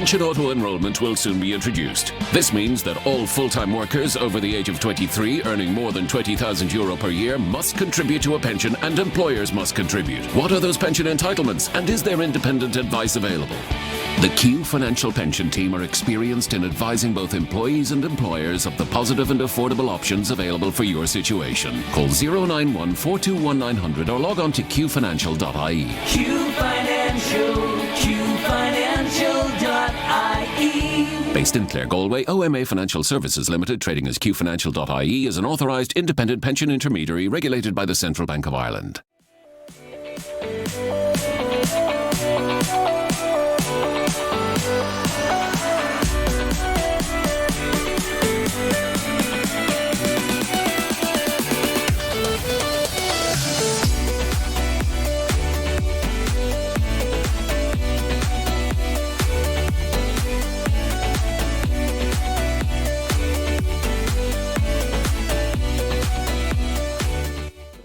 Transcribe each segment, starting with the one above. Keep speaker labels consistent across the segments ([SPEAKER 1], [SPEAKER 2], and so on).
[SPEAKER 1] Pension auto-enrolment will soon be introduced. This means that all full-time workers over the age of 23 earning more than €20,000 per year must contribute to a pension, and employers must contribute. What are those pension entitlements, and is there independent advice available? The Q Financial Pension Team are experienced in advising both employees and employers of the positive and affordable options available for your situation. Call 091 421 900 or log on to qfinancial.ie.
[SPEAKER 2] Q Financial, qfinancial.ie.
[SPEAKER 1] Based in Clare, Galway, OMA Financial Services Limited, trading as qfinancial.ie, is an authorised independent pension intermediary regulated by the Central Bank of Ireland.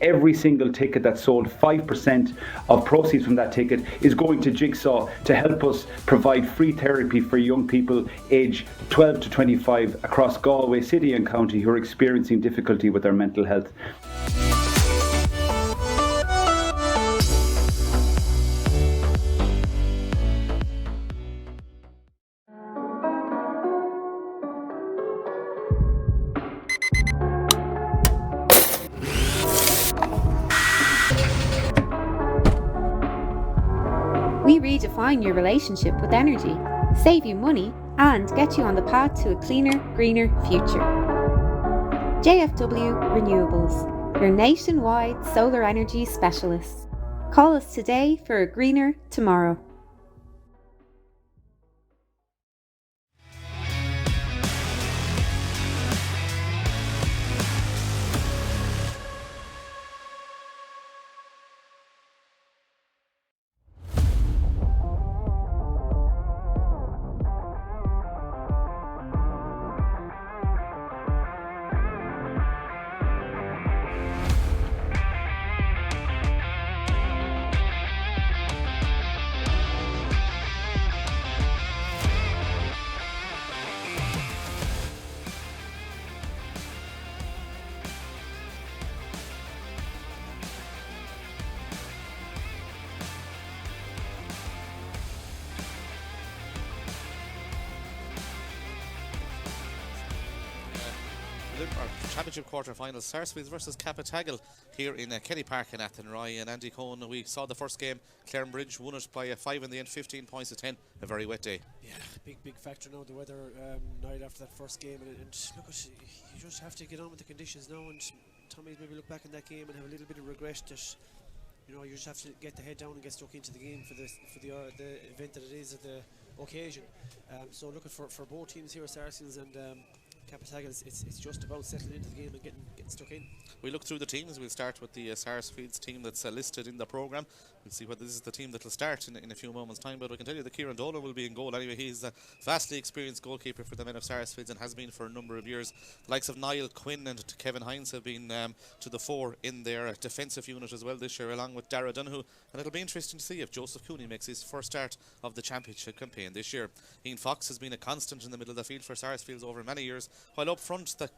[SPEAKER 3] Every single ticket that's sold, 5% of proceeds from that ticket is going to Jigsaw to help us provide free therapy for young people aged 12 to 25 across Galway City and County who are experiencing difficulty with their mental health.
[SPEAKER 4] We redefine your relationship with energy, save you money, and get you on the path to a cleaner, greener future. JFW Renewables, your nationwide solar energy specialists. Call us today for a greener tomorrow.
[SPEAKER 5] Our championship quarter-final, Sarsfields versus Cappataggle here in Kelly Park in Athenry. And Andy Cohen, we saw the first game, Clarenbridge won it by 5 in the end, 15 points to 10, a very wet day.
[SPEAKER 6] Yeah, big factor now, the weather night after that first game, and look, you just have to get on with the conditions now, and Tommy's maybe look back in that game and have a little bit of regret that, you know, you just have to get the head down and get stuck into the game for the event that it is at the occasion. So looking for both teams here, Sarsfields and Cappataggle, it's just about settling into the game and getting stuck in.
[SPEAKER 5] We look through the teams. We'll start with the Sarsfields team that's listed in the programme. We'll see whether this is the team that will start in a few moments' time, but I can tell you that Kieran Dolan will be in goal anyway. He's a vastly experienced goalkeeper for the men of Sarsfields and has been for a number of years. The likes of Niall Quinn and Kevin Hines have been to the fore in their defensive unit as well this year, along with Dara Donoghue, and it'll be interesting to see if Joseph Cooney makes his first start of the championship campaign this year. Ian Fox has been a constant in the middle of the field for Sarsfields over many years, while up front the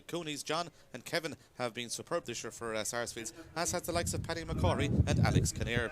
[SPEAKER 5] Coonies, John and Kevin, have been superb this year for Sarsfields, as has the likes of Paddy McCorry and Alex Kinnear.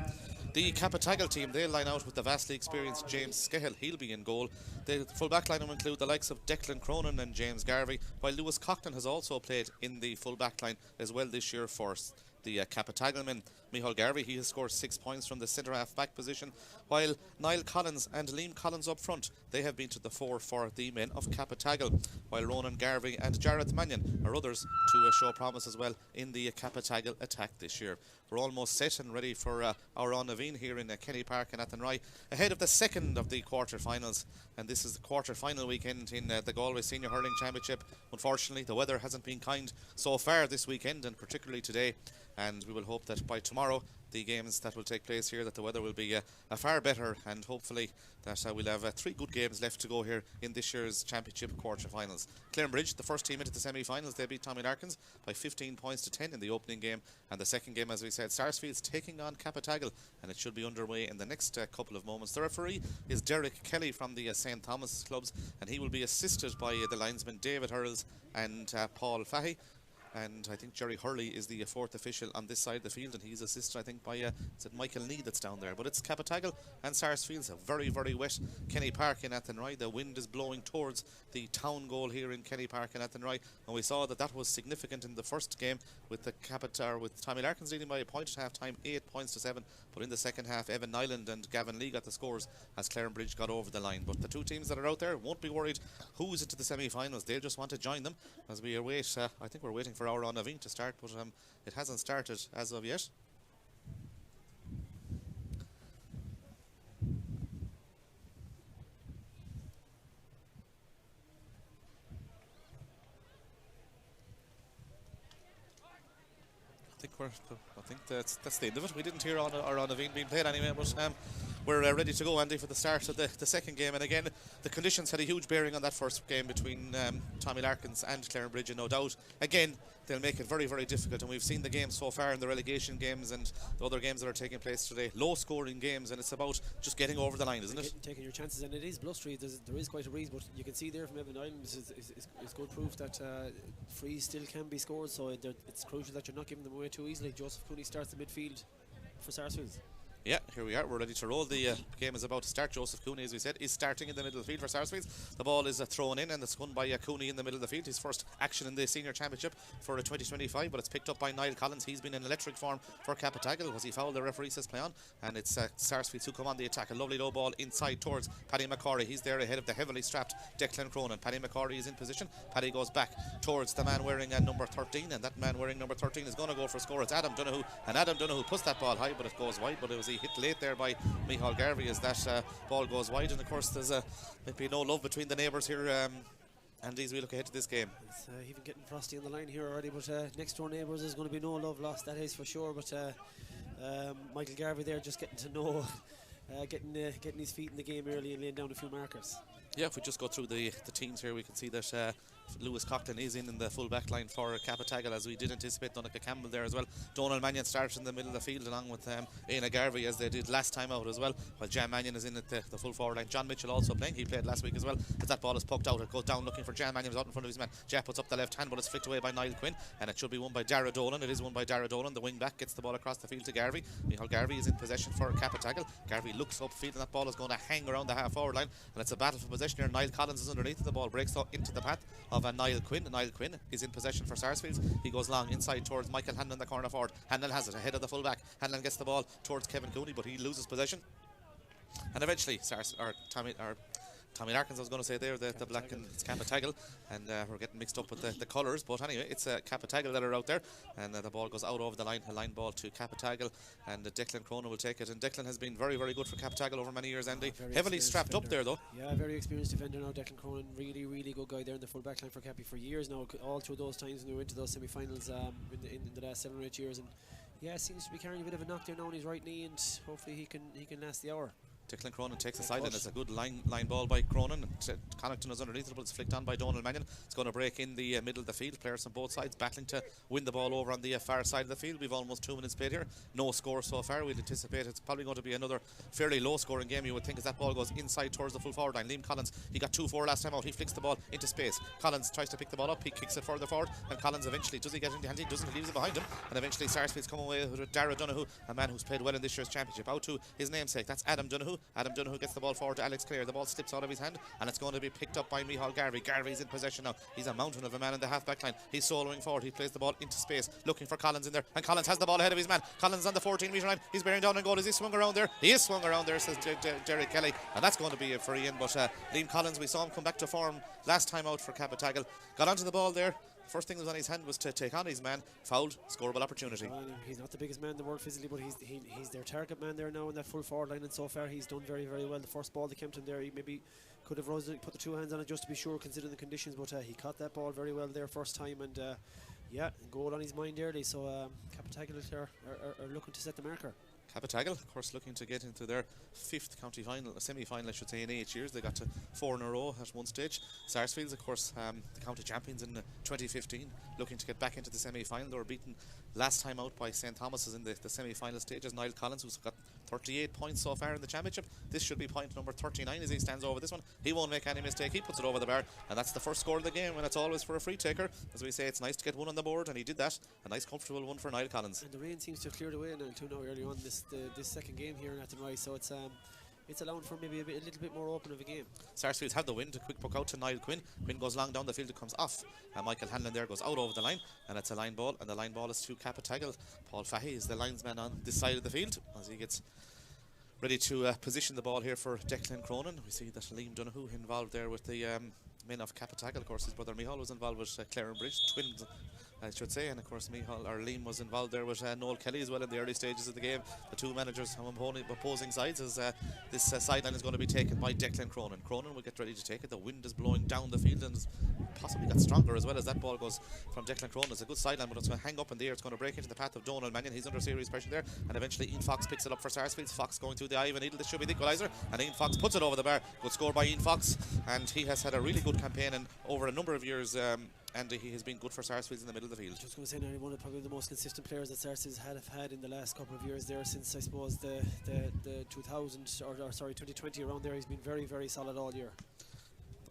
[SPEAKER 5] The Cappataggle team, they'll line out with the vastly experienced James Skehill. He'll be in goal. The full back line will include the likes of Declan Cronin and James Garvey, while Lewis Coughlin has also played in the full back line as well this year for the Cappataggle men. Micheál Garvey, he has scored 6 points from the centre half back position, while Niall Collins and Liam Collins up front, they have been to the fore for the men of Cappataggle, while Ronan Garvey and Jarrett Mannion are others to show promise as well in the Cappataggle attack this year. We're almost set and ready for our An Naveen here in Kenny Park in Athenry, ahead of the second of the quarter-finals, and this is the quarter-final weekend in the Galway Senior Hurling Championship. Unfortunately, the weather hasn't been kind so far this weekend, and particularly today, and we will hope that by tomorrow the games that will take place here, that the weather will be far better, and hopefully that we'll have 3 good games left to go here in this year's championship quarter-finals. Clarenbridge, the first team into the semi-finals, they beat Tommy Larkins by 15 points to 10 in the opening game, and the second game, as we said, Sarsfields taking on Cappataggle, and it should be underway in the next couple of moments. The referee is Derek Kelly from the St. Thomas clubs, and he will be assisted by the linesmen David Hurls and Paul Fahy. And I think Jerry Hurley is the 4th official on this side of the field, and he's assisted, I think, by is it Michael Nee that's down there. But it's Cappataggle and Sarsfields, a very, very wet Kenny Park in Athenry. The wind is blowing towards the town goal here in Kenny Park in Athenry, and we saw that was significant in the first game with the with Tommy Larkins leading by a point at half time, 8 points to 7. But in the second half, Evan Nyland and Gavin Lee got the scores as Clarenbridge got over the line. But the 2 teams that are out there won't be worried who's into the semi-finals. They'll just want to join them as we await. I think we're waiting for our Naveen to start, but it hasn't started as of yet. I think that's the end of it. We didn't hear our Naveen being played anyway, but we're ready to go, Andy, for the start of the second game. And again, the conditions had a huge bearing on that first game between Tommy Larkins and Clarenbridge, and no doubt, again, they'll make it very, very difficult. And we've seen the games so far in the relegation games and the other games that are taking place today, low-scoring games, and it's about just getting over the line, isn't it?
[SPEAKER 6] Taking your chances, and it is blustery. There is quite a breeze, but you can see there from Evan Island is good proof that frees still can be scored. So it's crucial that you're not giving them away too easily. Joseph Cooney starts the midfield for Sarsfields.
[SPEAKER 5] Yeah, here we are. We're ready to roll. The game is about to start. Joseph Cooney, as we said, is starting in the middle of the field for Sarsfields. The ball is thrown in, and it's won by Cooney in the middle of the field. His first action in the senior championship for 2025, but it's picked up by Niall Collins. He's been in electric form for Cappataggle. Was he fouled? The referee says play on, and it's Sarsfields who come on the attack. A lovely low ball inside towards Paddy McCorry. He's there ahead of the heavily strapped Declan Cronin. Paddy McCorry is in position. Paddy goes back towards the man wearing number 13, and that man wearing number 13 is going to go for a score. It's Adam Donoghue, and Adam Donoghue puts that ball high, but it goes wide. But it was hit late there by Micheál Garvey as that ball goes wide, and of course there's maybe no love between the neighbours here, and as we look ahead to this game. It's
[SPEAKER 6] even getting frosty on the line here already, but next door neighbours is going to be no love lost, that is for sure. But Micheál Garvey there just getting to know, getting his feet in the game early and laying down a few markers.
[SPEAKER 5] Yeah, if we just go through the teams here, we can see that Lewis Coughlin is in the full back line for Cappataggle, as we did anticipate. Donica Campbell there as well. Donald Mannion starts in the middle of the field along with Éanna Garvey, as they did last time out as well, while Jan Mannion is in at the full forward line. John Mitchell also playing. He played last week as well. As that ball is poked out, it goes down looking for Jan Mannion, who's out in front of his man. Jeff puts up the left hand, but it's flicked away by Niall Quinn, and it should be won by Dara Dolan. It is won by Dara Dolan. The wing back gets the ball across the field to Garvey. Micheál Garvey is in possession for Cappataggle. Garvey looks upfield, and that ball is going to hang around the half forward line, and it's a battle for possession here. Niall Collins is underneath. The ball breaks out into the path of Niall Quinn. Niall Quinn is in possession for Sarsfields. He goes long inside towards Michael Hanlon, the corner forward. Hanlon has it ahead of the full back. Hanlon gets the ball towards Kevin Cooney, but he loses possession, and eventually Tommy Larkins, I was going to say there, the black, and it's Cappataggle, and we're getting mixed up with the colours, but anyway, it's Cappataggle that are out there, and the ball goes out over the line, a line ball to Cappataggle, and Declan Cronin will take it. And Declan has been very, very good for Cappataggle over many years, Andy. Heavily strapped
[SPEAKER 6] defender
[SPEAKER 5] up there though.
[SPEAKER 6] Yeah, very experienced defender now, Declan Cronin. Really, really good guy there in the full back line for Cappy for years now, all through those times when we went to those semi-finals in the last 7 or 8 years, and yeah, seems to be carrying a bit of a knock there now on his right knee, and hopefully he can last the hour.
[SPEAKER 5] Declan Cronin takes the side, and it's a good line ball by Cronin. Connaughton is underneath it, but it's flicked on by Donald Mannion. It's going to break in the middle of the field. Players on both sides battling to win the ball over on the far side of the field. We've almost 2 minutes played here. No score so far. We'd anticipate it's probably going to be another fairly low scoring game, you would think, as that ball goes inside towards the full forward line. Liam Collins, he got 2-4 last time out. He flicks the ball into space. Collins tries to pick the ball up. He kicks it further forward, and Collins eventually, does he get into hand? He doesn't, he leaves it behind him, and eventually Sarsfields come away with Dara Donoghue, a man who's played well in this year's championship. Out to his namesake, that's Adam Donoghue. Adam Donoghue gets the ball forward to Alex Clare. The ball slips out of his hand, and it's going to be picked up by Micheál Garvey. Garvey's in possession now. He's a mountain of a man in the half-back line. He's soloing forward. He plays the ball into space, looking for Collins in there, and Collins has the ball ahead of his man. Collins on the 14-metre line. He's bearing down on goal. Is he swung around there? He is swung around there, says Derek Kelly, and that's going to be a free in. But Liam Collins, we saw him come back to form last time out for Cappataggle. Got onto the ball there. First thing that was on his hand was to take on his man. Fouled, scoreable opportunity.
[SPEAKER 6] He's not the biggest man in the world physically, but he's their target man there now in that full forward line, and so far he's done very, very well. The first ball that came to him there, he maybe could have put the 2 hands on it just to be sure, considering the conditions, but he caught that ball very well there first time, and Yeah, goal on his mind early, so Cappataggle are looking to set the marker.
[SPEAKER 5] Cappataggle, of course, looking to get into their 5th county final, semi-final, I should say, in 8 years. They got to 4 in a row at one stage. Sarsfields, of course, the county champions in 2015, looking to get back into the semi-final. They were beaten last time out by St. Thomas's in the semi-final stages. Niall Collins, who's got 38 points so far in the championship. This should be point number 39 as he stands over this one. He won't make any mistake. He puts it over the bar, and that's the first score of the game, and it's always for a free taker. As we say, it's nice to get one on the board, and he did that. A nice, comfortable one for Niall Collins.
[SPEAKER 6] And the rain seems to have cleared away now too early on this second game here in Athenry, so it's allowing for maybe a little bit more open of a game.
[SPEAKER 5] Sarsfields have the wind. A quick puck out to Niall Quinn. Quinn goes long down the field. It comes off. Michael Hanlon there goes out over the line, and it's a line ball. And the line ball is to Cappataggle. Paul Fahey is the linesman on this side of the field as he gets ready to position the ball here for Declan Cronin. We see that Liam Donoghue involved there with the men of Cappataggle. Of course, his brother Micheál was involved with Clarenbridge, twins, I should say, and of course Liam was involved there with Noel Kelly as well in the early stages of the game. The two managers on opposing sides as this sideline is going to be taken by Declan Cronin. Cronin will get ready to take it. The wind is blowing down the field and possibly got stronger as well as that ball goes from Declan Cronin. It's a good sideline, but it's going to hang up in the air. It's going to break into the path of Donal Mannion. He's under serious pressure there, and eventually Ian Fox picks it up for Sarsfields. Fox going through the eye of a needle. This should be the equaliser, and Ian Fox puts it over the bar. Good score by Ian Fox, and he has had a really good campaign and over a number of years, and he has been good for Sarsfields in the middle of the field.
[SPEAKER 6] Just going to say now, one of probably the most consistent players that Sarsfields have had in the last couple of years there, since I suppose the 2020 around there. He's been very, very solid all year.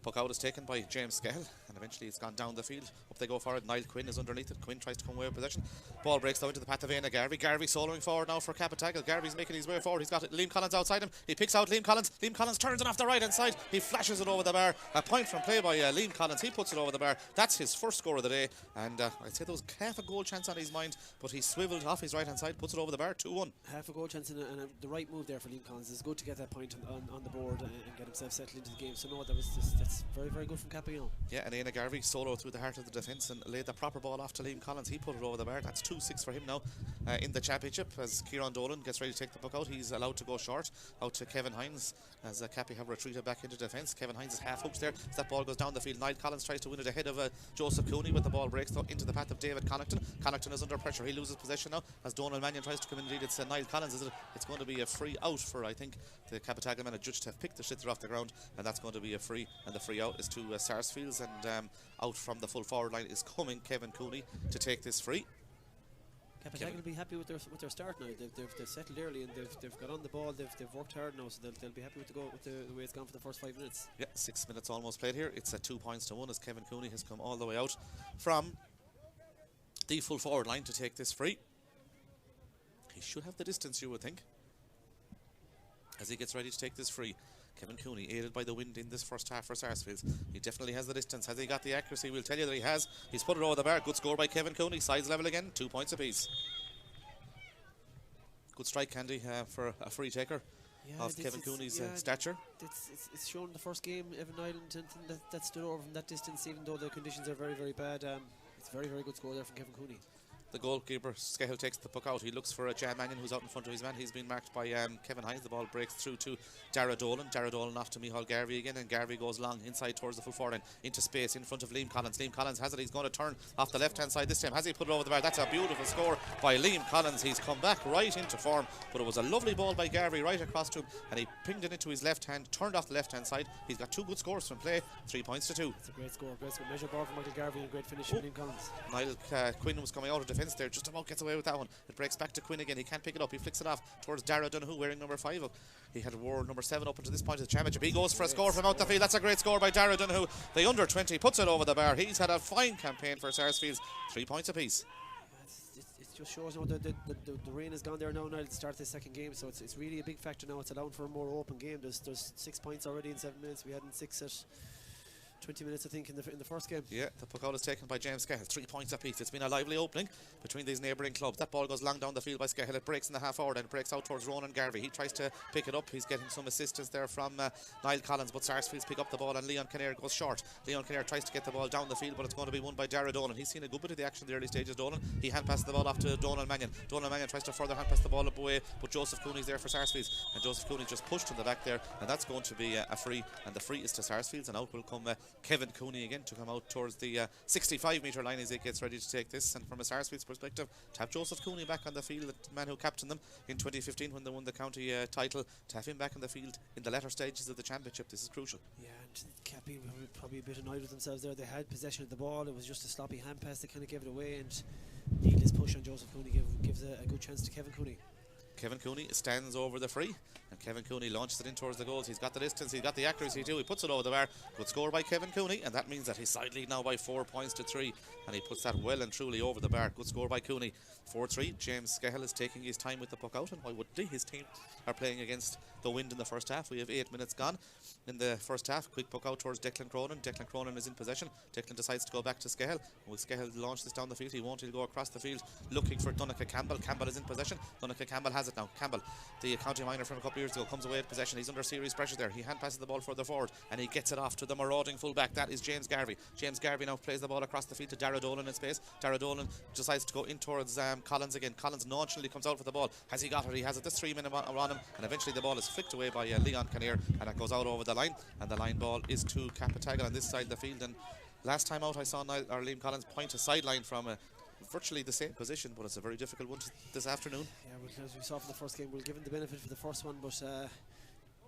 [SPEAKER 5] Puck out is taken by James Scahill, and eventually it's gone down the field. Up they go for it. Niall Quinn is underneath it. Quinn tries to come away with possession. Ball breaks down into the path of Éanna Garvey. Garvey soloing forward now for Cappataggle. Garvey's making his way forward. He's got Liam Collins outside him. He picks out Liam Collins. Liam Collins turns it off the right hand side. He flashes it over the bar. A point from play by Liam Collins. He puts it over the bar. That's his first score of the day, and I'd say there was half a goal chance on his mind, but he swiveled off his right hand side, puts it over the bar. 2-1.
[SPEAKER 6] Half a goal chance and the right move there for Liam Collins. It's good to get that point on the board and get himself settled into the game. So no, that's very, very good from Cappy.
[SPEAKER 5] Yeah, and Éanna Garvey solo through the heart of the defence and laid the proper ball off to Liam Collins. He put it over the bar. That's 2-6 for him now in the championship. As Kieran Dolan gets ready to take the puck out, he's allowed to go short out to Kevin Hines as Cappy have retreated back into defence. Kevin Hines is half hooked there as that ball goes down the field. Niall Collins tries to win it ahead of Joseph Cooney, but the ball breaks into the path of David Connaughton. Connaughton is under pressure. He loses possession now as Donal Mannion tries to come in lead. It's Niall Collins. It's going to be a free out for, I think, the Cappataggle men adjudged to have picked the sliotar off the ground, and that's going to be a free, and the free out is to Sarsfields, and out from the full forward line is coming Kevin Cooney to take this free.
[SPEAKER 6] Cappataggle will be happy with their start now. They've settled early and they've got on the ball. They've worked hard now, so they'll be happy with the way it's gone for the first 5 minutes.
[SPEAKER 5] Yeah, 6 minutes almost played here. It's 2 points to 1 as Kevin Cooney has come all the way out from the full forward line to take this free. He should have the distance, you would think, as he gets ready to take this free. Kevin Cooney, aided by the wind in this first half for Sarsfields. He definitely has the distance. Has he got the accuracy? We'll tell you that he has. He's put it over the bar. Good score by Kevin Cooney. Sides level again. 2 points apiece. Good strike, Candy, for a free taker of Kevin Cooney's stature.
[SPEAKER 6] It's shown the first game, Evan Island, that stood over from that distance, even though the conditions are very, very bad. It's a very, very good score there from Kevin Cooney.
[SPEAKER 5] The goalkeeper, Scahill, takes the puck out. He looks for Jan Mannion, who's out in front of his man. He's been marked by Kevin Hines. The ball breaks through to Dara Dolan. Dara Dolan off to Micheál Garvey again, and Garvey goes long inside towards the full forward line into space in front of Liam Collins. Liam Collins has it. He's going to turn off the left-hand side this time. Has he put it over the bar? That's a beautiful score by Liam Collins. He's come back right into form, but it was a lovely ball by Garvey right across to him, and he pinged it into his left hand, turned off the left-hand side. He's got 2 good scores from play, 3 points to 2.
[SPEAKER 6] It's a great score. Measure ball from Michael Garvey and a great finish from Liam Collins.
[SPEAKER 5] Niall Quinn was coming out of defence there, just about gets away with that one. It breaks back to Quinn again. He can't pick it up. He flicks it off towards Dara Donoghue, wearing number 5. He had wore number 7 up until this point of the championship. He goes for a score from out the field. That's a great score by Dara Donoghue. The under 20 puts it over the bar. He's had a fine campaign for Sarsfields. 3 points apiece.
[SPEAKER 6] It just shows now that the rain has gone there now to start the second game, so it's really a big factor now. It's allowing for a more open game. There's 6 points already in 7 minutes. We had 6 at 20 minutes, I think, in the first game. Yeah, the puck out is taken by James Scahill. 3 points apiece. It's been a lively opening between these neighbouring clubs. That ball goes long down the field by Scahill. It breaks in the half forward and breaks out towards Ronan Garvey. He tries to pick it up. He's getting some assistance there from Niall Collins, but Sarsfields pick up the ball and Leon Kinnaird goes short. Leon Kinnaird tries to get the ball down the field, but it's going to be won by Dara Dolan. He's seen a good bit of the action in the early stages, Dolan. He hand passes the ball off to Donal Mannion. Donal Mannion tries to further hand pass the ball away, but Joseph Cooney's there for Sarsfields, and Joseph Cooney just pushed in the back there, and that's going to be a free, and the free is to Sarsfields, and out will come
[SPEAKER 5] Kevin Cooney again to come out towards the 65-metre line as he gets ready to take this. And from a Sarsfields perspective, to have Joseph Cooney back on the field, the man who captained them in 2015 when they won the county title, to have him back on the field in the latter stages of the championship, this is crucial.
[SPEAKER 6] Yeah, and Cappy were probably a bit annoyed with themselves there. They had possession of the ball, it was just a sloppy hand pass that kind of gave it away, and needless push on Joseph Cooney gives a good chance to Kevin Cooney.
[SPEAKER 5] Kevin Cooney stands over the free, and Kevin Cooney launches it in towards the goals. He's got the distance, he's got the accuracy too. He puts it over the bar. Good score by Kevin Cooney, and that means that he's side lead now by 4 points to 3, and he puts that well and truly over the bar. Good score by Cooney. 4-3. James Scahill is taking his time with the puck out, and why wouldn't he? His team are playing against the wind in the first half. We have 8 minutes gone in the first half. Quick puck out towards Declan Cronin. Declan Cronin is in possession. Declan decides to go back to Scahill. Will Scahill launch this down the field? He won't. He'll go across the field looking for Donncha Campbell. Campbell is in possession. Donncha Campbell has it now. Campbell, the county minor from a couple of years ago, comes away with possession. He's under serious pressure there. He hand passes the ball further forward, and he gets it off to the marauding fullback. That is James Garvey. James Garvey now plays the ball across the field to Dara Dolan in space. Dara Dolan decides to go in towards Collins again. Collins nonchalantly comes out with the ball. Has he got it? He has it. There's 3 men around him, and eventually the ball is flicked away by Leon Kinnear, and it goes out over the line, and the line ball is to Cappataggle on this side of the field. And last time out I saw Liam Collins point a sideline from virtually the same position, but it's a very difficult one this afternoon.
[SPEAKER 6] Yeah, well, as we saw from the first game, we'll give him the benefit for the first one, but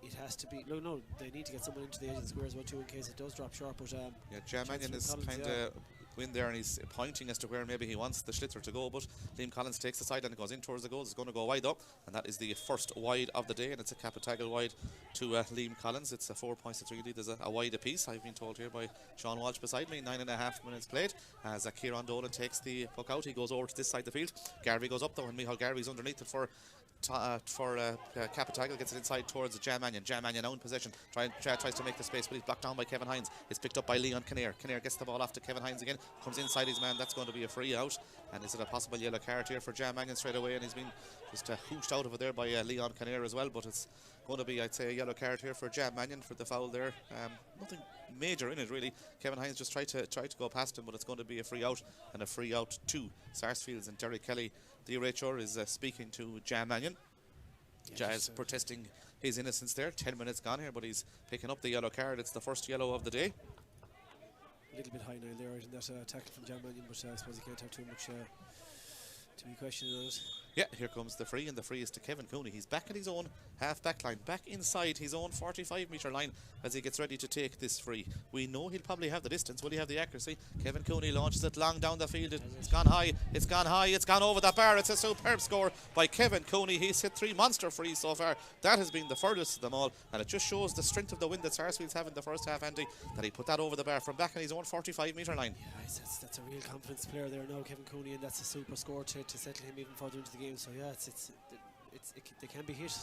[SPEAKER 6] it has to be no, they need to get someone into the edge of the square as well too in case it does drop short. But
[SPEAKER 5] yeah, Jam Mannion is kind of in there, and he's pointing as to where maybe he wants the Schlitzer to go, but Liam Collins takes the side and it goes in towards the goals. It's going to go wide up, and that is the first wide of the day, and it's a Cappataggle wide to Liam Collins. It's a 4 points to 3 lead. There's a wide apiece, I've been told here by Sean Walsh beside me. 9.5 minutes played as Kieran Dolan takes the puck out. He goes over to this side of the field. Garvey goes up though, and Michael Garvey's underneath it for Cappataggle, gets it inside towards Jam Mannion. Jam Mannion now in possession, tries to make the space, but he's blocked down by Kevin Hines. It's picked up by Leon Kinnear. Kinnear gets the ball off to Kevin Hines again, comes inside his man. That's going to be a free out, and is it a possible yellow card here for Jam Mannion straight away? And he's been just hooched out over there by Leon Kinnear as well, but it's going to be, I'd say, a yellow card here for Jam Mannion for the foul there. Nothing major in it really. Kevin Hines just tried to go past him, but it's going to be a free out, and a free out to Sarsfields. And Derek Kelly, the UHR, is speaking to Jam Mannion. Jazz protesting his innocence there. 10 minutes gone here, but he's picking up the yellow card. It's the first yellow of the day.
[SPEAKER 6] A little bit high now there, in that tackle from Jam Mannion, but I suppose he can't have too much to be questioned on it.
[SPEAKER 5] Yeah, here comes the free, and the free is to Kevin Cooney. He's back at his own half-back line, back inside his own 45-metre line as he gets ready to take this free. We know he'll probably have the distance. Will he have the accuracy? Kevin Cooney launches it long down the field. It's gone high, it's gone high, it's gone over the bar. It's a superb score by Kevin Cooney. He's hit 3 monster frees so far. That has been the furthest of them all, and it just shows the strength of the wind that Sarsfields have in the first half, Andy, that he put that over the bar from back in his own 45-metre line.
[SPEAKER 6] Yeah, that's a real confidence player there now, Kevin Cooney, and that's a super score to settle him even further into the game. So yeah, they can be hit.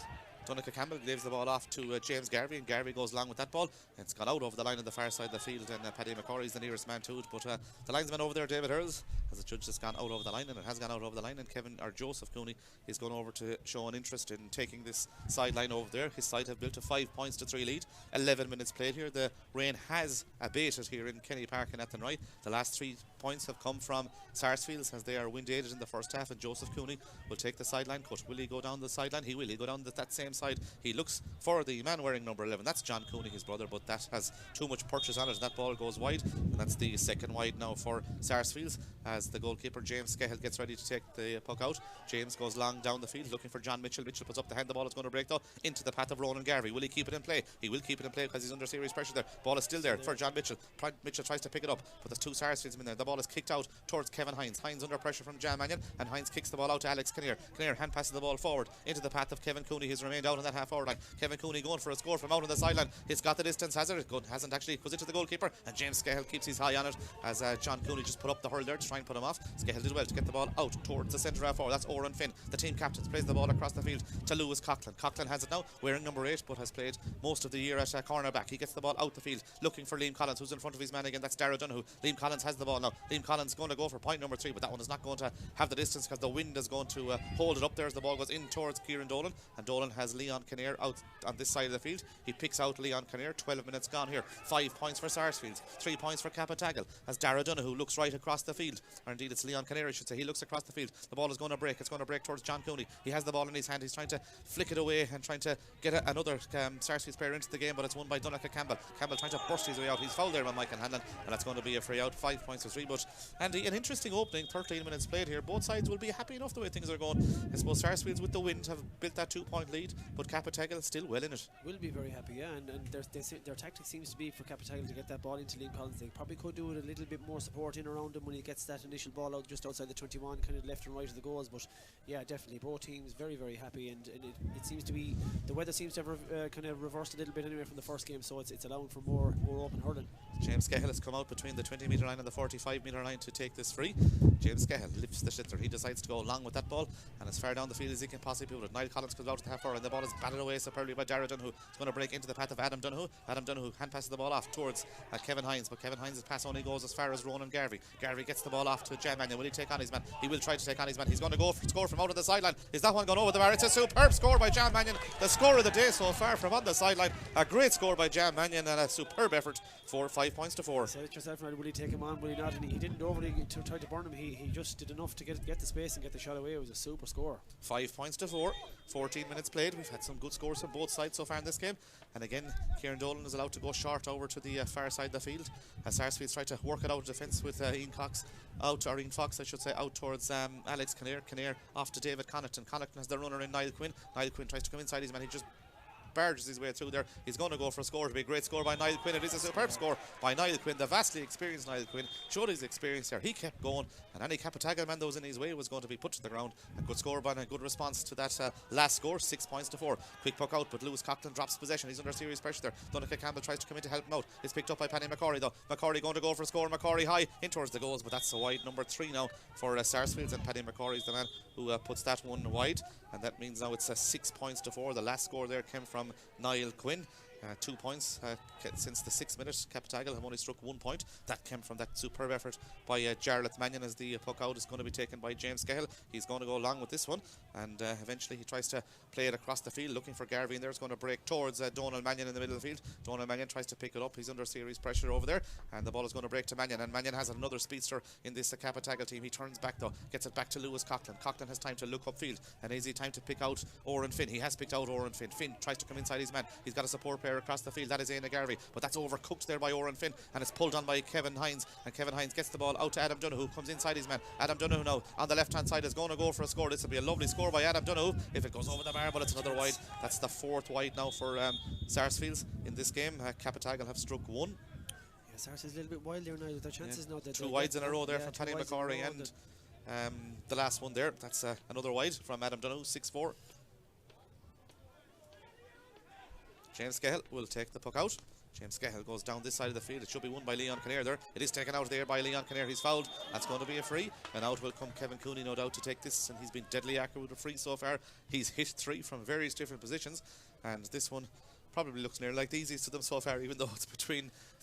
[SPEAKER 5] Donncha Campbell gives the ball off to James Garvey, and Garvey goes along with that ball. It's gone out over the line on the far side of the field, and Paddy McCorry is the nearest man to it. But the linesman over there, David Earls, has a judge that's gone out over the line, and it has gone out over the line. And Joseph Cooney is going over to show an interest in taking this sideline over there. His side have built a 5 points to 3 lead. 11 minutes played here. The rain has abated here in Kenny Park in Athenry. The last 3 points have come from Sarsfields as they are wind aided in the first half, and Joseph Cooney will take the sideline cut. Will he go down the sideline? He will. He'll go down that same side. He looks for the man wearing number 11. That's John Cooney, his brother, but that has too much purchase on it, and that ball goes wide, and that's the second wide now for Sarsfields as the goalkeeper James Scahill gets ready to take the puck out. James goes long down the field looking for John Mitchell. Mitchell puts up the hand. The ball is going to break though into the path of Ronan Garvey. Will he keep it in play? He will keep it in play because he's under serious pressure there. Ball is still there for John Mitchell. Mitchell tries to pick it up, but there's 2 Sarsfields in there. The ball is kicked out towards Kevin Hines. Hines under pressure from Jam Mannion, and Hines kicks the ball out to Alex Kinnear. Kinnear hand passes the ball forward into the path of Kevin Cooney. He's remained out on that half forward line. Kevin Cooney going for a score from out on the sideline. He's got the distance, has it? Good, hasn't actually. Goes into the goalkeeper, and James Scahill keeps his eye on it as John Cooney just put up the hurl there to try and put him off. Scahill did well to get the ball out towards the centre half forward. That's Oran Finn, the team captain, plays the ball across the field to Lewis Coughlin. Coughlin has it now, wearing number 8, but has played most of the year at cornerback. He gets the ball out the field, looking for Liam Collins, who's in front of his man again. That's Dara Donoghue. Liam Collins has the ball now. Liam Collins going to go for point number 3, but that one is not going to have the distance because the wind is going to hold it up there as the ball goes in towards Kieran Dolan, and Dolan has towards Leon Kinnear out on this side of the field. He picks out Leon Kinnear. 12 minutes gone here. 5 points for Sarsfields, 3 points for Cappataggle, as Dara Donoghue looks right across the field, or indeed it's Leon Kinnear I should say. He looks across the field. The ball is going to break. It's going to break towards John Cooney. He has the ball in his hand. He's trying to flick it away and trying to get another Sarsfields player into the game, but it's won by Donnacha Campbell. Campbell trying to burst his way out. He's fouled there by Michael Hanlon, and that's going to be a free out. 5 points for 3. But Andy, an interesting opening. 13 minutes played here. Both sides will be happy enough the way things are going. I suppose Sarsfields with the wind have built that 2-point lead, but Cappataggle still well in it.
[SPEAKER 6] Will be very happy, yeah, and their tactic seems to be for Cappataggle to get that ball into Liam Collins. They probably could do it a little bit more support in around him when he gets that initial ball out just outside the 21, kind of left and right of the goals. But yeah, definitely both teams very, very happy, and it seems to be, the weather seems to have kind of reversed a little bit anyway from the first game, so it's allowing for more open hurling.
[SPEAKER 5] James Cahill has come out between the 20 metre line and the 45 metre line to take this free. James Cahill lifts the schlitzer. He decides to go along with that ball and as far down the field as he can possibly put it. Niall Collins comes out to the half hour and the ball is batted away superbly by Dara Donoghue. It's going to break into the path of Adam Donoghue. Adam Donoghue hand passes the ball off towards Kevin Hines, but Kevin Hines' pass only goes as far as Ronan Garvey. Garvey gets the ball off to Jan Mannion. Will he take on his man? He will try to take on his man. He's going to go for score from out of the sideline. Is that one gone over the bar? It's a superb score by Jan Mannion. The score of the day so far from on the sideline. A great score by Jan Mannion and a superb effort for 5 points to 4.
[SPEAKER 6] Say it yourself, now, will he take him on? Will he not? And he didn't overly try to burn him. He just did enough to get the space and get the shot away. It was a super score.
[SPEAKER 5] 5 points to 4. 14 minutes played. We've had some good scores from both sides so far in this game. And again, Kieran Dolan is allowed to go short over to the far side of the field as Sarsfields try to work it out of defence with Ian Fox I should say, out towards Alex Kinnear. Kinnear off to David Connaughton. Connaughton has the runner in Niall Quinn. Niall Quinn tries to come inside his man. He just barges his way through there. He's going to go for a score. To be a great score by Niall Quinn. It is a superb score by Niall Quinn. The vastly experienced Niall Quinn showed his experience there. He kept going, and any Cappataggle man that was in his way was going to be put to the ground. A good score by and a good response to that last score. 6 points to 4. Quick puck out, but Lewis Coughlin drops possession. He's under serious pressure there. Donnacha Campbell tries to come in to help him out. It's picked up by Paddy McCorry though. McCorry going to go for a score. McCorry high in towards the goals, but that's a wide number 3 now for Sarsfields, and Paddy McCorry is the man who puts that one wide, and that means now it's 6 points to 4. The last score there came from Niall Quinn. 2 points since the 6th minute. Cappataggle have only struck 1 point. That came from that superb effort by Jarlath Mannion, as the puck out is going to be taken by James Cahill. He's going to go along with this one, and eventually he tries to play it across the field looking for Garvey, and there's going to break towards Donal Mannion in the middle of the field. Donal Mannion tries to pick it up. He's under serious pressure over there, and the ball is going to break to Mannion, and Mannion has another speedster in this Cappataggle team. He turns back though, gets it back to Lewis Coughlin. Coughlin has time to look upfield, and is he time to pick out Oran Finn? He has picked out Oran Finn. Finn tries to come inside his man. He's got a support player across the field. That is Éanna Garvey, but that's overcooked there by Oran Finn, and it's pulled on by Kevin Hines, and Kevin Hines gets the ball out to Adam Donoghue, comes inside his man. Adam Donoghue now on the left hand side is going to go for a score. This will be a lovely score by Adam Donoghue if it goes over the bar, but it's another wide. That's the 4th wide now for Sarsfields in this game. Cappataggle have struck 1.
[SPEAKER 6] Yeah, Sarsfields a little bit wild there now. Their chances now.
[SPEAKER 5] 2 wides in a row there from Paddy McCorry, and the last one there, that's another wide from Adam Donoghue. 6-4. James Cahill will take the puck out. James Cahill goes down this side of the field. It should be won by Leon Kinnear there. It is taken out there by Leon Kinnear. He's fouled. That's going to be a free. And out will come Kevin Cooney, no doubt, to take this. And he's been deadly accurate with a free so far. He's hit 3 from various different positions. And this one probably looks near like the easiest to them so far, even though it's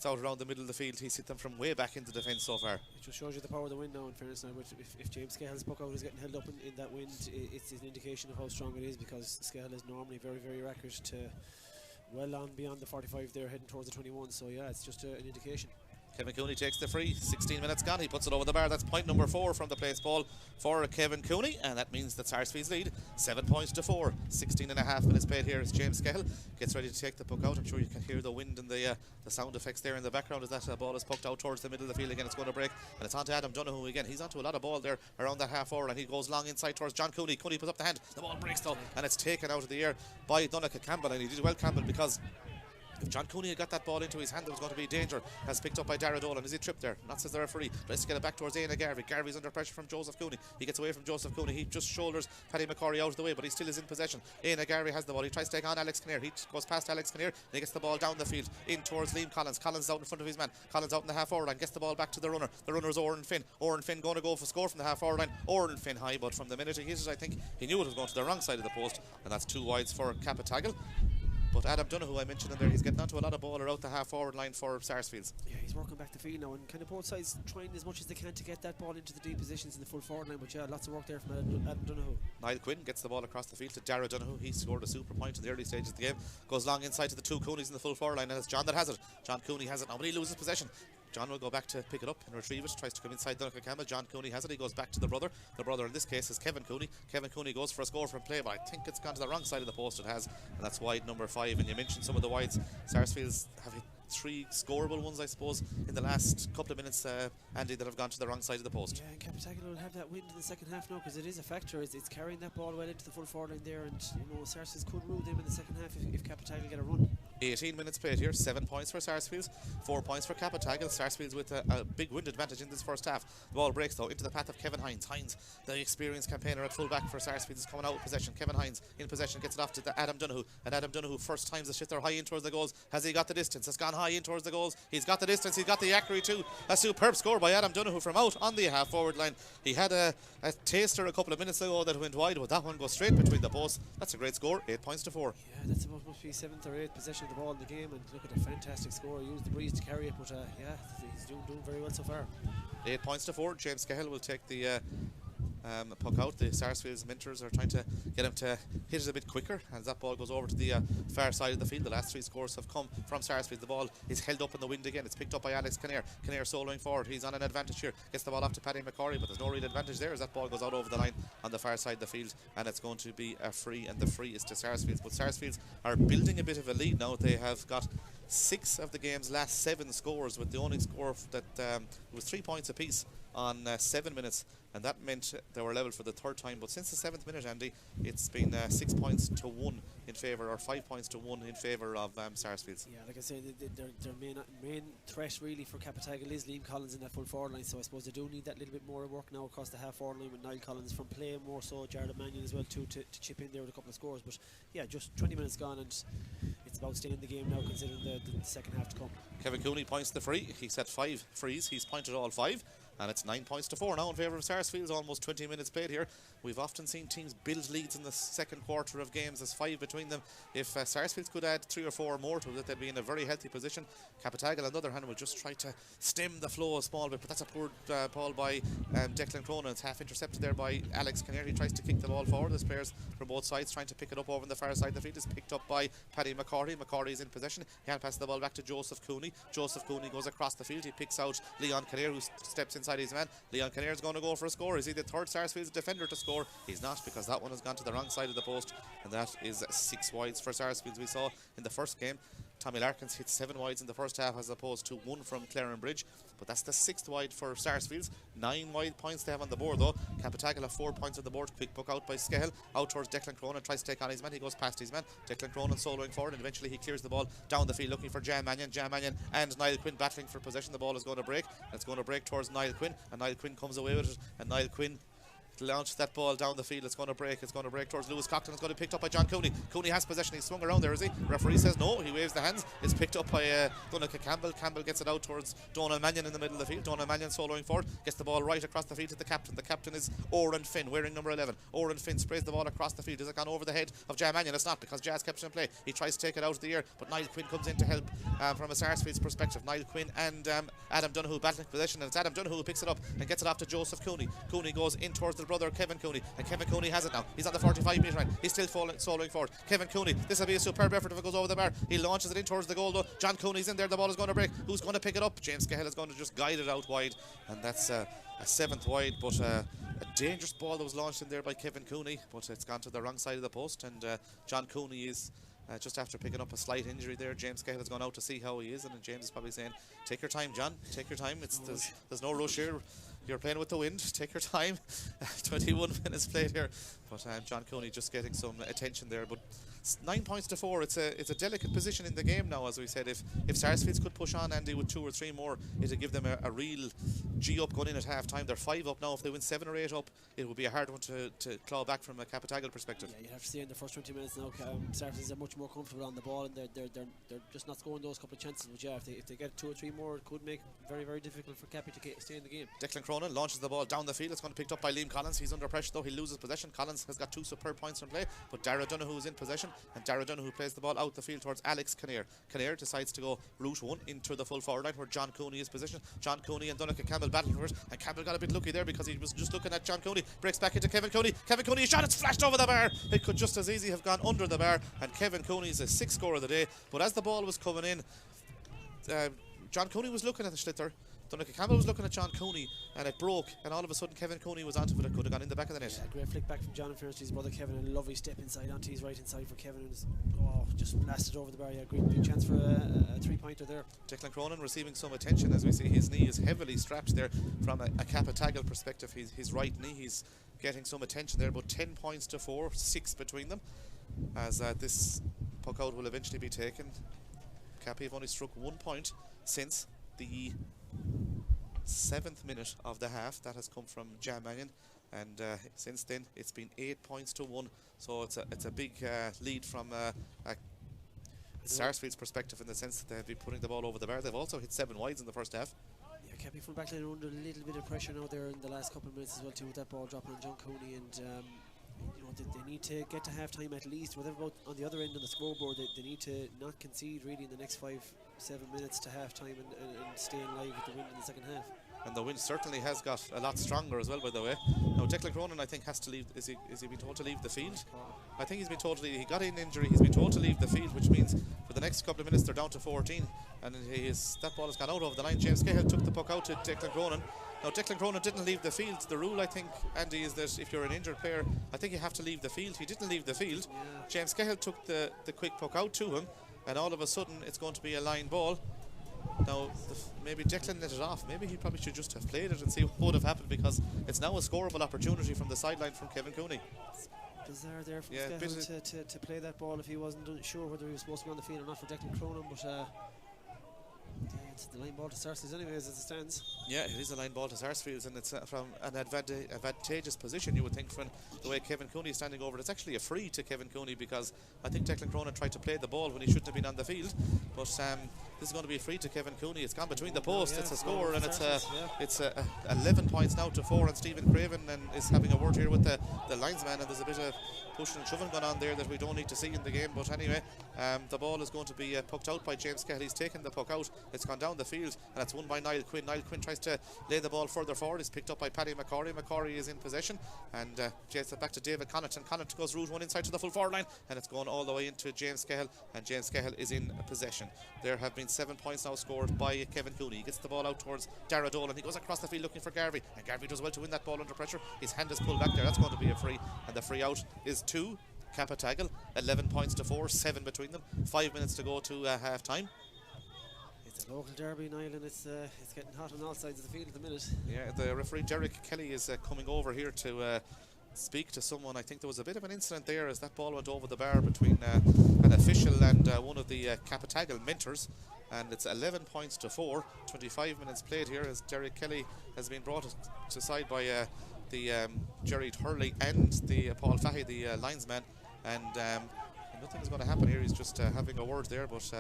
[SPEAKER 5] out around the middle of the field. He's hit them from way back into defence so far.
[SPEAKER 6] It just shows you the power of the wind now, in fairness now. But if James Cahill's puck out is getting held up in that wind, it's an indication of how strong it is, because Cahill is normally very, very accurate to well on beyond the 45 there, heading towards the 21. So yeah, it's just an indication.
[SPEAKER 5] Kevin Cooney takes the free. 16 minutes gone. He puts it over the bar. That's point number 4 from the place ball for Kevin Cooney, and that means that Sarsfields lead 7 points to 4. 16 and a half minutes played here as James Cahill gets ready to take the puck out. I'm sure you can hear the wind and the sound effects there in the background as that ball is pucked out towards the middle of the field again. It's going to break, and it's on to Adam Donoghue again. He's onto a lot of ball there around that half hour, and he goes long inside towards John Cooney. Cooney puts up the hand. The ball breaks though, and it's taken out of the air by Donnacha Campbell, and he did well, Campbell, because if John Cooney had got that ball into his hand, there was going to be danger. Has picked up by Dara Dolan. Is he tripped there? Not says the referee. Let's get it back towards Éanna Garvey. Garvey's under pressure from Joseph Cooney. He gets away from Joseph Cooney. He just shoulders Paddy McCorry out of the way, but he still is in possession. Éanna Garvey has the ball. He tries to take on Alex Kinnear. He goes past Alex Kinnear, and he gets the ball down the field in towards Liam Collins. Collins is out in front of his man. Collins out in the half-hour line. Gets the ball back to the runner. The runner is Oran Finn. Oran Finn going to go for score from the half-hour line. Oran Finn high, but from the minute he hit it, I think he knew it was going to the wrong side of the post, and that's 2 wides for Cappataggle. But Adam Donoghue, I mentioned in there, he's getting onto a lot of ball around the half-forward line for Sarsfields.
[SPEAKER 6] Yeah, he's working back the field now, and kind of both sides trying as much as they can to get that ball into the deep positions in the full forward line. But yeah, lots of work there from Adam Donoghue.
[SPEAKER 5] Niall Quinn gets the ball across the field to Dara Donoghue. He scored a super point in the early stages of the game. Goes long inside to the two Coonies in the full forward line, and it's John that has it. John Cooney has it now, but he loses possession. John will go back to pick it up and retrieve it. Tries to come inside Duncan Campbell. John Cooney has it. He goes back to the brother. The brother in this case is Kevin Cooney. Kevin Cooney goes for a score from play, but I think it's gone to the wrong side of the post. It has, and that's wide number 5. And you mentioned some of the wides. Sarsfields have hit 3 scoreable ones, I suppose, in the last couple of minutes, Andy, that have gone to the wrong side of the post.
[SPEAKER 6] Yeah, and Cappataggle will have that wind in the second half now, because it is a factor. It's carrying that ball well into the full forward line there, and Sarsfields could rule them in the second half if Cappataggle get a run.
[SPEAKER 5] 18 minutes played here, 7 points for Sarsfields, 4 points for Cappataggle. Sarsfields with a big wind advantage in this first half. The ball breaks though into the path of Kevin Hines. Hines, the experienced campaigner at full back for Sarsfields, is coming out with possession. Kevin Hines in possession, gets it off to Adam Donoghue, and Adam Donoghue first times the shift there high in towards the goals. Has he got the distance? Has gone high in towards the goals. He's got the distance, he's got the accuracy too. A superb score by Adam Donoghue from out on the half forward line. He had a taster a couple of minutes ago that went wide, but that one goes straight between the posts. That's a great score, 8 points to 4.
[SPEAKER 6] Yeah, that's about must be 7th or 8th possession of the ball in the game, and look at a fantastic score. He used the breeze to carry it, but yeah, he's doing very well so far.
[SPEAKER 5] 8 points to 4. James Cahill will take the puck out. The Sarsfields mentors are trying to get him to hit it a bit quicker, and as that ball goes over to the far side of the field. The last 3 scores have come from Sarsfields. The ball is held up in the wind again. It's picked up by Alex Kinnear. Kinnear soloing forward. He's on an advantage here. Gets the ball off to Paddy McCorry, but there's no real advantage there as that ball goes out over the line on the far side of the field, and it's going to be a free, and the free is to Sarsfields. But Sarsfields are building a bit of a lead now. They have got 6 of the game's last 7 scores, with the only score that was 3 points apiece on 7 minutes, and that meant they were level for the 3rd time. But since the 7th minute, Andy, it's been 6 points to 1 in favour, or 5 points to 1 in favour of Sarsfields.
[SPEAKER 6] Yeah, like I say, their main threat really for Cappataggle is Liam Collins in that full forward line, so I suppose they do need that little bit more work now across the half forward line with Niall Collins from play, more so Jared Mannion as well too, to chip in there with a couple of scores. But yeah, just 20 minutes gone, and it's about staying in the game now, considering the second half to come.
[SPEAKER 5] Kevin Cooney points the free. He's had 5 frees. He's pointed all 5. And it's 9 points to 4 now in favour of Sarsfields. Almost 20 minutes played here. We've often seen teams build leads in the second quarter of games. There's 5 between them. If Sarsfields could add 3 or 4 more to it, they'd be in a very healthy position. Cappataggle, on the other hand, will just try to stem the flow a small bit, but that's a poor ball by Declan Cronin. It's half intercepted there by Alex Kinnear. He tries to kick the ball forward. There's players from both sides trying to pick it up over on the far side of the field. It's picked up by Paddy McCorry. McCorry is in possession. He hand passes the ball back to Joseph Cooney. Joseph Cooney goes across the field. He picks out Leon Kinnear, who steps inside his man. Leon Kinnear is going to go for a score. Is he the 3rd Sarsfields defender to score? He's not, because that one has gone to the wrong side of the post, and that is 6 wides for Sarsfields. We saw in the first game Tommy Larkins hit 7 wides in the first half as opposed to 1 from Clarenbridge, but that's the 6th wide for Sarsfields. 9 wide points they have on the board though. Cappataggle have 4 points on the board. Quick puck out by Scahill, out towards Declan Cronin, tries to take on his man. He goes past his man. Declan Cronin soloing forward, and eventually he clears the ball down the field looking for Jan Mannion. Jan Mannion and Niall Quinn battling for possession. The ball is going to break, and it's going to break towards Niall Quinn, and Niall Quinn comes away with it, and Niall Quinn launch that ball down the field. It's going to break towards Lewis Cockton. It's going to be picked up by John Cooney. Cooney has possession. He's swung around there, is he? Referee says no. He waves the hands. It's picked up by Donnacha Campbell. Campbell gets it out towards Donal Mannion in the middle of the field. Donal Mannion soloing forward, gets the ball right across the field to the captain. The captain is Oran Finn, wearing number 11. Oran Finn sprays the ball across the field. Has it gone over the head of Jan Mannion? It's not, because Jazz kept it in play. He tries to take it out of the air, but Niall Quinn comes in to help from a Sarsfields perspective. Niall Quinn and Adam Donoghue battling possession, and it's Adam Donoghue who picks it up and gets it off to Joseph Cooney. Cooney goes in towards the brother Kevin Cooney, and Kevin Cooney has it now. He's on the 45-metre line. He's still soloing forward. Kevin Cooney, this will be a superb effort if it goes over the bar. He launches it in towards the goal though. John Cooney's in there. The ball is going to break. Who's going to pick it up? James Cahill is going to just guide it out wide, and that's a 7th wide, but a dangerous ball that was launched in there by Kevin Cooney, but it's gone to the wrong side of the post, and John Cooney is just after picking up a slight injury there. James Cahill has gone out to see how he is, and James is probably saying, take your time, John, take your time. There's no rush here. You're playing with the wind. Take your time. 21 minutes played here, but John Cooney just getting some attention there. But 9 points to 4. It's a delicate position in the game now, as we said. If Sarsfields could push on, Andy, with 2 or 3 more, it'd give them a real G up going in at half time. They're 5 up now. If they win 7 or 8 up, it would be a hard one to claw back from a Cappataggle perspective.
[SPEAKER 6] Yeah, you have to say in the first 20 minutes now, Sarsfields are much more comfortable on the ball, and they're just not scoring those couple of chances. But yeah, if they get 2 or 3 more, it could make it very, very difficult for Cappy to stay in the game.
[SPEAKER 5] Declan Cronin launches the ball down the field. It's going to be picked up by Liam Collins. He's under pressure though. He loses possession. Collins has got 2 superb points from play, but Dara Donoghue is in possession. possession, and Dara Donoghue plays the ball out the field towards Alex Kinnear. Kinnear decides to go route one into the full forward line where John Cooney is positioned. John Cooney and Donnacha Campbell battled for it, and Campbell got a bit lucky there because he was just looking at John Cooney. Breaks back into Kevin Cooney. Kevin Cooney shot, it's flashed over the bar. It could just as easy have gone under the bar, and Kevin Cooney is a 6th score of the day. But as the ball was coming in, John Cooney was looking at the Schlitter. Donnacha Campbell was looking at John Cooney, and it broke, and all of a sudden Kevin Cooney was onto it. It could have gone in the back of the net.
[SPEAKER 6] Yeah, great flick back from John and fairness to his brother Kevin, and a lovely step inside onto his right hand side for Kevin, and just blasted over the bar. Yeah, great chance for a 3-pointer there.
[SPEAKER 5] Declan Cronin receiving some attention as we see his knee is heavily strapped there from a Cappataggle perspective. His right knee, he's getting some attention there, but 10 points to 4, 6 between them, as this puck out will eventually be taken. Cappy have only struck 1 point since the 7th minute of the half. That has come from Jam Mangan, and since then it's been 8 points to 1. So it's a big lead from Sarsfields' perspective, in the sense that they've been putting the ball over the bar. They've also hit 7 wides in the first half.
[SPEAKER 6] Yeah, Cappy from backline are under a little bit of pressure now there in the last couple of minutes as well too, with that ball dropping on John Cooney, and you know, they need to get to half time at least, whatever about on the other end of the scoreboard. They need to not concede really in the next 5-7 minutes to half time, and stay alive with the win in the second half.
[SPEAKER 5] And the wind certainly has got a lot stronger as well, by the way. Now Declan Cronin, I think, has to leave. Is he been told to leave the field? I think he's been told to leave. He got an injury. He's been told to leave the field, which means for the next couple of minutes they're down to 14, and that ball has gone out over the line. James Cahill took the puck out to Declan Cronin. Now Declan Cronin didn't leave the field. The rule, I think, Andy, is that if you're an injured player, I think you have to leave the field. He didn't leave the field.
[SPEAKER 6] Yeah.
[SPEAKER 5] James Cahill took the quick puck out to him, and all of a sudden it's going to be a line ball. Now, maybe Declan let it off. Maybe he probably should just have played it and see what would have happened, because it's now a scoreable opportunity from the sideline from Kevin Cooney.
[SPEAKER 6] Bizarre there from Scahill to play that ball if he wasn't sure whether he was supposed to be on the field or not for Declan Cronin, but it's the line ball to Sarsfields anyways as it stands.
[SPEAKER 5] Yeah, it is a line ball to Sarsfields, and it's from an advantageous position, you would think, from the way Kevin Cooney is standing over it. It's actually a free to Kevin Cooney, because I think Declan Cronin tried to play the ball when he shouldn't have been on the field, but this is going to be a free to Kevin Cooney. It's gone between the posts. It's a score, and it's 11 points now to 4, and Stephen Craven is having a word here with the linesman, and there's a bit of pushing and shoving going on there that we don't need to see in the game. But anyway, the ball is going to be pucked out by James Cahill. He's taken the puck out. It's gone down the field, and it's won by Niall Quinn. Niall Quinn tries to lay the ball further forward. It's picked up by Paddy McCorry. McCorry is in possession, and gets it back to David Connaught, and Connaught goes route one inside to the full forward line, and it's going all the way into James Cahill, and James Cahill is in possession. There have been 7 points now scored by Kevin Cooney. He gets the ball out towards Dara Dolan. He goes across the field looking for Garvey, and Garvey does well to win that ball under pressure. His hand is pulled back there. That's going to be a free, and the free out is 2 Cappataggle. 11 points to 4, 7 between them. 5 minutes to go to half time.
[SPEAKER 6] It's a local derby, Niall, and it's getting hot on all sides of the field at the minute.
[SPEAKER 5] Yeah, the referee Derek Kelly is coming over here to speak to someone. I think there was a bit of an incident there as that ball went over the bar between an official and one of the Cappataggle mentors, and it's 11 points to 4. 25 minutes played here as Derek Kelly has been brought to side by the Jerry Hurley and the Paul Fahy, the linesman, and nothing is going to happen here. He's just having a word there, but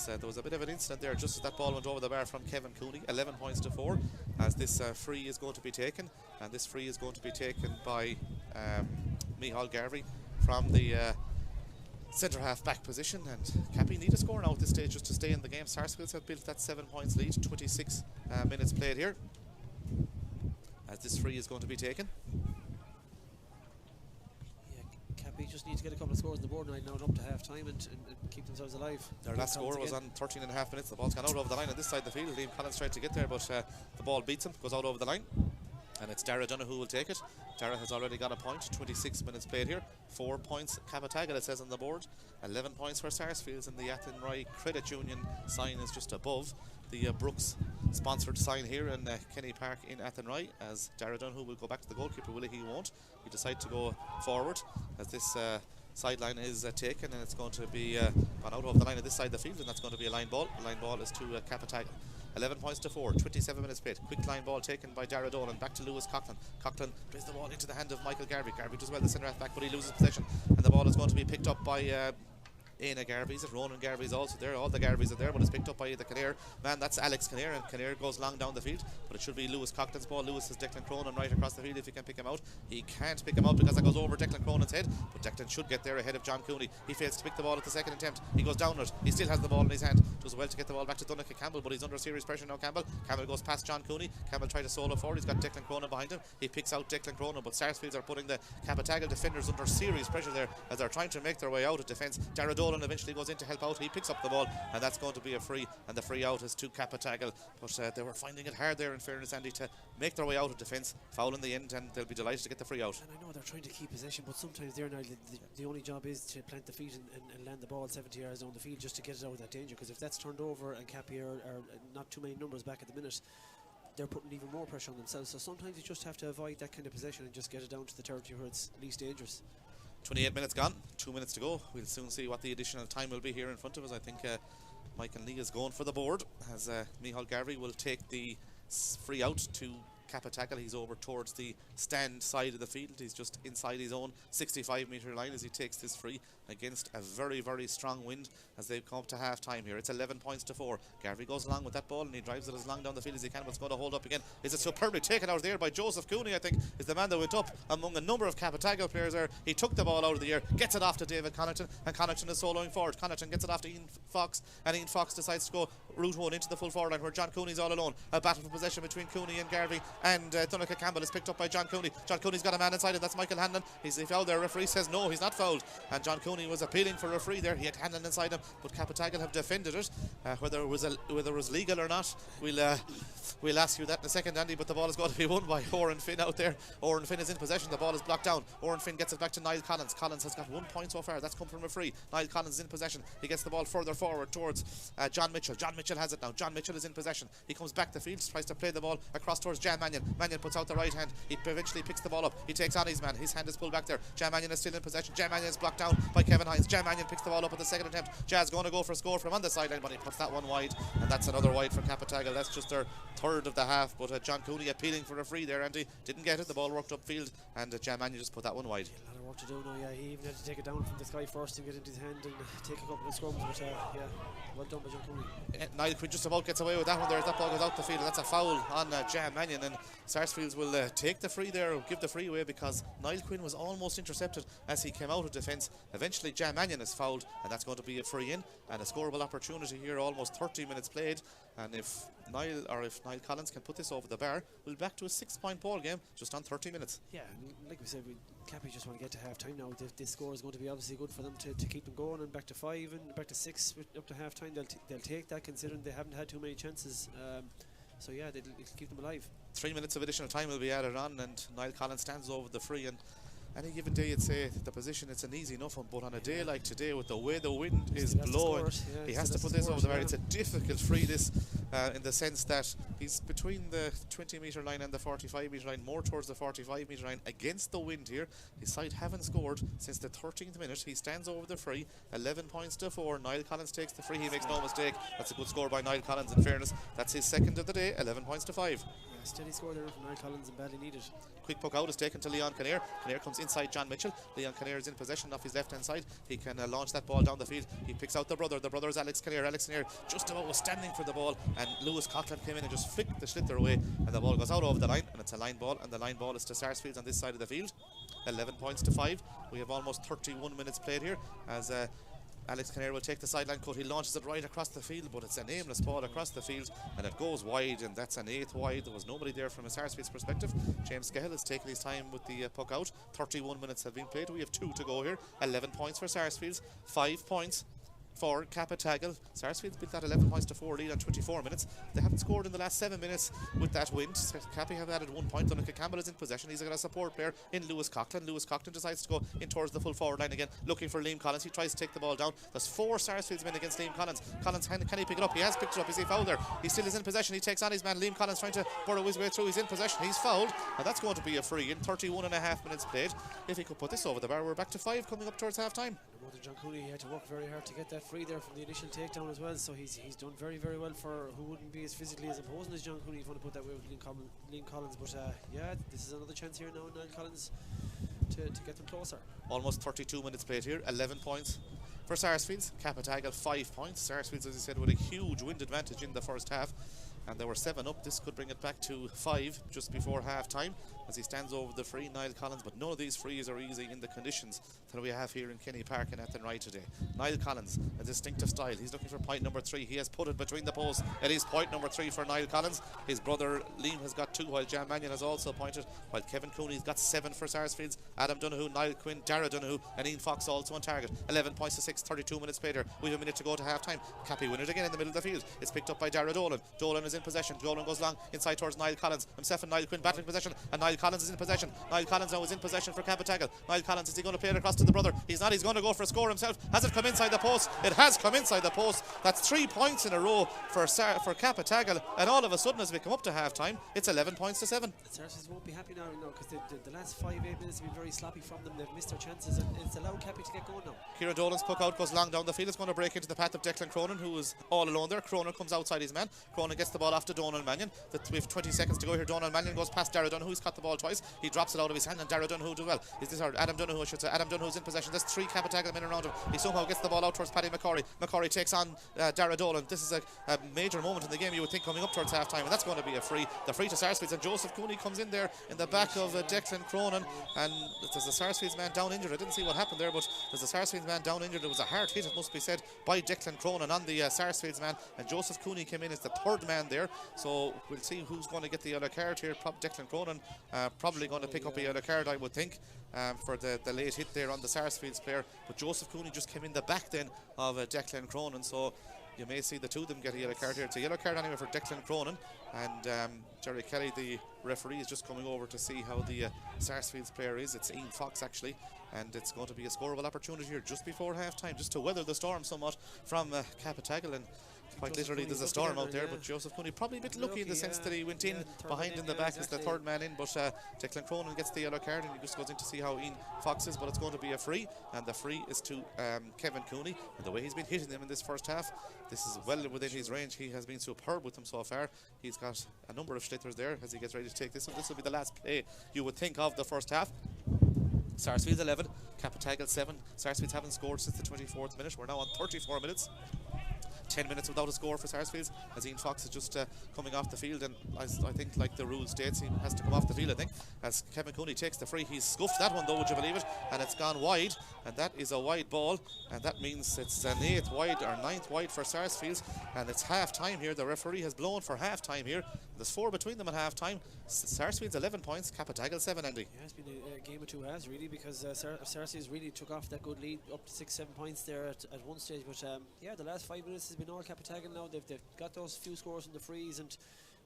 [SPEAKER 5] there was a bit of an incident there just as that ball went over the bar from Kevin Cooney. 11 points to 4 as this free is going to be taken, and this free is going to be taken by Michal Garvey from the centre half back position, and Cappy need a score now at this stage just to stay in the game. Sarsfields have built that 7 points lead. 26 minutes played here as this free is going to be taken.
[SPEAKER 6] Cappy just need to get a couple of scores on the board now up to half time and keep themselves alive.
[SPEAKER 5] Their last score was on 13 and a half minutes. The ball's gone out over the line on this side of the field. Liam Collins tried to get there, but the ball beats him, goes out over the line, and it's Dara Donoghue who will take it. Dara has already got a point. 26 minutes played here. 4 points Cappataggle, it says on the board. 11 points for Sarsfields, and the Athenry Credit Union sign is just above the Brooks sponsored sign here in Kenny Park in Athenry, as Dara Donoghue will go back to the goalkeeper. Will he? Won't. He decide to go forward as this sideline is taken, and it's going to be gone out over the line of this side of the field, and that's going to be a line ball. A line ball is to Cappataggle. 11 points to 4, 27 minutes played. Quick line ball taken by Dara Dolan. Back to Lewis Coughlin. Coughlin plays the ball into the hand of Michael Garvey. Garvey does well the centre half back, but he loses possession, and the ball is going to be picked up by Aina Garvey's it, Ronan Garvey's also there, all the Garveys are there, but it's picked up by the Kinnair man. That's Alex Kinnair, and Kinnair goes long down the field, but it should be Lewis Coughlin's ball. Lewis has Declan Cronin right across the field if he can pick him out. He can't pick him out because it goes over Declan Cronin's head, but Declan should get there ahead of John Cooney. He fails to pick the ball at the second attempt. He goes down it. He still has the ball in his hand. Does well to get the ball back to Donnacha Campbell, but he's under serious pressure now. Campbell goes past John Cooney. Campbell tried to solo forward. He's got Declan Cronin behind him. He picks out Declan Cronin, but Sarsfields are putting the Cappataggle defenders under serious pressure there as they're trying to make their way out of defence. Dara Dolan eventually goes in to help out. He picks up the ball, and that's going to be a free, and the free out is to Cappataggle. But they were finding it hard there, in fairness, Andy, to make their way out of defence. Foul in the end, and they'll be delighted to get the free out.
[SPEAKER 6] And I know they're trying to keep possession, but sometimes they're now the only job is to plant the feet and land the ball 70 yards down the field just to get it out of that danger, because if that's turned over and Cappy are not too many numbers back at the minute, they're putting even more pressure on themselves. So sometimes you just have to avoid that kind of possession and just get it down to the territory where it's least dangerous.
[SPEAKER 5] 28 minutes gone, 2 minutes to go. We'll soon see what the additional time will be here in front of us. I think Michael Lee is going for the board as Micheál Garvey will take the free out to Cappataggle. He's over towards the stand side of the field. He's just inside his own 65-metre line as he takes this free against a very, very strong wind as they've come up to half time here. It's 11 points to 4. Garvey goes along with that ball and he drives it as long down the field as he can, but it's going to hold up again. Is it superbly taken out there by Joseph Cooney, I think, is the man that went up among a number of Cappataggle players there. He took the ball out of the air, gets it off to David Connaughton, and Connaughton is soloing forward. Connaughton gets it off to Ian Fox, and Ian Fox decides to go route one into the full forward line where John Cooney's all alone. A battle for possession between Cooney and Garvey, and Donnacha Campbell is picked up by John Cooney. John Cooney's got a man inside it, that's Michael Hanlon. He's fouled there. Referee says no, he's not fouled, and John Cooney was appealing for a free there. He had Hanlon inside him, but Cappataggle have defended it. Whether it was legal or not, we'll ask you that in a second, Andy, but the ball is going to be won by Oran Finn out there. Oran Finn is in possession, the ball is blocked down. Oran Finn gets it back to Niall Collins. Collins has got 1 point so far, that's come from a free. Niall Collins is in possession, he gets the ball further forward towards John Mitchell. John Mitchell has it now. John Mitchell is in possession, he comes back the field, tries to play the ball across towards Jan Mannion. Mannion puts out the right hand, he eventually picks the ball up, he takes on his man, his hand is pulled back there. Jan Mannion is still in possession. Jan Mannion is blocked down by Kevin Hines. Jan Mannion picks the ball up at the second attempt. Jazz going to go for a score from on the sideline, but he puts that one wide, and that's another wide for Cappataggle. That's just their third of the half, but John Cooney appealing for a free there, and he didn't get it. The ball worked upfield, and Jan Mannion just put that one wide.
[SPEAKER 6] A lot of work to do now, yeah. He even had to take it down from the sky first and get into his hand and take a couple of scrums, but yeah, well done by John Cooney.
[SPEAKER 5] Niall Quinn just about gets away with that one there as that ball goes out the field, and that's a foul on Jan Mannion, and Sarsfields will take the free there, or give the free away, because Niall Quinn was almost intercepted as he came out of defence. Eventually Jan Mannion is fouled, and that's going to be a free in and a scoreable opportunity here. Almost 30 minutes played, and if Niall Collins can put this over the bar, we'll be back to a 6-point ball game just on 30 minutes.
[SPEAKER 6] Yeah, like we said, Cappy just want to get to half time now. This score is going to be obviously good for them to keep them going, and back to 5 and back to 6 up to half time. They'll take that, considering they haven't had too many chances. So yeah, it'll keep them alive. 3
[SPEAKER 5] minutes of additional time will be added on, and Niall Collins stands over the free, and any given day you'd say the position it's an easy enough one, but on a day like today with the way the wind is blowing, he has to put this over the bar. It's a difficult free, this in the sense that he's between the 20-metre line and the 45-metre line, more towards the 45-metre line against the wind here. His side haven't scored since the 13th minute. He stands over the free, 11 points to 4. Niall Collins takes the free, he makes no mistake. That's a good score by Niall Collins, in fairness. That's his second of the day, 11 points to 5.
[SPEAKER 6] Steady score there from Niall Collins, and badly needed.
[SPEAKER 5] Quick puck out is taken to Leon Kinnair. Kinnair comes inside John Mitchell. Leon Kinnair is in possession off his left hand side. He can launch that ball down the field. He picks out the brother. The brother is Alex Kinnair. Alex Kinnair just about was standing for the ball, and Lewis Coughlin came in and just flicked the sliotar away, and the ball goes out over the line, and it's a line ball, and the line ball is to Sarsfields on this side of the field. 11 points to 5. We have almost 31 minutes played here as Alex Kinnair will take the sideline cut. He launches it right across the field, but it's an aimless ball across the field, and it goes wide, and that's an 8th wide. There was nobody there from a Sarsfields perspective. James Cahill has taken his time with the puck out. 31 minutes have been played. We have 2 to go here. 11 points for Sarsfields, 5 points for Cappataggle. Sarsfields built that 11 points to 4 lead on 24 minutes. They haven't scored in the last 7 minutes with that wind. Cappy have added 1 point. Donnacha Campbell is in possession. He's got a support player in Lewis Coughlin. Lewis Coughlin decides to go in towards the full forward line again, looking for Liam Collins. He tries to take the ball down. There's 4 Sarsfields men against Liam Collins. Collins, can he pick it up? He has picked it up. Is he fouled there? He still is in possession. He takes on his man. Liam Collins trying to burrow his way through. He's in possession. He's fouled, and that's going to be a free in. 31.5 minutes played. If he could put this over the bar, we're back to 5 coming up towards half time.
[SPEAKER 6] John Cooney, he had to work very hard to get that free there from the initial takedown as well, so he's done very, very well for who wouldn't be as physically as imposing as John Cooney, if you want to put that way with Liam Collins. But yeah, this is another chance here now, Niall Collins, to get them closer.
[SPEAKER 5] Almost 32 minutes played here, 11 points For Sarsfields, Cappataggle 5 points. Sarsfields, as I said, with a huge wind advantage in the first half, and they were 7 up. This could bring it back to 5 just before half time as he stands over the free, Niall Collins. But none of these frees are easy in the conditions that we have here in Kenny Park and Athenry today. Niall Collins, a distinctive style. He's looking for point number 3. He has put it between the posts. It is point number 3 for Niall Collins. His brother Liam has got 2, while Jan Mannion has also pointed, while Kevin Cooney's got 7 for Sarsfields. Adam Donoghue, Niall Quinn, Dara Donoghue and Ian Fox also on target. 11 points to 6, 32 minutes later. We have a minute to go to half time. Cappy win it again in the middle of the field. It's picked up by Dara Dolan. Dolan is in possession. Dolan goes long inside towards Niall Collins. Himself and Niall Quinn battling possession, and Niall Collins is in possession. Niall Collins now is in possession for Cappataggle. Niall Collins, is he going to play it across to the brother? He's not. He's going to go for a score himself. Has it come inside the post? It has come inside the post. That's 3 points in a row for Cappataggle, and all of a sudden as we come up to half time, it's 11 points to 7.
[SPEAKER 6] Sarsfields won't be happy now, because the last 5-8 minutes have been very sloppy from them. They've missed their chances, and it's allowed Cappy to get going now.
[SPEAKER 5] Kieran Dolan's puck out goes long down the field. It's going to break into the path of Declan Cronin, who is all alone there. Cronin comes outside his man. Cronin gets the ball off to Donald Mannion. We have 20 seconds to go here. Donald Mannion goes past Dara Donoghue, who's caught the ball twice. He drops it out of his hand, and Dara Donoghue does well. Adam Donoghue, I should say. Adam Donoghue's in possession. There's 3 Cappataggle men around him. He somehow gets the ball out towards Paddy McCorry. McCorry takes on Dara Dolan. This is a major moment in the game, you would think, coming up towards half time, and that's going to be a free. The free to Sarsfields, and Joseph Cooney comes in there in the back of Declan Cronin, and there's a Sarsfields man down injured. I didn't see what happened there, but there's a Sarsfields man down injured. It was a hard hit, it must be said, by Declan Cronin on the Sarsfields man, and Joseph Cooney came in as the 3rd man there. So we'll see who's going to get the yellow card here. Declan Cronin probably going to pick up a yellow card, I would think, for the late hit there on the Sarsfields player. But Joseph Cooney just came in the back then of Declan Cronin, so you may see the 2 of them get a yellow card here. It's a yellow card anyway for Declan Cronin, and Jerry Kelly, the referee, is just coming over to see how the Sarsfields player is. It's Ian Fox actually, and it's going to be a scoreable opportunity here just before half time, just to weather the storm somewhat from Cappataggle. And quite literally there's a storm out there, but Joseph Cooney probably a bit lucky in the sense that he went in behind in the back as the 3rd man in, but Declan Cronin gets the yellow card, and he just goes in to see how Ian Fox is. But it's going to be a free, and the free is to Kevin Cooney, and the way he's been hitting them in this first half, this is well within his range. He has been superb with them so far. He's got a number of schlitters there as he gets ready to take this one. This will be the last play, you would think, of the first half. Sarsfields 11, Cappataggle 7. Sarsfields haven't scored since the 24th minute. We're now on 34 minutes. 10 minutes without a score for Sarsfields, as Ian Fox is just coming off the field, and I think, like the rule states, he has to come off the field, I think, as Kevin Cooney takes the free. He's scuffed that one though, would you believe it, and it's gone wide, and that is a wide ball, and that means it's an 8th wide or 9th wide for Sarsfields, and it's half time here. The referee has blown for half time here. There's 4 between them at half time. Sarsfields 11 points, Cappataggle 7, Andy.
[SPEAKER 6] Yeah, it's been a game of 2 halves really, because Sarsfields really took off that good lead up to 6-7 points there at one stage, but yeah, the last 5 minutes has been all Cappataggle now. They've got those few scores in the frees, and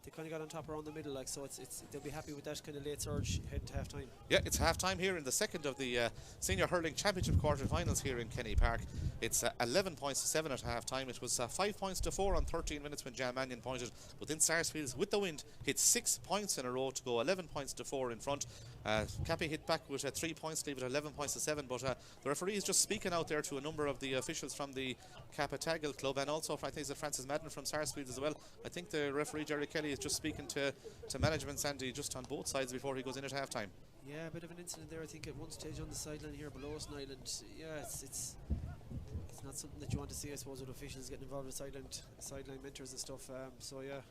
[SPEAKER 6] they kind of got on top around the middle, like, so they'll be happy with that kind of late surge heading to half time. Yeah,
[SPEAKER 5] it's half time here in the second of the Senior Hurling Championship quarter-finals here in Kenny Park. It's 11 points to 7 at half time. It was 5 points to 4 on 13 minutes when Jan Mannion pointed, but then Sarsfields with the wind hit 6 points in a row to go 11 points to 4 in front. Cappy hit back with 3 points, leave it 11 points to 7, but the referee is just speaking out there to a number of the officials from the Cappataggle club, and also I think it's Francis Madden from Sarsfields as well. I think the referee Jerry Kelly is just speaking to management, Sandy, just on both sides before he goes in at half time.
[SPEAKER 6] Yeah, a bit of an incident there, I think, at one stage on the sideline here below us, Niall, and yeah, it's not something that you want to see, I suppose, with officials getting involved with sideline mentors and stuff. So yeah,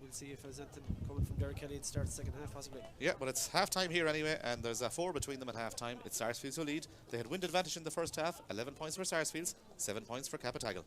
[SPEAKER 6] we'll see if there's anything coming from Derek Kelly at the start of the second half, possibly. Yeah, but it's half time here anyway, and there's 4 between them at half time. It's Sarsfields who lead. They had wind advantage in the first half. 11 points for Sarsfields, 7 points for Cappataggle.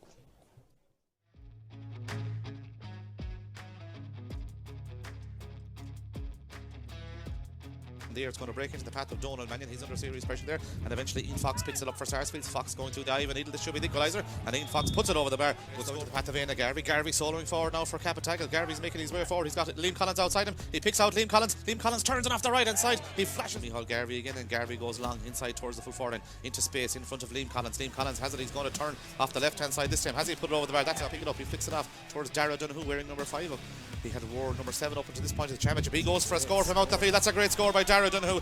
[SPEAKER 6] There, it's going to break into the path of Donald Mannion. He's under serious pressure there, and eventually Ian Fox picks it up for Sarsfields. Fox going to the eye of a needle. This should be the equaliser, and Ian Fox puts it over the bar. Goes over to the path of Éanna Garvey. Garvey soloing forward now for Cappataggle. Garvey's making his way forward. He's got Liam Collins outside him. He picks out Liam Collins. Liam Collins turns it off the right hand side. He flashes Micheál Garvey again, and Garvey goes long inside towards the full forward line into space in front of Liam Collins. Liam Collins has it. He's going to turn off the left hand side this time. Has he put it over the bar? That's how pick it up. He flicks it off towards Dara Donoghue, wearing number 5 up. He had wore number 7 up until this point of the championship. He goes for a score from out the field. That's a great score by Dara Donoghue.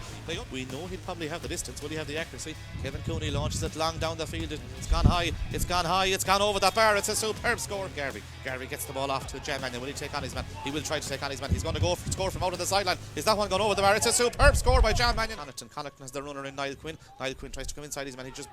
[SPEAKER 6] We know he'll probably have the distance. Will he have the accuracy? Kevin Cooney launches it long down the field. It's gone high. It's gone high. It's gone over the bar. It's a superb score. Garvey gets the ball off to Jan Mannion. Will he take on his man? He will try to take on his man. He's going to go for score from out of the sideline. Is that one gone over the bar? It's a superb score by Jan Mannion. Connaughton has the runner in Niall Quinn. Niall Quinn tries to come inside his man. He just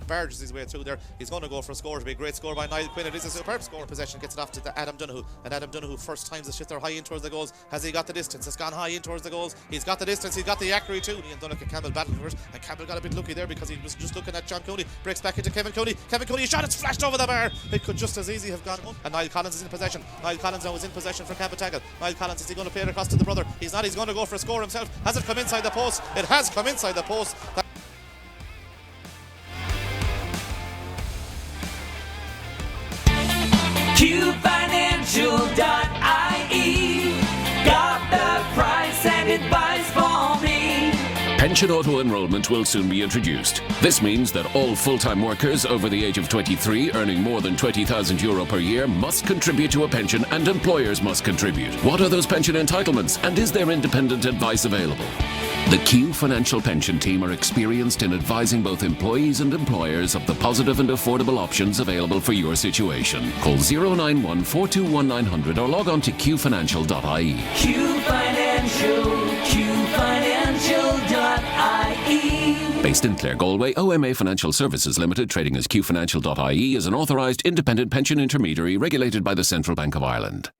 [SPEAKER 5] barges his way through there. He's going to go for a score. It'll be a great score by Niall Quinn. It is a superb score. Possession gets it off to Adam Donoghue, and Adam Donoghue first times the shifter high in towards the goals. Has he got the distance? It's gone high in towards the goals. He's got the distance. He's got the accuracy too. And Donoghue and Campbell battled for it, and Campbell got a bit lucky there because he was just looking at John Cooney. Breaks back into Kevin Cooney. Kevin Cooney shot. It's flashed over the bar. It could just as easily have gone. And Niall Collins is in possession. Niall Collins now is in possession for Cappataggle. Niall Collins, is he going to play it across to the brother? He's not. He's going to go for a score himself. Has it come inside the post? It has come inside the post.
[SPEAKER 2] QFinancial.ie got the price and advice for me.
[SPEAKER 1] Pension auto-enrolment will soon be introduced. This means that all full-time workers over the age of 23 earning more than €20,000 per year must contribute to a pension, and employers must contribute. What are those pension entitlements, and is there independent advice available? The Q Financial Pension Team are experienced in advising both employees and employers of the positive and affordable options available for your situation. Call 091 421 900 or log on to qfinancial.ie.
[SPEAKER 2] QFinancial.ie.
[SPEAKER 1] Based in Clare, Galway, OMA Financial Services Limited, trading as qfinancial.ie, is an authorised independent pension intermediary regulated by the Central Bank of Ireland.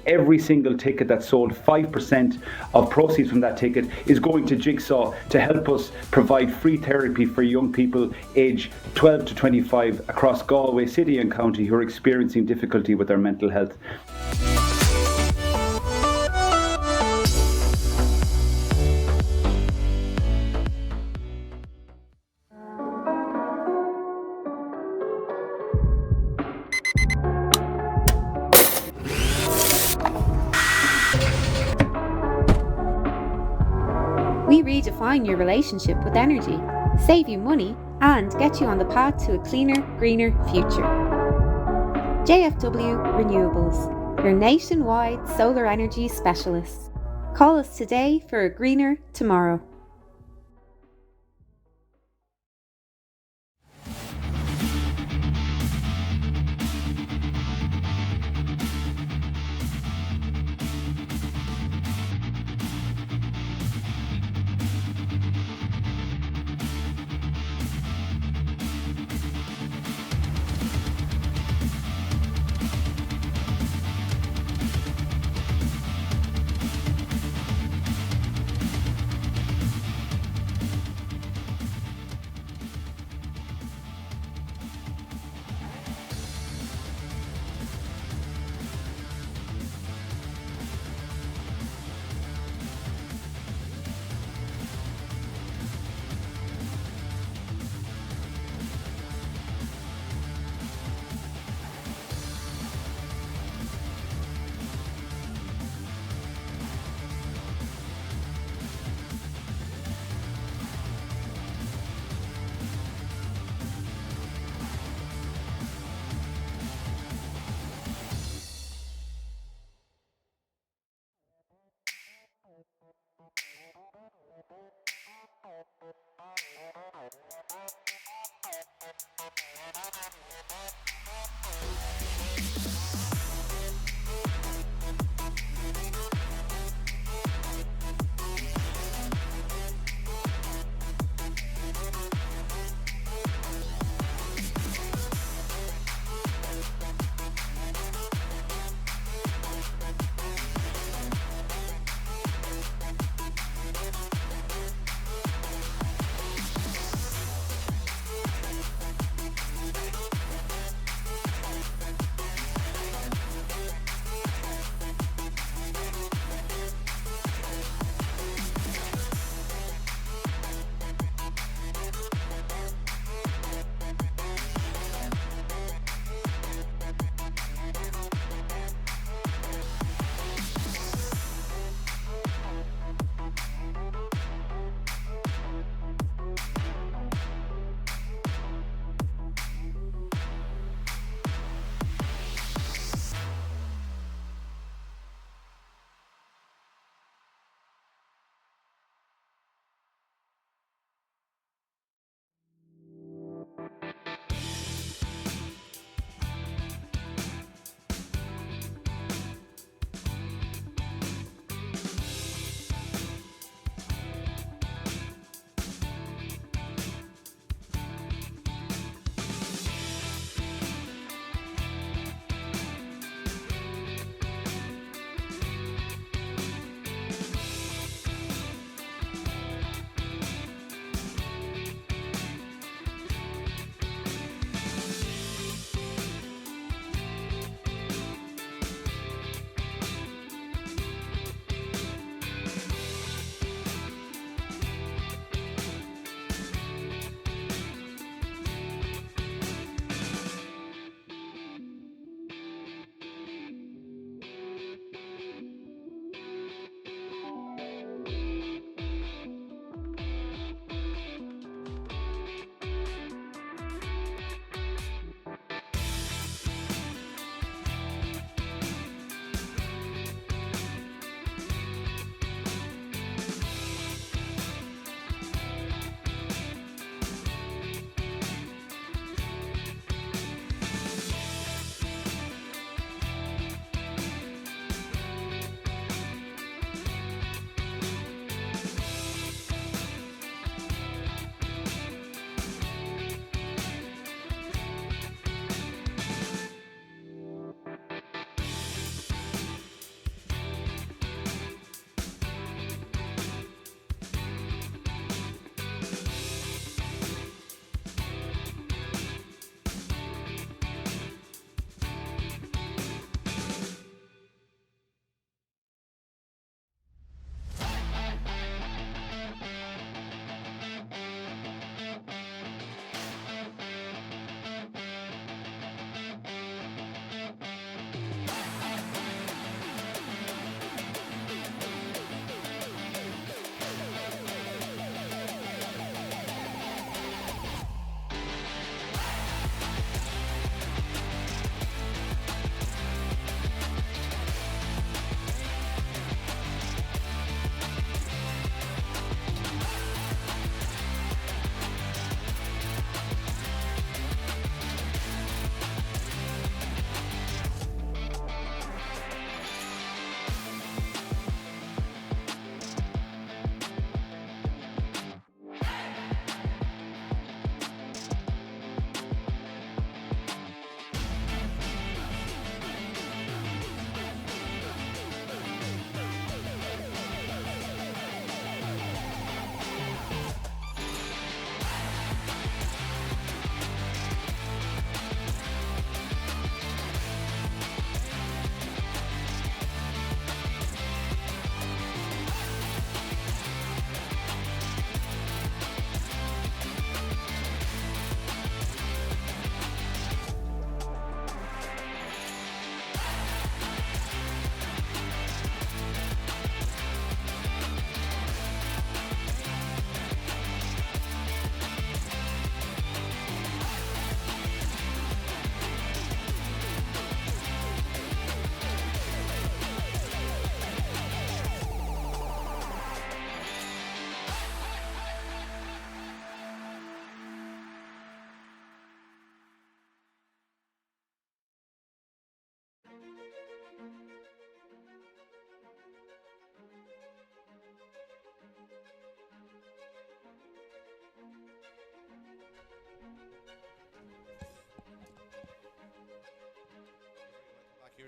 [SPEAKER 3] Every single ticket that's sold, 5% of proceeds from that ticket is going to Jigsaw to help us provide free therapy for young people aged 12 to 25 across Galway City and County who are experiencing difficulty with their mental health.
[SPEAKER 4] We redefine your relationship with energy, save you money, and get you on the path to a cleaner, greener future. JFW Renewables, your nationwide solar energy specialists. Call us today for a greener tomorrow.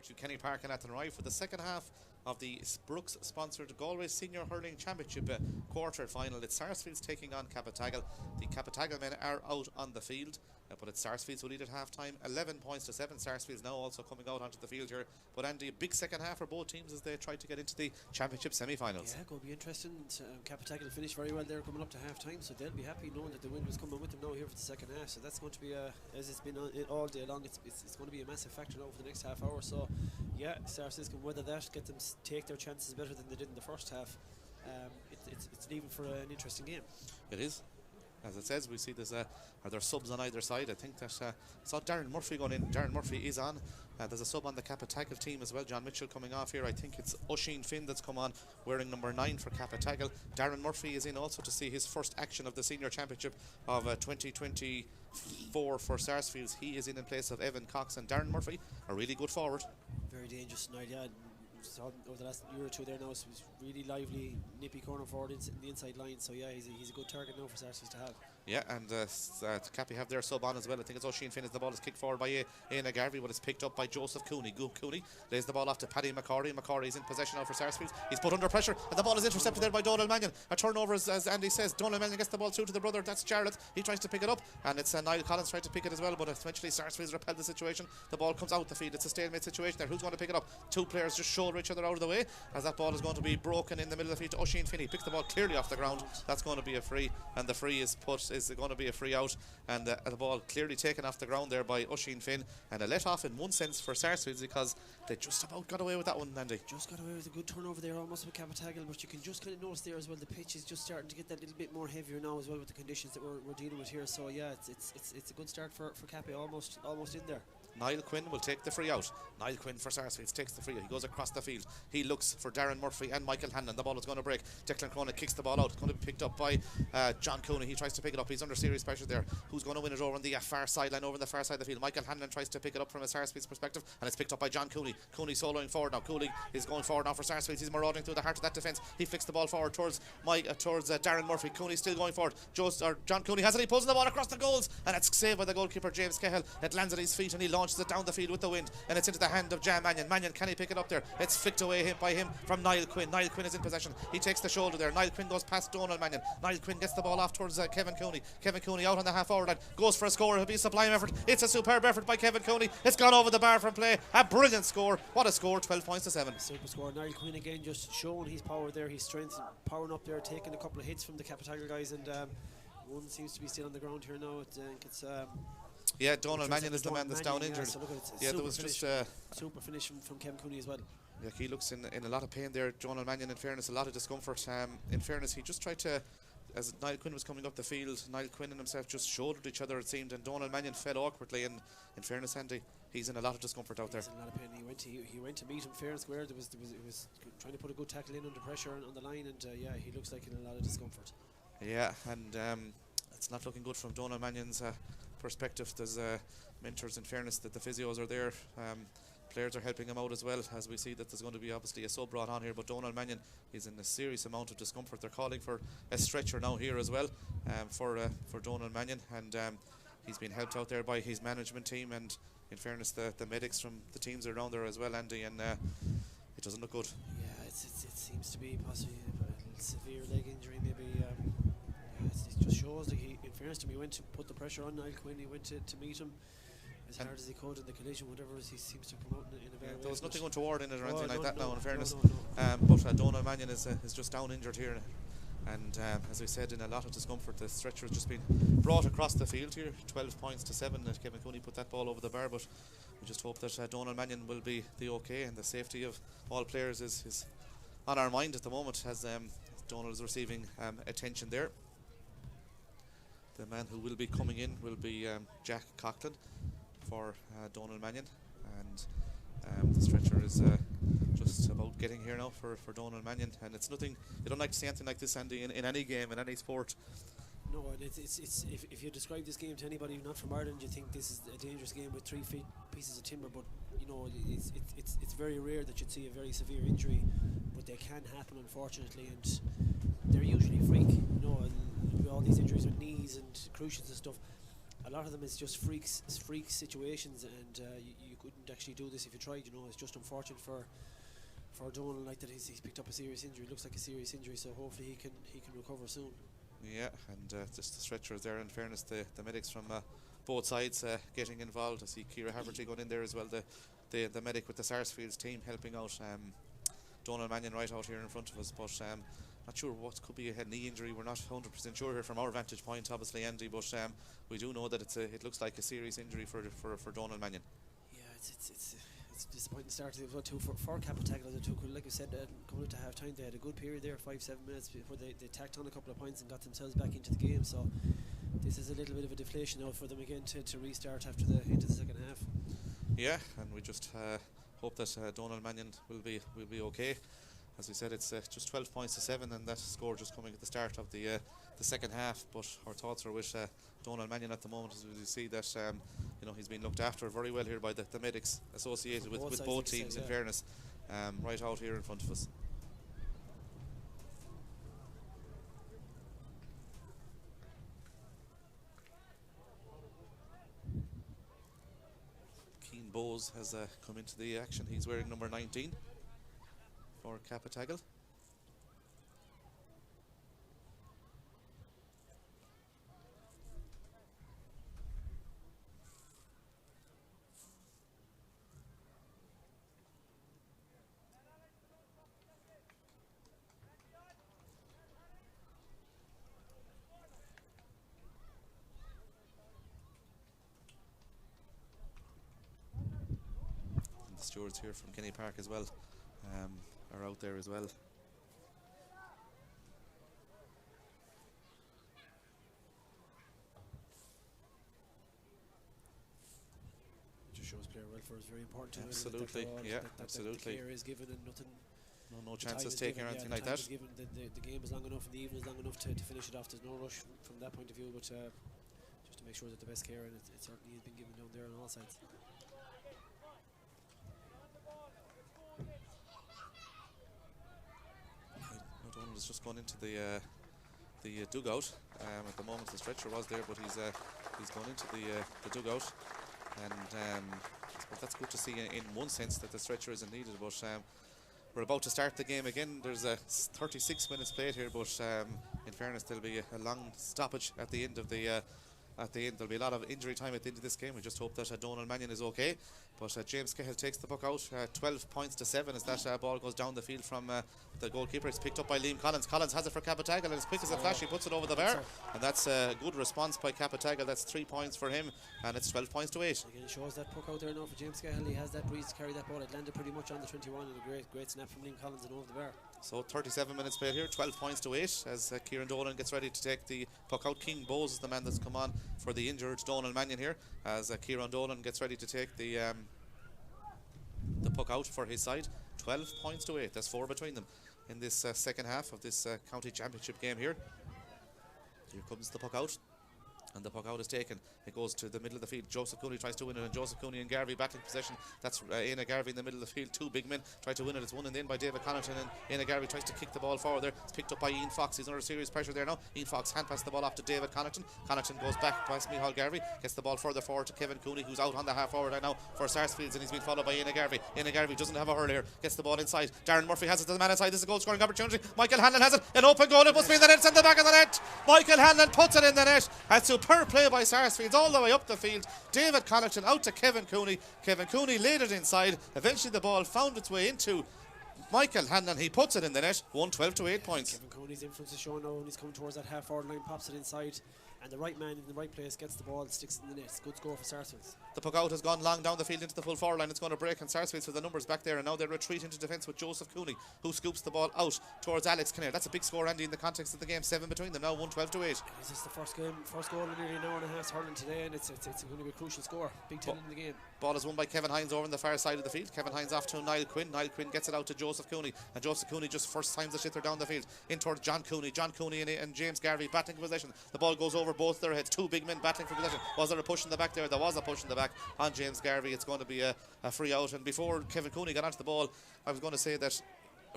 [SPEAKER 5] to Kenny Park and Athenry for the second half of the Brooks sponsored Galway Senior Hurling Championship quarter final. It's Sarsfields taking on Cappataggle. The Cappataggle men are out on the field, but it's Sarsfields who lead at half time, 11 points to 7. Sarsfields now also coming out onto the field here. But Andy, a big second half for both teams as they try to get into the championship semi-finals.
[SPEAKER 6] Yeah, going to be interesting. Cappataggle finished very well there coming up to half time, so they'll be happy knowing that the wind was coming with them now here for the second half. So that's going to be, as it's been all day long, it's going to be a massive factor now for the next half hour. So yeah, Sarsfields can weather that, get them take their chances better than they did in the first half. It's leaving for an interesting game.
[SPEAKER 5] It is. As it says, we see are there subs on either side. I think that saw Darren Murphy going in. Darren Murphy is on. There's a sub on the Cappataggle team as well. John Mitchell coming off here. I think it's Oisin Finn that's come on, wearing number 9 for Cappataggle. Darren Murphy is in also to see his first action of the senior championship of 2024 for Sarsfields. He is in place of Evan Cox, and Darren Murphy, a really good forward.
[SPEAKER 6] Very dangerous tonight, yeah. Saw over the last year or two there now, so he's really lively, nippy corner forward in the inside line. So yeah, he's a good target now for Sarsfields to have.
[SPEAKER 5] Yeah, and Cappy have their sub on as well. I think it's Oisin Finn as the ball is kicked forward by Éanna Garvey, but it's picked up by Joseph Cooney. Cooney lays the ball off to Paddy McCorry. McCorry is in possession now for Sarsfields. He's put under pressure, and the ball is intercepted there by Donald Mannion. A turnover, as Andy says. Donald Mannion gets the ball through to the brother, that's Jarlath. He tries to pick it up, and it's Niall Collins trying to pick it as well, but eventually Sarsfields repelled the situation. The ball comes out the field. It's a stalemate situation there. Who's going to pick it up? Two players just shoulder each other out of the way, as that ball is going to be broken in the middle of the field to Oisin Finn. He picks the ball clearly off the ground. That's going to be a free, and the free is going to be a free out, and the ball clearly taken off the ground there by Oisin Finn, and a let off in one sense for Sarsfields because they just about got away with that one, Andy.
[SPEAKER 6] Just got away with a good turnover there almost with Cappataggle, but you can just kind of notice there as well the pitch is just starting to get that little bit more heavier now as well with the conditions that we're dealing with here. So yeah, it's a good start for Cappy, almost in there.
[SPEAKER 5] Niall Quinn will take the free out. Niall Quinn for Sarsfields takes the free out. He goes across the field. He looks for Darren Murphy and Michael Hanlon. The ball is going to break. Declan Cronin kicks the ball out. It's going to be picked up by John Cooney. He tries to pick it up. He's under serious pressure there. Who's going to win it over on the far sideline, over on the far side of the field? Michael Hanlon tries to pick it up from a Sarsfields perspective, and it's picked up by John Cooney. Cooney soloing forward now. Cooney is going forward now for Sarsfields. He's marauding through the heart of that defence. He flicks the ball forward towards Darren Murphy. Cooney still going forward. John Cooney has it. He pulls the ball across the goals, and it's saved by the goalkeeper James Cahill. It lands at his feet, and he launches it down the field with the wind, and it's into the hand of Jan Mannion. Mannion, can he pick it up there? It's flicked away by him from Niall Quinn. Niall Quinn is in possession. He takes the shoulder there. Niall Quinn goes past Donald Mannion. Niall Quinn gets the ball off towards Kevin Cooney. Kevin Cooney out on the half forward line, goes for a score. It'll be a sublime effort. It's a superb effort by Kevin Cooney. It's gone over the bar from play. A brilliant score. What a score, 12 points to 7.
[SPEAKER 6] Super score. Niall Quinn again just showing his power there, his strength, powering up there, taking a couple of hits from the Cappataggle guys, and one seems to be still on the ground here now. I think it's
[SPEAKER 5] yeah, Donald Mannion is the man that's down injured.
[SPEAKER 6] So
[SPEAKER 5] there was just
[SPEAKER 6] super finish from Kevin Cooney as well.
[SPEAKER 5] Yeah, he looks in a lot of pain there, Donald Mannion. In fairness, a lot of discomfort. In fairness, he just tried to, as Niall Quinn was coming up the field, Niall Quinn and himself just shouldered each other, it seemed, and Donald Mannion fell awkwardly. And in fairness, Andy, he's in a lot of discomfort out there.
[SPEAKER 6] He's in a lot of pain. He went to meet him fair and square. He was trying to put a good tackle in under pressure on the line, and yeah, he looks like in a lot of discomfort.
[SPEAKER 5] Yeah, and it's not looking good from Donald Mannion's perspective. There's mentors, in fairness, that the physios are there. Players are helping him out as well, as we see that there's going to be obviously a sub brought on here, but Donald Mannion is in a serious amount of discomfort. They're calling for a stretcher now here as well for Donald Mannion, and he's been helped out there by his management team, and in fairness the medics from the teams are around there as well, Andy, and it doesn't look good.
[SPEAKER 6] Yeah, it seems to be possibly a severe leg injury maybe. It just shows that he, in fairness to him, he went to put the pressure on Niall Quinn. He went to meet him as hard as he could in the collision, whatever he seems to come out in a very way.
[SPEAKER 5] There was nothing untoward in it or anything like that now, in fairness.
[SPEAKER 6] No.
[SPEAKER 5] But Donald Mannion is just down injured here, and as we said, in a lot of discomfort. The stretcher has just been brought across the field here. 12 points to 7. Kevin Cooney put that ball over the bar, but we just hope that Donald Mannion will be the okay, and the safety of all players is on our mind at the moment, as Donald is receiving attention there. The man who will be coming in will be Jack Coughlin for Donald Mannion, and the stretcher is just about getting here now for Donald Mannion, and it's nothing. You don't like to see anything like this, Andy, in any game, in any sport.
[SPEAKER 6] No, it's if you describe this game to anybody not from Ireland, you think this is a dangerous game with 3 feet pieces of timber, but you know it's very rare that you'd see a very severe injury, but they can happen, unfortunately, and they're usually freak. You know, all these injuries with knees and cruciates and stuff, a lot of them is just freak situations, and you couldn't actually do this if you tried. It's just unfortunate for Donald, like that he's picked up a serious injury. It looks like a serious injury, so hopefully he can recover soon.
[SPEAKER 5] Yeah, and just the stretchers there. In fairness, the medics from both sides getting involved. I see Ciara Haverty going in there as well. The medic with the Sarsfields team helping out. Donald Mannion right out here in front of us, but not sure what could be a knee injury. We're not 100% sure here from our vantage point, obviously, Andy, but we do know that it looks like a serious injury for Donald Mannion.
[SPEAKER 6] Yeah, it's a disappointing start as well too for Cappataggle. Like I said, coming into half time, they had a good period there, 5-7 minutes before they tacked on a couple of points and got themselves back into the game. So this is a little bit of a deflation now for them again to restart after into the second half.
[SPEAKER 5] Yeah, and we just hope that Donald Mannion will be okay. As we said, it's just 12 points to 7, and that score just coming at the start of the second half. But our thoughts are with Donald Mannion at the moment, as we see that he's been looked after very well here by the medics associated with both teams. In fairness, right out here in front of us. Keane Bowes has come into the action. He's wearing number 19 for Cappataggle. And the stewards here from Kenny Park as well are out there as well.
[SPEAKER 6] Just shows player welfare is very important.
[SPEAKER 5] Absolutely, absolutely.
[SPEAKER 6] The care is given and nothing.
[SPEAKER 5] No chances taken or anything like that.
[SPEAKER 6] Given the game is long enough and the evening is long enough to finish it off. There's no rush from that point of view, but just to make sure that the best care, and it certainly has been given down there on all sides.
[SPEAKER 5] O'Donnell has just gone into the dugout. At the moment the stretcher was there, but he's gone into the dugout, and that's good to see in one sense that the stretcher isn't needed. But we're about to start the game again. There's 36 minutes played here, but in fairness there'll be a long stoppage at the end of the there'll be a lot of injury time at the end of this game. We just hope that Donald Mannion is okay. But James Cahill takes the puck out, 12 points to 7 as that ball goes down the field from the goalkeeper. It's picked up by Liam Collins. Collins has it for Cappataggle, and as quick as a flash he puts it over the bar, and that's a good response by Cappataggle. That's 3 points for him, and it's 12 points to 8.
[SPEAKER 6] Again, it shows that puck out there now for James Cahill. He has that breeze to carry that ball. It landed pretty much on the 21, and a great snap from Liam Collins and over the bar.
[SPEAKER 5] So 37 minutes played here, 12 points to 8 as Kieran Dolan gets ready to take the puck out. King Bowes is the man that's come on for the injured Donald Mannion here, as Kieran Dolan gets ready to take the puck out for his side. 12 points to 8. That's 4 between them in this second half of this county championship game here. Here comes the puck out, and the puck out is taken. It goes to the middle of the field. Joseph Cooney tries to win it, and Joseph Cooney and Garvey battling possession. That's Éanna Garvey in the middle of the field. Two big men try to win it. It's won in the end by David Connaughton, and Éanna Garvey tries to kick the ball forward there. It's picked up by Ian Fox. He's under serious pressure there now. Ian Fox hand passes the ball off to David Connaughton. Connaughton goes back past Micheál Garvey, gets the ball further forward to Kevin Cooney, who's out on the half forward right now for Sarsfields, and he's been followed by Éanna Garvey. Éanna Garvey doesn't have a hurl here. Gets the ball inside. Darren Murphy has it to the man inside. This is a goal scoring opportunity. Michael Hanlon has it. An open goal. It must be in the net. It's in the back of the net. Michael Hanlon puts it in the net. A superb play by Sarsfields all the way up the field. David Connaughton out to Kevin Cooney. Kevin Cooney laid it inside. Eventually the ball found its way into Michael Hanlon. He puts it in the net. 12 to 8 points.
[SPEAKER 6] Kevin Cooney's influence is shown now, and he's coming towards that half forward line, pops it inside, and the right man in the right place gets the ball, sticks it in the net. Good score for Sarsfields.
[SPEAKER 5] The puck out has gone long down the field into the full forward line. It's going to break, and Sarsfields with the numbers back there, and now they retreat into defence with Joseph Cooney, who scoops the ball out towards Alex Kinnair. That's a big score, Andy, in the context of the game. 7 between them now, 12 to 8.
[SPEAKER 6] This is the first goal in nearly an hour and a half hurling today, and it's going to be a crucial score. Big 10 in the game.
[SPEAKER 5] Ball is won by Kevin Hines over on the far side of the field. Kevin Hines off to Niall Quinn. Niall Quinn gets it out to Joseph Cooney, and Joseph Cooney just first times the shifter down the field in towards John Cooney. John Cooney and James Garvey battling for possession. The ball goes over both their heads. Two big men battling for possession. Was there a push in the back there? There was a push in the back on James Garvey. It's going to be a free out. And before Kevin Cooney got onto the ball, I was going to say that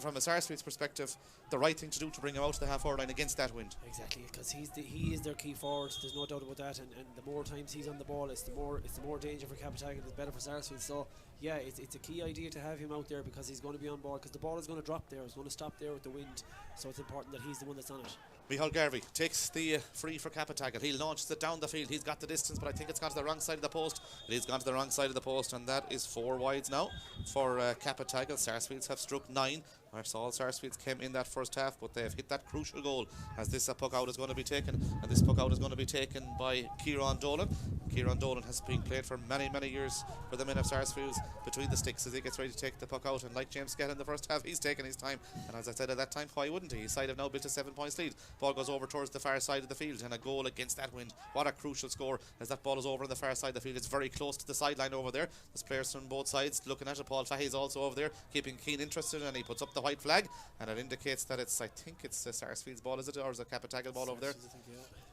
[SPEAKER 5] from a Sarsfields perspective, the right thing to do to bring him out to the half-hour line against that wind.
[SPEAKER 6] Exactly, because he is their key forward. There's no doubt about that. And the more times he's on the ball, it's the more danger for Cappataggle. It's better for Sarsfields. So yeah, it's a key idea to have him out there because he's going to be on ball. Because the ball is going to drop there. It's going to stop there with the wind. So it's important that he's the one that's on it.
[SPEAKER 5] Michael Garvey takes the free for Cappataggle. He launches it down the field. He's got the distance, but I think it's gone to the wrong side of the post. It has gone to the wrong side of the post, and that is 4 wides now for Cappataggle. Sarsfields have struck 9. I saw Sarsfields came in that first half, but they have hit that crucial goal as this puck out is going to be taken, and this puck out is going to be taken by Kieran Dolan. Kieran Dolan has been played for many, many years for the men of Sarsfields between the sticks as he gets ready to take the puck out, and like James Skelly in the first half, he's taking his time, and as I said at that time, why wouldn't he? His side have now built a 7 points lead. Ball goes over towards the far side of the field, and a goal against that wind. What a crucial score as that ball is over on the far side of the field. It's very close to the sideline over there. There's players from both sides looking at it. Paul Fahey's also over there keeping keen interest in it, and he puts up the white flag, and it indicates that it's, I think it's a Sarsfields ball, is it, or is it a Cappataggle ball over there?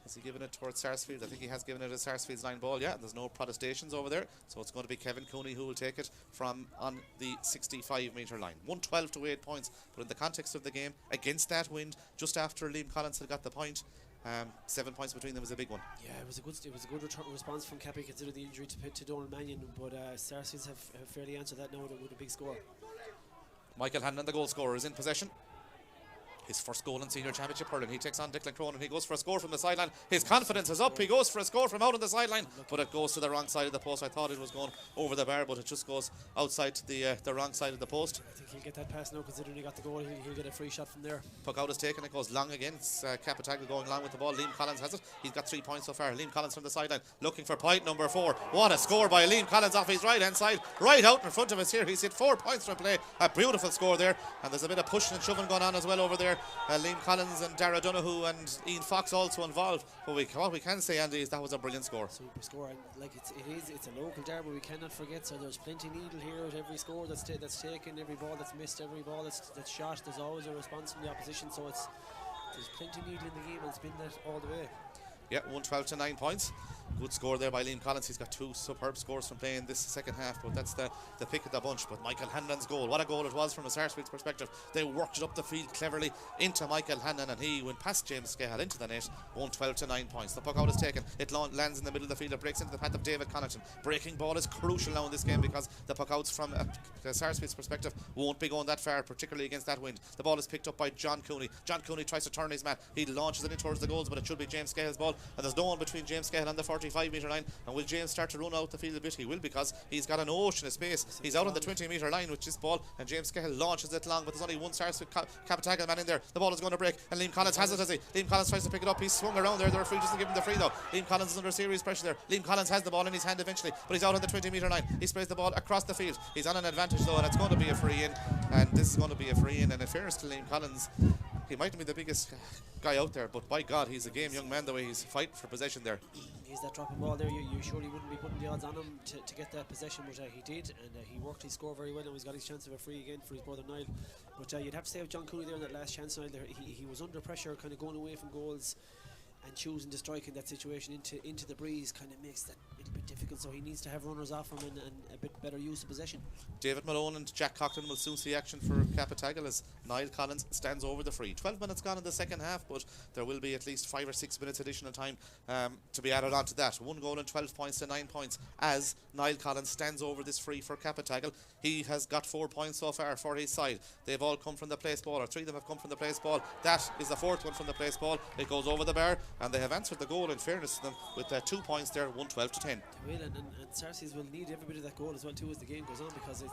[SPEAKER 5] Has he given it towards Sarsfields? I think he has given it a Sarsfields line ball, yeah. There's no protestations over there, so it's going to be Kevin Cooney who will take it from on the 65 metre line. 112 to 8 points, but in the context of the game, against that wind, just after Liam Collins had got the point, 7 points between them was a big one. Yeah,
[SPEAKER 6] it was a good return response from Cappy considering the injury to Donald Mannion, but Sarsfields have fairly answered that now with a big score.
[SPEAKER 5] Michael Hannon, the goal scorer, is in possession. His first goal in senior championship hurling. He takes on Declan Cronin. He goes for a score from the sideline. His confidence is up. He goes for a score from out on the sideline, but it goes to the wrong side of the post. I thought it was going over the bar, but it just goes outside to the wrong side of the post.
[SPEAKER 6] I think he'll get that pass now, considering he got the goal. He'll get a free shot from there.
[SPEAKER 5] Puck out is taken. It goes long again. It's Cappataggle going long with the ball. Liam Collins has it. He's got 3 points so far. Liam Collins from the sideline looking for point number 4. What a score by Liam Collins off his right hand side, right out in front of us here. He's hit 4 points from play. A beautiful score there, and there's a bit of pushing and shoving going on as well over there. Liam Collins and Dara Donoghue and Ian Fox also involved. But what we can say, Andy, is that was a brilliant score.
[SPEAKER 6] Super score, and like it's a local derby, we cannot forget. So there's plenty needle here at every score that's taken, every ball that's missed, every ball that's shot. There's always a response from the opposition. So there's plenty needle in the game, and it's been that all the way.
[SPEAKER 5] Yeah, 112 to 9 points. Good score there by Liam Collins. He's got 2 superb scores from playing this second half, but that's the pick of the bunch. But Michael Hanlon's goal, what a goal it was from a Sarsfields perspective. They worked it up the field cleverly into Michael Hanlon, and he went past James Scahill into the net. 112 to 9 points. The puck out is taken. It lands in the middle of the field. It breaks into the path of David Connaughton. Breaking ball is crucial now in this game because the puck outs from the Sarsfields perspective won't be going that far, particularly against that wind. The ball is picked up by John Cooney. John Cooney tries to turn his man. He launches it in towards the goals, but it should be James Scahill's ball, and there's no one between James Scahill and the 45 metre line. And will James start to run out the field a bit? He will, because he's got an ocean of space. He's out on the 20 metre line with this ball, and James Scahill launches it long, but there's only one Cappataggle man in there. The ball is going to break, and Liam Collins has it, has he? Liam Collins tries to pick it up. He's swung around there. The referee doesn't give him the free though. Liam Collins is under serious pressure there. Liam Collins has the ball in his hand eventually, but he's out on the 20 metre line. He sprays the ball across the field. He's on an advantage though, and it's going to be a free in, and this is going to be a free in. And in fairness to Liam Collins, he mightn't be the biggest guy out there, but by God, he's a game young man the way he's fighting for possession there.
[SPEAKER 6] He's that dropping ball there. You surely wouldn't be putting the odds on him to get that possession, but he did, and he worked his score very well, and he's got his chance of a free again for his brother Niall. But you'd have to say with John Cooney there in that last chance, Niall, there, he was under pressure, kind of going away from goals, and choosing to strike in that situation into the breeze kind of makes that a little bit difficult, so he needs to have runners off him and a bit better use of possession. David
[SPEAKER 5] Malone and Jack Coughlin will soon see action for Cappataggle as Niall Collins stands over the free. 12 minutes gone in the second half, but there will be at least 5 or 6 minutes additional time to be added on to that. 1 goal and 12 points to 9 points as Niall Collins stands over this free for Cappataggle. He has got 4 points so far for his side. They've all come from the place ball, or 3 of them have come from the place ball. That is the 4th one from the place ball. It goes over the bar, and they have answered the goal in fairness to them with 2 points there, 112 to 10.
[SPEAKER 6] They will, and Sarsfields will need every bit of that goal as well too as the game goes on, because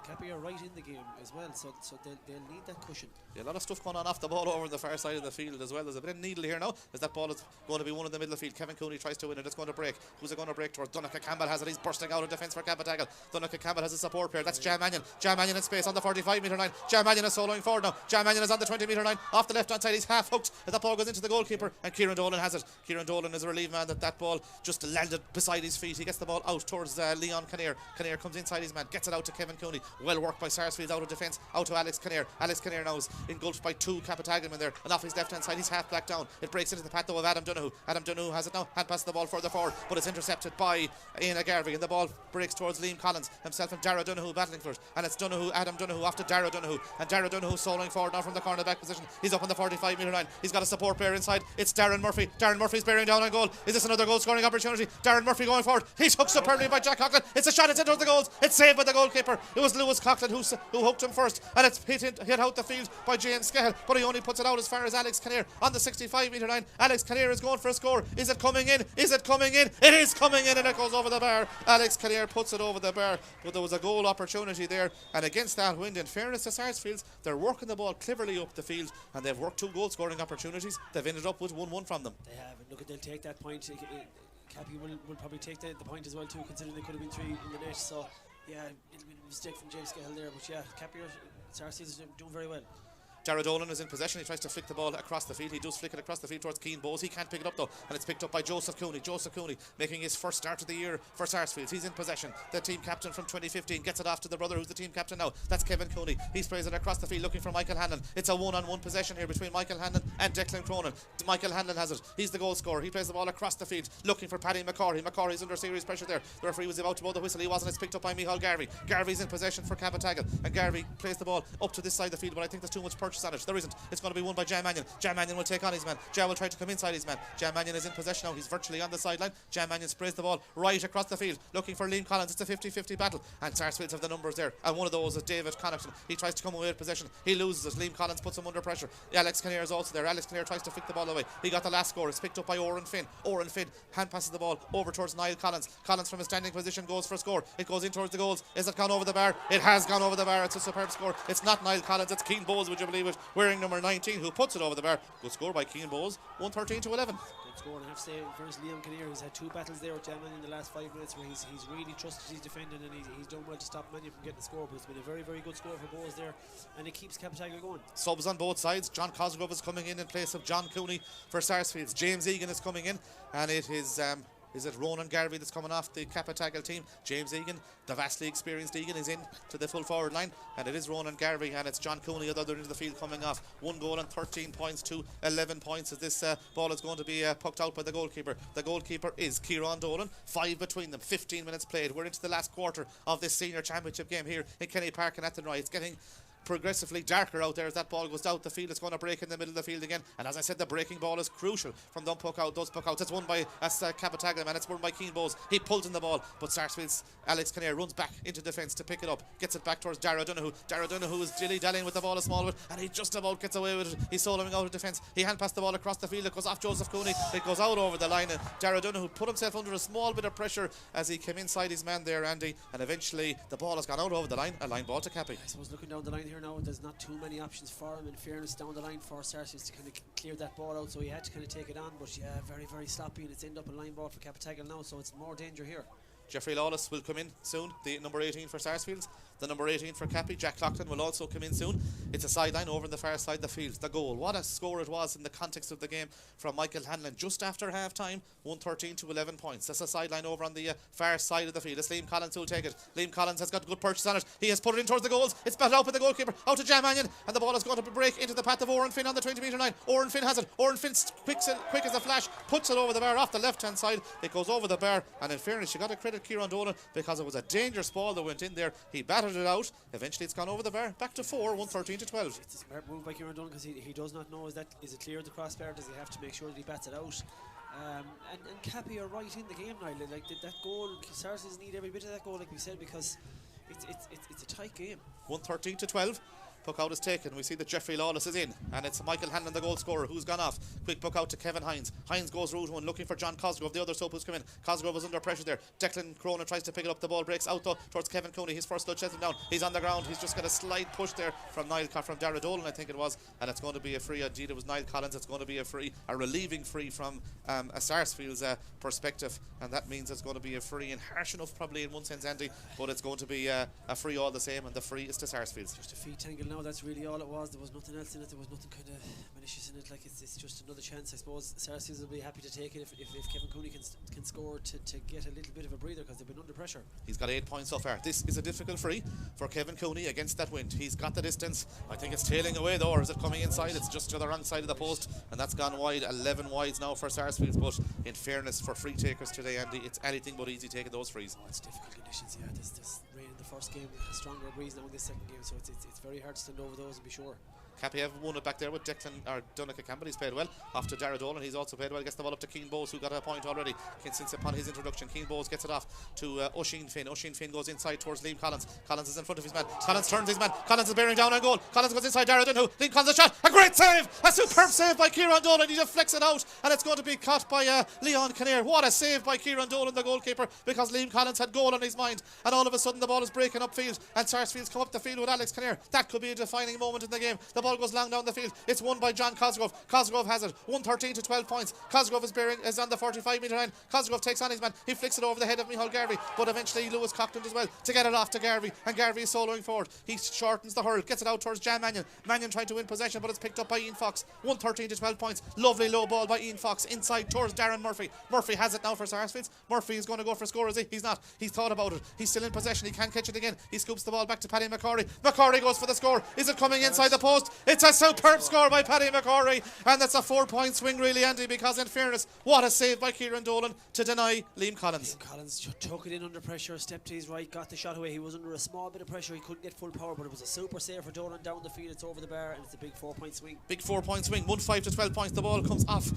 [SPEAKER 6] Cappy are right in the game as well, so they'll need that cushion.
[SPEAKER 5] Yeah, a lot of stuff going on off the ball over the far side of the field as well. There's a bit of needle here now as that ball is going to be one in the middle of the field. Kevin Cooney tries to win it. It's going to break. Who's it going to break towards? Donnacha Campbell has it. He's bursting out of defence for Cappataggle. Donnacha Campbell has a support player. That's Jam Mannion. Jam Mannion in space on the 45 metre line. Jam Mannion is soloing forward now. Jam Mannion is on the 20 metre line off the left hand side. He's half hooked as that ball goes into the goalkeeper, and Kieran Dolan has it. Kieran Dolan is a relief man that ball just landed beside his feet. He gets the ball out towards Leon Kinnear. Kinnear comes inside his man, gets it out to Kevin Cooney. Well worked by Sarsfields out of defence, out to Alex Kinnear. Alex Kinnear now is engulfed by two Cappataggle men there, and off his left hand side he's half back down. It breaks into the path though of Adam Donoghue. Adam Donoghue has it now, hand passes the ball further forward, but it's intercepted by Ian Garvey, and the ball breaks towards Liam Collins. Himself and Dara Donoghue battling for it, and it's Adam Donoghue off to Dara Donoghue, and Dara Donoghue soloing forward now from the corner back position. He's up on the 45 metre line. He's got a support player inside. It's Darren Murphy. Darren Murphy's bearing down on goal. Is this another goal scoring opportunity? Darren Murphy going forward. He's hooked superbly by Jack Coughlin. It's a shot, it's into the goals. It's saved by the goalkeeper. It was Lewis Coughlin who hooked him first, and it's hit out the field by James Scahill, but he only puts it out as far as Alex Kinnear on the 65 metre line. Alex Kinnear is going for a score. Is it coming in? Is it coming in? It is coming in, and it goes over the bar. Alex Kinnear puts it over the bar, but there was a goal opportunity there, and against that wind, in fairness to Sarsfields, they're working the ball cleverly up the field, and they've worked two goal scoring opportunities. They've ended up with 1-1 from them.
[SPEAKER 6] They have, and look, they'll take that point. Cappy will probably take the point as well too, considering they could have been 3 in the net. So yeah, it'll be a mistake from James Scahill there, but yeah, Cappy, Sarsfields is doing very well.
[SPEAKER 5] Jared Dolan is in possession. He tries to flick the ball across the field. He does flick it across the field towards Keane Bowes. He can't pick it up though, and it's picked up by Joseph Cooney. Joseph Cooney making his first start of the year for Sarsfields. He's in possession. The team captain from 2015 gets it off to the brother who's the team captain now. That's Kevin Cooney. He sprays it across the field looking for Michael Hanlon. It's a one-on-one possession here between Michael Hanlon and Declan Cronin. Michael Hanlon has it. He's the goal scorer. He plays the ball across the field looking for Paddy McCorry. McCorry's under serious pressure there. The referee was about to blow the whistle. He wasn't. It's picked up by Micheál Garvey. Garvey's in possession for Cappataggle, and Garvey plays the ball up to this side of the field, but I think there's too much purchase on it. There isn't. It's going to be won by Jan Mannion. Jan Mannion will take on his man. Jan will try to come inside his man. Jan Mannion is in possession now. He's virtually on the sideline. Jan Mannion sprays the ball right across the field looking for Liam Collins. It's a 50-50 battle, and Sarsfields have the numbers there, and one of those is David Connaughton. He tries to come away with possession. He loses it. Liam Collins puts him under pressure. Alex Kinnear is also there. Alex Kinnear tries to flick the ball away. He got the last score. It's picked up by Oren Finn. Oren Finn hand passes the ball over towards Niall Collins. Collins from a standing position goes for a score. It goes in towards the goals. Is it gone over the bar? It has gone over the bar. It's a superb score. It's not Niall Collins, it's Keane Bowes, would you believe it, wearing number 19, who puts it over the bar. Good score by Keane Bowes, 113-11.
[SPEAKER 6] Good score, and I have to say, first Liam Kinnear, he's had 2 battles there with Jamin in the last 5 minutes where he's really trusted his defending, and he's done well to stop Mannion from getting the score, but it's been a very, very good score for Bowes there, and it keeps Cappataggle going.
[SPEAKER 5] Subs on both sides. John Cosgrove is coming in place of John Cooney for Sarsfields. James Egan is coming in, and it is it Ronan Garvey that's coming off the Cappataggle team? James Egan, the vastly experienced Egan, is in to the full forward line, and it is Ronan Garvey, and it's John Cooney at the other end of the field coming off. 1 goal and 13 points to 11 points as this ball is going to be pucked out by the goalkeeper. The goalkeeper is Kieran Dolan. 5 between them, 15 minutes played. We're into the last quarter of this senior championship game here in Kenny Park and Athenry. It's getting progressively darker out there as that ball goes out the field. It's going to break in the middle of the field again, and as I said, the breaking ball is crucial from those puck outs. It's won by Cappataggle, and it's won by Keane Bowes. He pulls in the ball, but Sarsfields Alex Kinnear runs back into defence to pick it up, gets it back towards Dara Donoghue. Dara Donoghue is dilly-dallying with the ball a small bit, and he just about gets away with it. He's soloing out of defence. He hand passed the ball across the field. It goes off Joseph Cooney. It goes out over the line, and Dara Donoghue put himself under a small bit of pressure as he came inside his man there, Andy, and eventually the ball has gone out over the line. A line ball to Cappy.
[SPEAKER 6] I suppose looking down the line here now, there's not too many options for him, in fairness, down the line for Sarsfields to kind of clear that ball out, so he had to kind of take it on, but yeah, very, very sloppy, and it's ended up a line ball for Cappataggle now, so it's more danger here.
[SPEAKER 5] Jeffrey Lawless will come in soon, the number 18 for Sarsfields. The number 18 for Cappy, Jack Loughlin, will also come in soon. It's a sideline over on the far side of the field. The goal, what a score it was in the context of the game from Michael Hanlon just after half time. 113-11 points. That's a sideline over on the far side of the field. It's Liam Collins who will take it. Liam Collins has got good purchase on it. He has put it in towards the goals. It's batted out by the goalkeeper, out to Jan Mannion, and the ball is going to break into the path of Oren Finn on the 20 metre line. Oren Finn has it. Oren Finn quick as a flash puts it over the bar off the left hand side. It goes over the bar, and in fairness, you got to credit Kieran Dolan because it was a dangerous ball that went in there. He batted it out. Eventually it's gone over the bar, back to 4, 113-12.
[SPEAKER 6] It's a smart move by Kieran Dolan, because he does not know, is it clear of the crossbar? Does he have to make sure that he bats it out? And Cappy are right in the game now. Like that goal, Sarsfields need every bit of that goal, like we said, because it's a tight game.
[SPEAKER 5] 113-12. Puck out is taken. We see that Jeffrey Lawless is in, and it's Michael Hanlon, the goal scorer, who's gone off. Quick puck out to Kevin Hines. Hines goes route one, looking for John Cosgrove, the other soap who's come in. Cosgrove was under pressure there. Declan Cronin tries to pick it up. The ball breaks out though towards Kevin Cooney. His first touch sets him down. He's on the ground. He's just got a slight push there from Dara Dolan, I think it was, and it's going to be a free. Indeed, it was Niall Collins. It's going to be a free, a relieving free from a Sarsfields perspective, and that means it's going to be a free, and harsh enough probably in one sense, Andy, but it's going to be a free all the same, and the free is to Sarsfields.
[SPEAKER 6] Just a feet tangle now, that's really all it was. There was nothing else in it. There was nothing kind of malicious in it. Like it's just another chance. I suppose Sarsfields will be happy to take it if Kevin Cooney can score to get a little bit of a breather, because they've been under pressure.
[SPEAKER 5] He's got 8 points so far. This is a difficult free for Kevin Cooney against that wind. He's got the distance. I think it's tailing away though, or is it coming inside? It's just to the wrong side of the post, and that's gone wide. 11 wides now for Sarsfields, but in fairness for free takers today, Andy, it's anything but easy taking those frees.
[SPEAKER 6] Oh, it's difficult conditions, yeah. There's rain in the first game, stronger breeze now in this second game, so it's very hard to stand over those and be sure.
[SPEAKER 5] Cappy have won it back there with Declan or Donncha Campbell. He's played well. Off to Dara Dolan. He's also played well. Gets the ball up to Keane Bowes, who got a point already since upon his introduction. Keane Bowes gets it off to Oisin Finn. Oisin Finn goes inside towards Liam Collins. Collins is in front of his man. Collins turns his man. Collins is bearing down on goal. Collins goes inside Dara Dolan. Liam Collins a shot. A great save. A superb save by Kieran Dolan. He deflects it out, and it's going to be caught by Leon Kinnear. What a save by Kieran Dolan, the goalkeeper, because Liam Collins had goal on his mind, and all of a sudden the ball is breaking upfield, and Sarsfields come up the field with Alex Kinnear. That could be a defining moment in the game. The ball goes long down the field. It's won by John Cosgrove. Cosgrove has it. 113 to 12 points. Cosgrove is on the 45-metre line. Cosgrove takes on his man. He flicks it over the head of Micheál Garvey, but eventually Lewis Cockton as well to get it off to Garvey, and Garvey is soloing forward. He shortens the hurl, gets it out towards Jan Mannion. Mannion trying to win possession, but it's picked up by Ian Fox. 113 to 12 points. Lovely low ball by Ian Fox inside towards Darren Murphy. Murphy has it now for Sarsfields. Murphy is going to go for a score, is he? He's not. He's thought about it. He's still in possession. He can't catch it again. He scoops the ball back to Paddy McCorry. McCorry goes for the score. Is it coming inside the post? It's a superb score by Paddy McCorry, and that's a 4-point swing really, Andy, because in fairness, what a save by Kieran Dolan to deny Liam Collins.
[SPEAKER 6] Liam Collins took it in under pressure, stepped to his right, got the shot away. He was under a small bit of pressure. He couldn't get full power, but it was a super save for Dolan down the field. It's over the bar, and it's a big 4-point swing.
[SPEAKER 5] Big 4-point swing. 1-5 to 12 points. The ball comes off.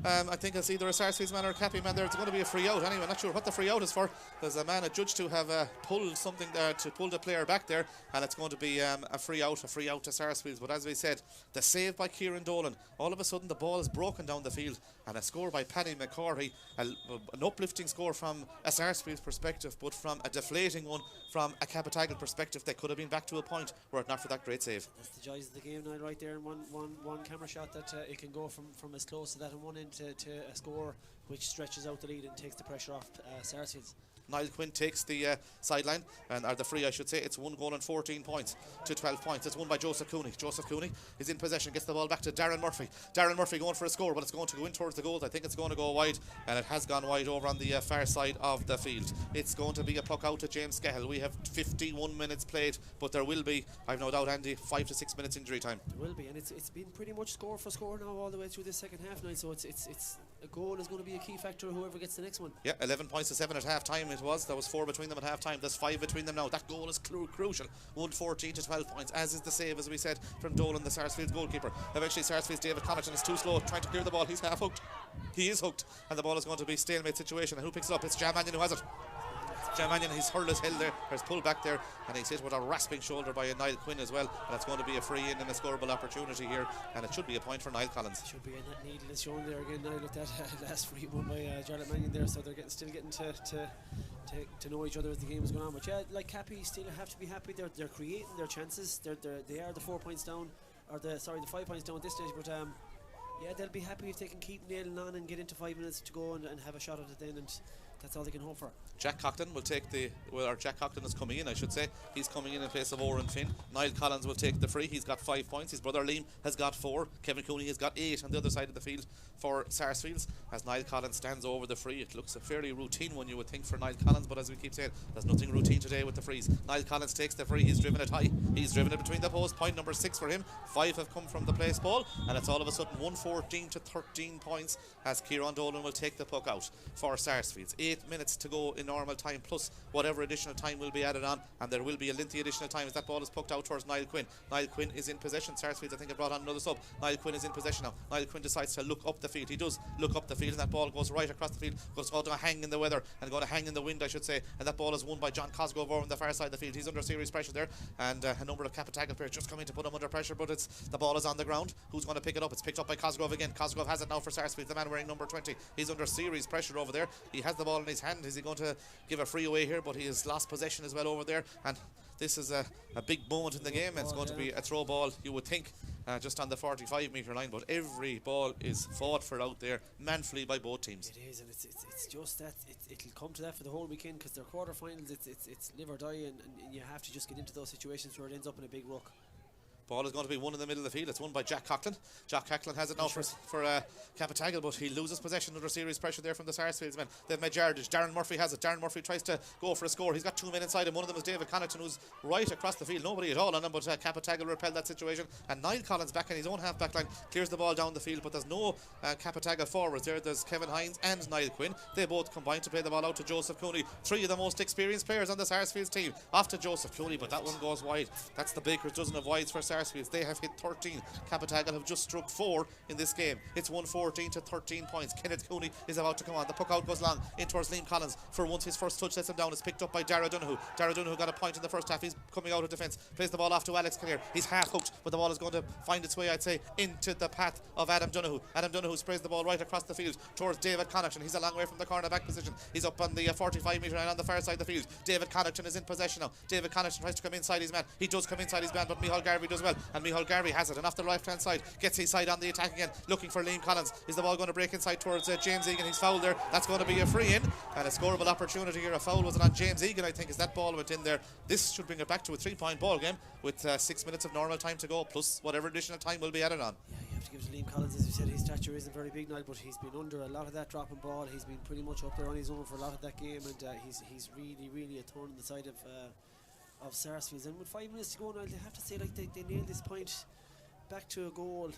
[SPEAKER 5] I think it's either a Sarsfields man or a Cappy man there. It's going to be a free out anyway. Not sure what the free out is for. There's a man adjudged to have pulled something there, to pull the player back there, and it's going to be a free out to Sarsfields. But as we said, the save by Kieran Dolan, all of a sudden the ball is broken down the field, and a score by Paddy McCorry, an uplifting score from a Sarsfields perspective, but from a deflating one from a Cappataggle perspective. They could have been back to a point were it not for that great save.
[SPEAKER 6] That's the joys of the game now, right there, in one camera shot, that it can go from as close to that in one end to a score which stretches out the lead and takes the pressure off Sarsfields.
[SPEAKER 5] Niall Quinn takes the sideline, or the free I should say. It's 1 goal and 14 points to 12 points. It's won by Joseph Cooney. Joseph Cooney is in possession, gets the ball back to Darren Murphy. Darren Murphy going for a score, but it's going to go in towards the goal. I think it's going to go wide, and it has gone wide over on the far side of the field. It's going to be a puck out to James Scahill. We have 51 minutes played, but there will be, I've no doubt, Andy, 5 to 6 minutes injury time.
[SPEAKER 6] There will be, and it's been pretty much score for score now all the way through this second half now, so it's a goal is going to be a key factor, whoever gets the next one.
[SPEAKER 5] Yeah, 11 points to 7 at half time it was. There was 4 between them at half time. There's 5 between them now. That goal is crucial. 114 to 12 points, as is the save, as we said, from Dolan, the Sarsfields goalkeeper. Eventually Sarsfields David Connaughton is too slow trying to clear the ball. He's half hooked. He is hooked, and the ball is going to be stalemate situation. And who picks it up? It's Jan Mannion who has it. Jan Mannion, he's hurled his hill there, he's pulled back there, and he's hit with a rasping shoulder by Niall Quinn as well, and it's going to be a free in and a scoreable opportunity here, and it should be a point for Niall Collins.
[SPEAKER 6] Should be, and that needle is shown there again now with that last free one by Jarlath Mannion there, so they're still getting to know each other as the game is going on. But yeah, like Cappy still have to be happy. They're creating their chances. They are the 4 points down, or the 5 points down at this stage, but yeah, they'll be happy if they can keep nailing on and get into 5 minutes to go and have a shot at it then, and that's all they can hope for.
[SPEAKER 5] Jack Cockton will take Jack Cockton is coming in, I should say. He's coming in place of Oren Finn. Niall Collins will take the free. He's got 5 points. His brother Liam has got 4. Kevin Cooney has got 8 on the other side of the field for Sarsfields. As Niall Collins stands over the free, it looks a fairly routine one, you would think, for Niall Collins, but as we keep saying, there's nothing routine today with the frees. Niall Collins takes the free. He's driven it high. He's driven it between the posts. Point number 6 for him. 5 have come from the place ball, and it's all of a sudden 114 to 13 points as Kieran Dolan will take the puck out for Sarsfields. 8 minutes to go in normal time, plus whatever additional time will be added on, and there will be a lengthy additional time as that ball is pucked out towards Niall Quinn. Niall Quinn is in possession. Sarsfields, I think, have brought on another sub. Niall Quinn is in possession now. Niall Quinn decides to look up the field. He does look up the field, and that ball goes right across the field, goes going to hang in the weather, and going to hang in the wind, I should say, and that ball is won by John Cosgrove over on the far side of the field. He's under serious pressure there, and a number of Cappataggle players just coming to put him under pressure, but the ball is on the ground. Who's going to pick it up? It's picked up by Cosgrove again. Cosgrove has it now for Sarsfields, the man wearing number 20. He's under serious pressure over there. He has the ball in his hand. Is he going to give a free away here? But he has lost possession as well over there, and this is a big moment in the game, and it's going to be a throw ball, you would think, just on the 45-metre line, but every ball is fought for out there manfully by both teams.
[SPEAKER 6] It is, and it's just that it'll come to that for the whole weekend, because they're quarterfinals. It's live or die, and you have to just get into those situations where it ends up in a big ruck.
[SPEAKER 5] Ball is going to be won in the middle of the field. It's won by Jack Coughlin. Jack Coughlin has it now for Cappataggle, but he loses possession under serious pressure there from the Sarsfields men. They've made yardage. Darren Murphy has it. Darren Murphy tries to go for a score. He's got 2 men inside him. One of them is David Connaughton, who's right across the field. Nobody at all on him, but Cappataggle repelled that situation. And Niall Collins back in his own half-back line clears the ball down the field, but there's no Cappataggle forwards there. There's Kevin Hines and Niall Quinn. They both combine to play the ball out to Joseph Cooney. 3 of the most experienced players on the Sarsfields team. Off to Joseph Cooney, but that one goes wide. That's the baker's dozen of wides for Sarsfields. They have hit 13. Cappataggle have just struck 4 in this game. It's 114 to 13 points. Kenneth Cooney is about to come on. The puck out goes long in towards Liam Collins. For once his first touch lets him down. It's picked up by Dara Donoghue. Dara Donoghue got a point in the first half. He's coming out of defence. Plays the ball off to Alex Kinnear. He's half hooked, but the ball is going to find its way, I'd say, into the path of Adam Donoghue. Adam Donoghue sprays the ball right across the field towards David Connaughton. He's a long way from the corner back position. He's up on the 45 metre line on the far side of the field. David Connaughton is in possession now. David Connaughton tries to come inside his man. He does come inside his man, but Micheál Garvey does well. And Micheál Garvey has it. And off the left hand side, gets his side on the attack again, looking for Liam Collins. Is the ball going to break inside towards James Egan? He's fouled there. That's going to be a free in and a scoreable opportunity here. A foul was it on James Egan, I think, as that ball went in there. This should bring it back to a 3-point ball game with 6 minutes of normal time to go, plus whatever additional time will be added on.
[SPEAKER 6] Yeah, you have to give it to Liam Collins. As you said, his stature isn't very big now, but he's been under a lot of that dropping ball. He's been pretty much up there on his own for a lot of that game, and he's really a thorn in the side of Sarsfields. And with 5 minutes to go now, they have to say, like, they nailed this point back to a goal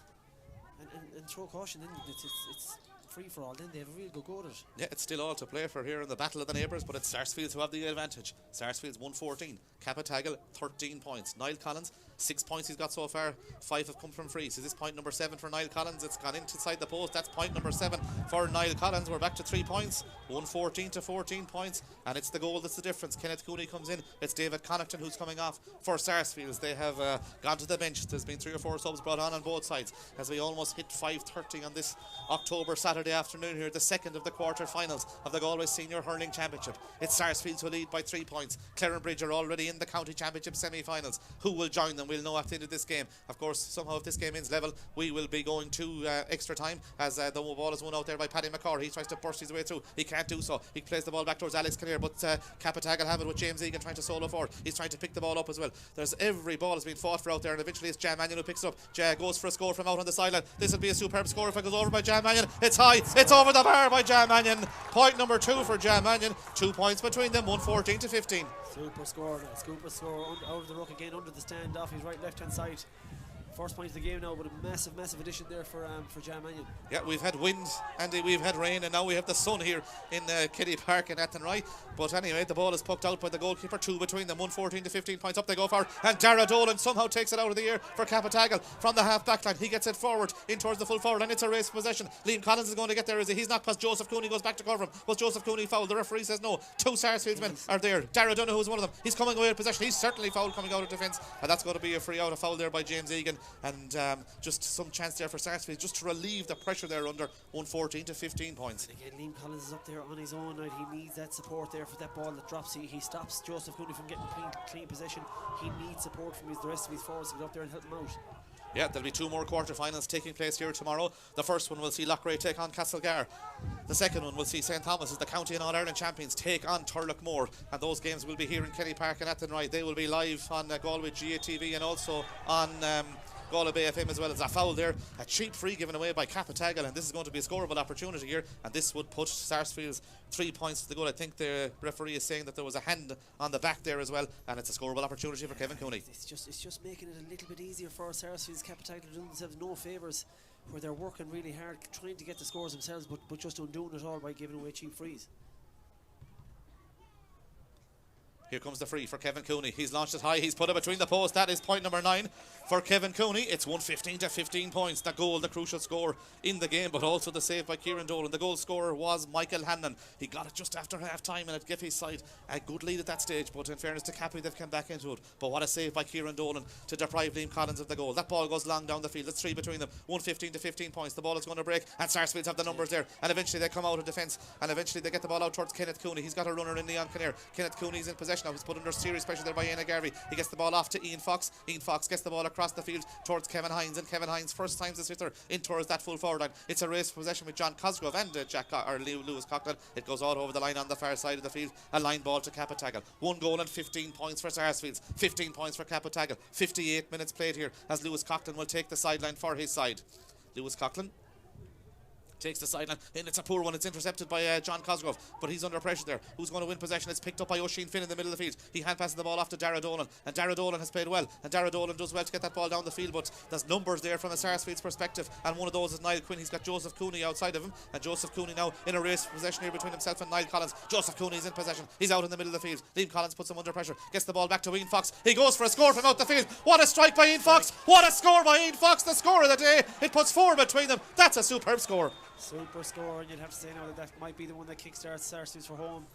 [SPEAKER 6] and throw caution. Then it's free for all. Then they have a real good go at it.
[SPEAKER 5] Yeah, it's still all to play for here in the battle of the neighbours, but it's Sarsfields who have the advantage. Sarsfields 114, Cappataggle 13 points. Niall Collins 6 points he's got so far, 5 have come from frees. Is this point number 7 for Niall Collins? It's gone inside the post. That's point number 7 for Niall Collins. We're back to 3 points, 114 to 14 points, and it's the goal that's the difference. Kenneth Cooney comes in. It's David Connaughton who's coming off for Sarsfields. They have gone to the bench. There's been 3 or 4 subs brought on both sides as we almost hit 5:30 on this October Saturday afternoon here, the second of the quarter-finals of the Galway Senior Hurling Championship. It's Sarsfields who lead by 3 points. Clarenbridge are already in the County Championship semi-finals. Who will join them? We'll know after the end of this game. Of course, somehow if this game ends level, we will be going to extra time as the ball is won out there by Paddy McCord. He tries to burst his way through. He can't do so. He plays the ball back towards Alex Kinnear, but Cappataggle have it with James Egan trying to solo forward. He's trying to pick the ball up as well. There's every ball has been fought for out there, and eventually it's Jam Mannion who picks it up. Jay goes for a score from out on the sideline. This will be a superb score if it goes over by Jam Mannion. It's high. It's over the bar by Jam Mannion. Point number 2 for Jam Mannion. 2 points between them, 114 to 15.
[SPEAKER 6] Super score out of the ruck again, under the stand off his right left hand side. First point of the game now, but a massive addition there for Jam Mannion.
[SPEAKER 5] Yeah, we've had wind and we've had rain, and now we have the sun here in Kitty Park in Athenry. But anyway, the ball is poked out by the goalkeeper. 2 between them, 114 to 15 points. Up they go for, and Dara Dolan somehow takes it out of the air for Cappataggle from the half back line. He gets it forward in towards the full forward, and it's a race possession. Liam Collins is going to get there, is he? He's not, because Joseph Cooney goes back to cover him. Was Joseph Cooney fouled? The referee says no. 2 Sarsfields men are there. Dara Donoghue is one of them. He's coming away with possession. He's certainly fouled coming out of defence, and that's going to be a free out, a foul there by James Egan, and just some chance there for Sarsfields just to relieve the pressure there under 114 to 15 points.
[SPEAKER 6] Again, Liam Collins is up there on his own now. He needs that support there for that ball that drops. He stops Joseph Cooney from getting clean possession. He needs support from the rest of his forwards to get up there and help him out.
[SPEAKER 5] Yeah, there'll be 2 more quarter-finals taking place here tomorrow. The first one will see Loughrea take on Castlegar. The second one will see St Thomas as the County and All-Ireland champions take on Turlockmore, and those games will be here in Kenny Park and Athenry. They will be live on Galway GATV and also on Galway Bay FM as well. As a foul there, a cheap free given away by Cappataggle, and this is going to be a scoreable opportunity here, and this would put Sarsfields 3 points to the goal. I think the referee is saying that there was a hand on the back there as well, and it's a scoreable opportunity for Kevin Cooney.
[SPEAKER 6] It's just making it a little bit easier for Sarsfields. Cappataggle doing themselves no favours, where they're working really hard trying to get the scores themselves, but just undoing it all by giving away cheap frees.
[SPEAKER 5] Here comes the free for Kevin Cooney. He's launched it high. He's put it between the posts. That is point number 9 for Kevin Cooney. It's 115 to 15 points. The goal, the crucial score in the game, but also the save by Kieran Dolan. The goal scorer was Michael Hannon. He got it just after half time and at Giffey's side. A good lead at that stage, but in fairness to Cappy, they've come back into it. But what a save by Kieran Dolan to deprive Liam Collins of the goal. That ball goes long down the field. It's 3 between them. 115 to 15 points. The ball is going to break, and Sarsfields have the numbers there. And eventually they come out of defence, and eventually they get the ball out towards Kenneth Cooney. He's got a runner in Leon Kinnear. Kenneth Cooney's in possession. possession now. He's put under serious pressure there by Ian Garvey. He gets the ball off to Ian Fox. Ian Fox gets the ball across the field towards Kevin Hines, and Kevin Hines first time as a sitter in towards that full forward line. It's a race for possession with John Cosgrove and Lewis Coughlin. It goes all over the line on the far side of the field. A line ball to Cappataggle. 1 goal and 15 points for Sarsfields. 15 points for Cappataggle. 58 minutes played here as Lewis Coughlin will take the sideline for his side. Lewis Coughlin takes the sideline, and it's a poor one. It's intercepted by John Cosgrove, but he's under pressure there. Who's going to win possession? It's picked up by Oisin Finn in the middle of the field. He hand passes the ball off to Dara Dolan, and Dara Dolan has played well, and Dara Dolan does well to get that ball down the field, but there's numbers there from a Sarsfields perspective, and one of those is Niall Quinn. He's got Joseph Cooney outside of him, and Joseph Cooney now in a race for possession here between himself and Niall Collins. Joseph Cooney is in possession. He's out in the middle of the field. Liam Collins puts him under pressure, gets the ball back to Ian Fox. He goes for a score from out the field. What a strike by Ian Fox! What a score by Ian Fox! The score of the day. It puts 4 between them. That's a superb score.
[SPEAKER 6] Super score, and you'd have to say now that might be the one that kickstarts Sarsfields for home.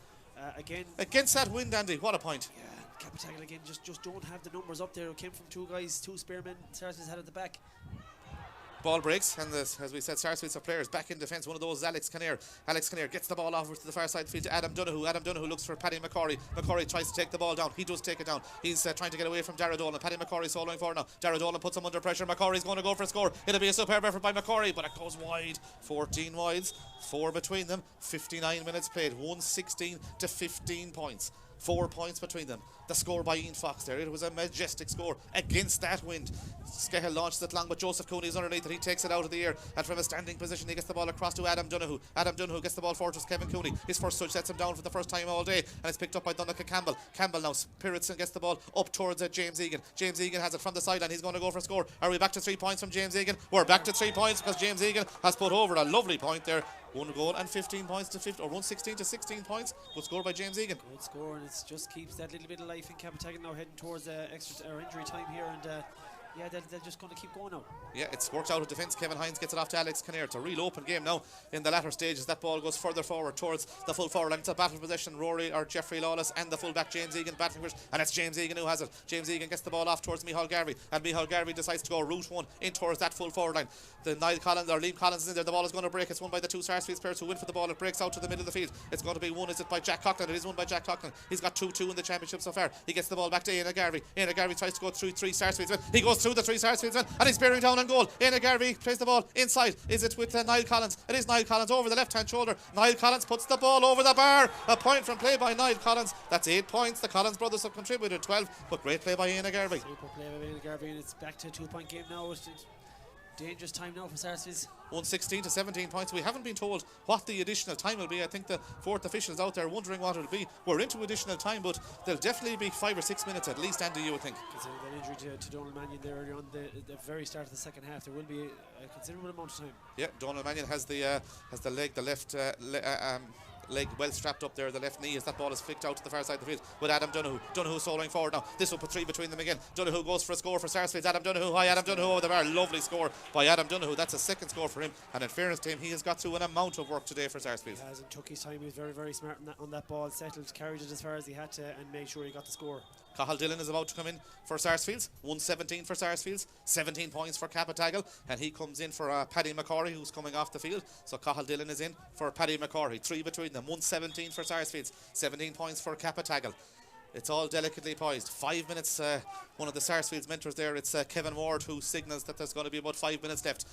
[SPEAKER 6] Again,
[SPEAKER 5] against that wind, Andy, what a point.
[SPEAKER 6] Yeah, Cappataggle again just don't have the numbers up there. It came from 2 guys, 2 spare men. Sarsfields had at the back.
[SPEAKER 5] Ball breaks, and as we said, Sarsfields have players back in defence. One of those is Alex Kinnear. Alex Kinnear gets the ball over to the far side of the field to Adam Donoghue. Adam Donoghue looks for Paddy McCorry. McCorry tries to take the ball down. He does take it down. He's trying to get away from Dara Dolan. Paddy McCorry soloing forward now. Dara Dolan puts him under pressure. McCorry's going to go for a score. It'll be a superb effort by McCorry, but it goes wide. 14 wides, 4 between them. 59 minutes played. 116 to 15 points. 4 points between them. The score by Ian Fox there. It was a majestic score against that wind. Skehill launches it long, but Joseph Cooney is underneath it. He takes it out of the air, and from a standing position he gets the ball across to Adam Donoghue. Adam Donoghue gets the ball forward to Kevin Cooney. His first touch sets him down for the first time all day, and it's picked up by Donnacha Campbell. Campbell now spirits and gets the ball up towards James Egan. James Egan has it from the sideline. He's going to go for a score. Are we back to 3 points from James Egan? We're back to 3 points because James Egan has put over a lovely point there. 1 goal and 15 points to 15, or 116 to 16 points. Good score by James Egan.
[SPEAKER 6] Good score, and it just keeps that little bit of life in Cappataggle now heading towards extra injury time here, and yeah, they're just going to keep going now.
[SPEAKER 5] Yeah, it's worked out of defence. Kevin Hines gets it off to Alex Kinnear. It's a real open game now in the latter stages. That ball goes further forward towards the full forward line. It's a battle possession. Rory or Jeffrey Lawless and the fullback James Egan battling for it, and it's James Egan who has it. James Egan gets the ball off towards Micheál Garvey, and Micheál Garvey decides to go route 1 in towards that full forward line. The Niall Collins or Liam Collins is in there. The ball is going to break. It's won by the 2 Sarsfields players who win for the ball. It breaks out to the middle of the field. It's going to be won. Is it by Jack Coughlin? It is won by Jack Coughlin. He's got 2-2 in the championship so far. He gets the ball back to Ian Garvey. Ian Garvey tries to go through 3 Sarsfields men. He goes through the 3 Sarsfields men, and he's bearing down on goal. Ian Garvey plays the ball inside. Is it with Niall Collins? It is Niall Collins over the left hand shoulder. Niall Collins puts the ball over the bar. A point from play by Niall Collins. That's 8 points. The Collins brothers have contributed 12, but great play by Ian Garvey.
[SPEAKER 6] Super play by Ian Garvey, and it's back to a 2-point game now. It's dangerous time now for Sarsfields.
[SPEAKER 5] 116 to 17 points. We haven't been told what the additional time will be. I think the 4th officials out there wondering what it'll be. We're into additional time, but there'll definitely be 5 or 6 minutes at least, Andy, you would think.
[SPEAKER 6] Considering that injury to Donald Mannion there early on the very start of the second half, there will be a considerable amount of time.
[SPEAKER 5] Yeah, Donald Mannion has the left leg well strapped up there, the left knee, as that ball is flicked out to the far side of the field with Adam Donoghue. Donoghue soloing forward now. This will put 3 between them again. Donoghue goes for a score for Sarsfields. Adam Donoghue, high Adam Donoghue over the bar. Lovely score by Adam Donoghue. That's a second score for him, and in fairness to him, he has got through an amount of work today for Sarsfields.
[SPEAKER 6] He has, and took his time. He was very, very smart on that ball, settled, carried it as far as he had to, and made sure he got the score.
[SPEAKER 5] Cathal Dillon is about to come in for Sarsfields. 117 for Sarsfields, 17 points for Cappataggle, and he comes in for Paddy McCorry, who's coming off the field. So Cathal Dillon is in for Paddy McCorry. 3 between them. 117 for Sarsfields, 17 points for Cappataggle. It's all delicately poised. 5 minutes. One of the Sarsfields mentors there, it's Kevin Ward, who signals that there's going to be about 5 minutes left.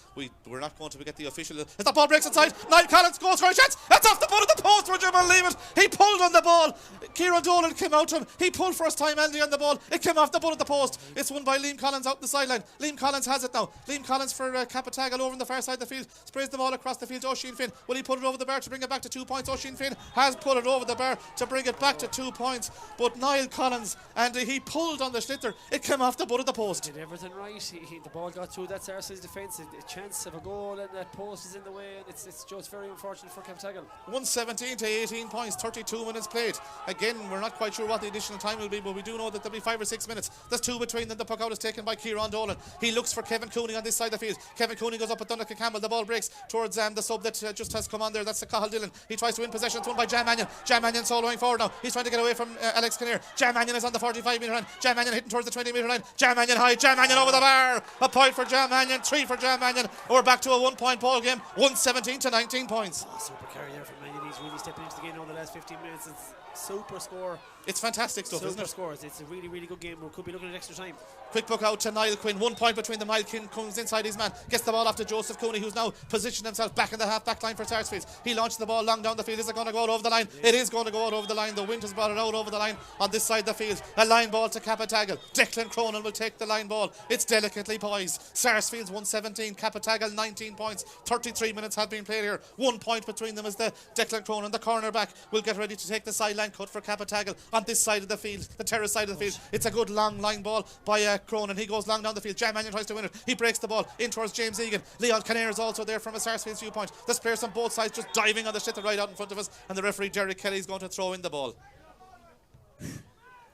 [SPEAKER 5] We're not going to get the official. As that ball breaks inside, Niall Collins goes for a chance. That's off the butt of the post. Would you believe it? He pulled on the ball. Kieran Dolan came out to him. He pulled first time, Andy, on the ball. It came off the butt of the post. It's won by Liam Collins out the sideline. Liam Collins has it now. Liam Collins for Cappataggle over on the far side of the field. Sprays the ball across the field to Oisin Finn. Will he put it over the bar to bring it back to 2 points? Oisin Finn has put it over the bar to bring it back to 2 points. But Niall Collins, and he pulled on the sliotar. It came off the butt of the post.
[SPEAKER 6] Did everything right. The ball got through that Sarsfields defence. A chance of a goal, and that post is in the way, and it's just very unfortunate for Cappataggle.
[SPEAKER 5] 117 to 18 points, 32 minutes played. Again, we're not quite sure what the additional time will be, but we do know that there'll be 5 or 6 minutes. There's 2 between them. The puck out is taken by Kieran Dolan. He looks for Kevin Cooney on this side of the field. Kevin Cooney goes up at Donnacha Campbell. The ball breaks towards the sub that just has come on there. That's the Cathal Dillon. He tries to win possession. It's won by Jam Mannion. Jam Mannion soloing forward now. He's trying to get away from Alex Kinnear. Jam Mannion is on the 45 metre line. Jam Mannion hitting towards the 20 metre line. Jam Mannion high. Jam Mannion over the bar. A point for Jam Mannion. 3 for Jam Mannion. We're back to a 1 point ball game. 117 to 19 points.
[SPEAKER 6] Super carry there from Mannion. he's really stepping into the game over the last 15 minutes. It's super score.
[SPEAKER 5] It's fantastic stuff, isn't it?
[SPEAKER 6] Super scores. It's a really, really good game. We could be looking at extra time.
[SPEAKER 5] Quick book out to Niall Quinn. 1 point between them. Niall Quinn comes inside his man. Gets the ball off to Joseph Cooney, who's now positioned himself back in the half-back line for Sarsfields. He launched the ball long down the field. Is it going to go out over the line? It is going to go out over the line. The wind has brought it out over the line on this side of the field. A line ball to Cappataggle. Declan Cronin will take the line ball. It's delicately poised. Sarsfields 117. Cappataggle 19 points. 33 minutes have been played here. 1 point between them as the Declan Cronin, the cornerback, will get ready to take the sideline cut for Cappataggle on this side of the field, the terrace side of the field. It's a good long line ball by Cronin. He goes long down the field. Jam Mannion tries to win it. He breaks the ball in towards James Egan. Leon Kinnear is also there from a Sarsfields viewpoint. There's players on both sides just diving on the shit right out in front of us, and the referee Derek Kelly is going to throw in the ball.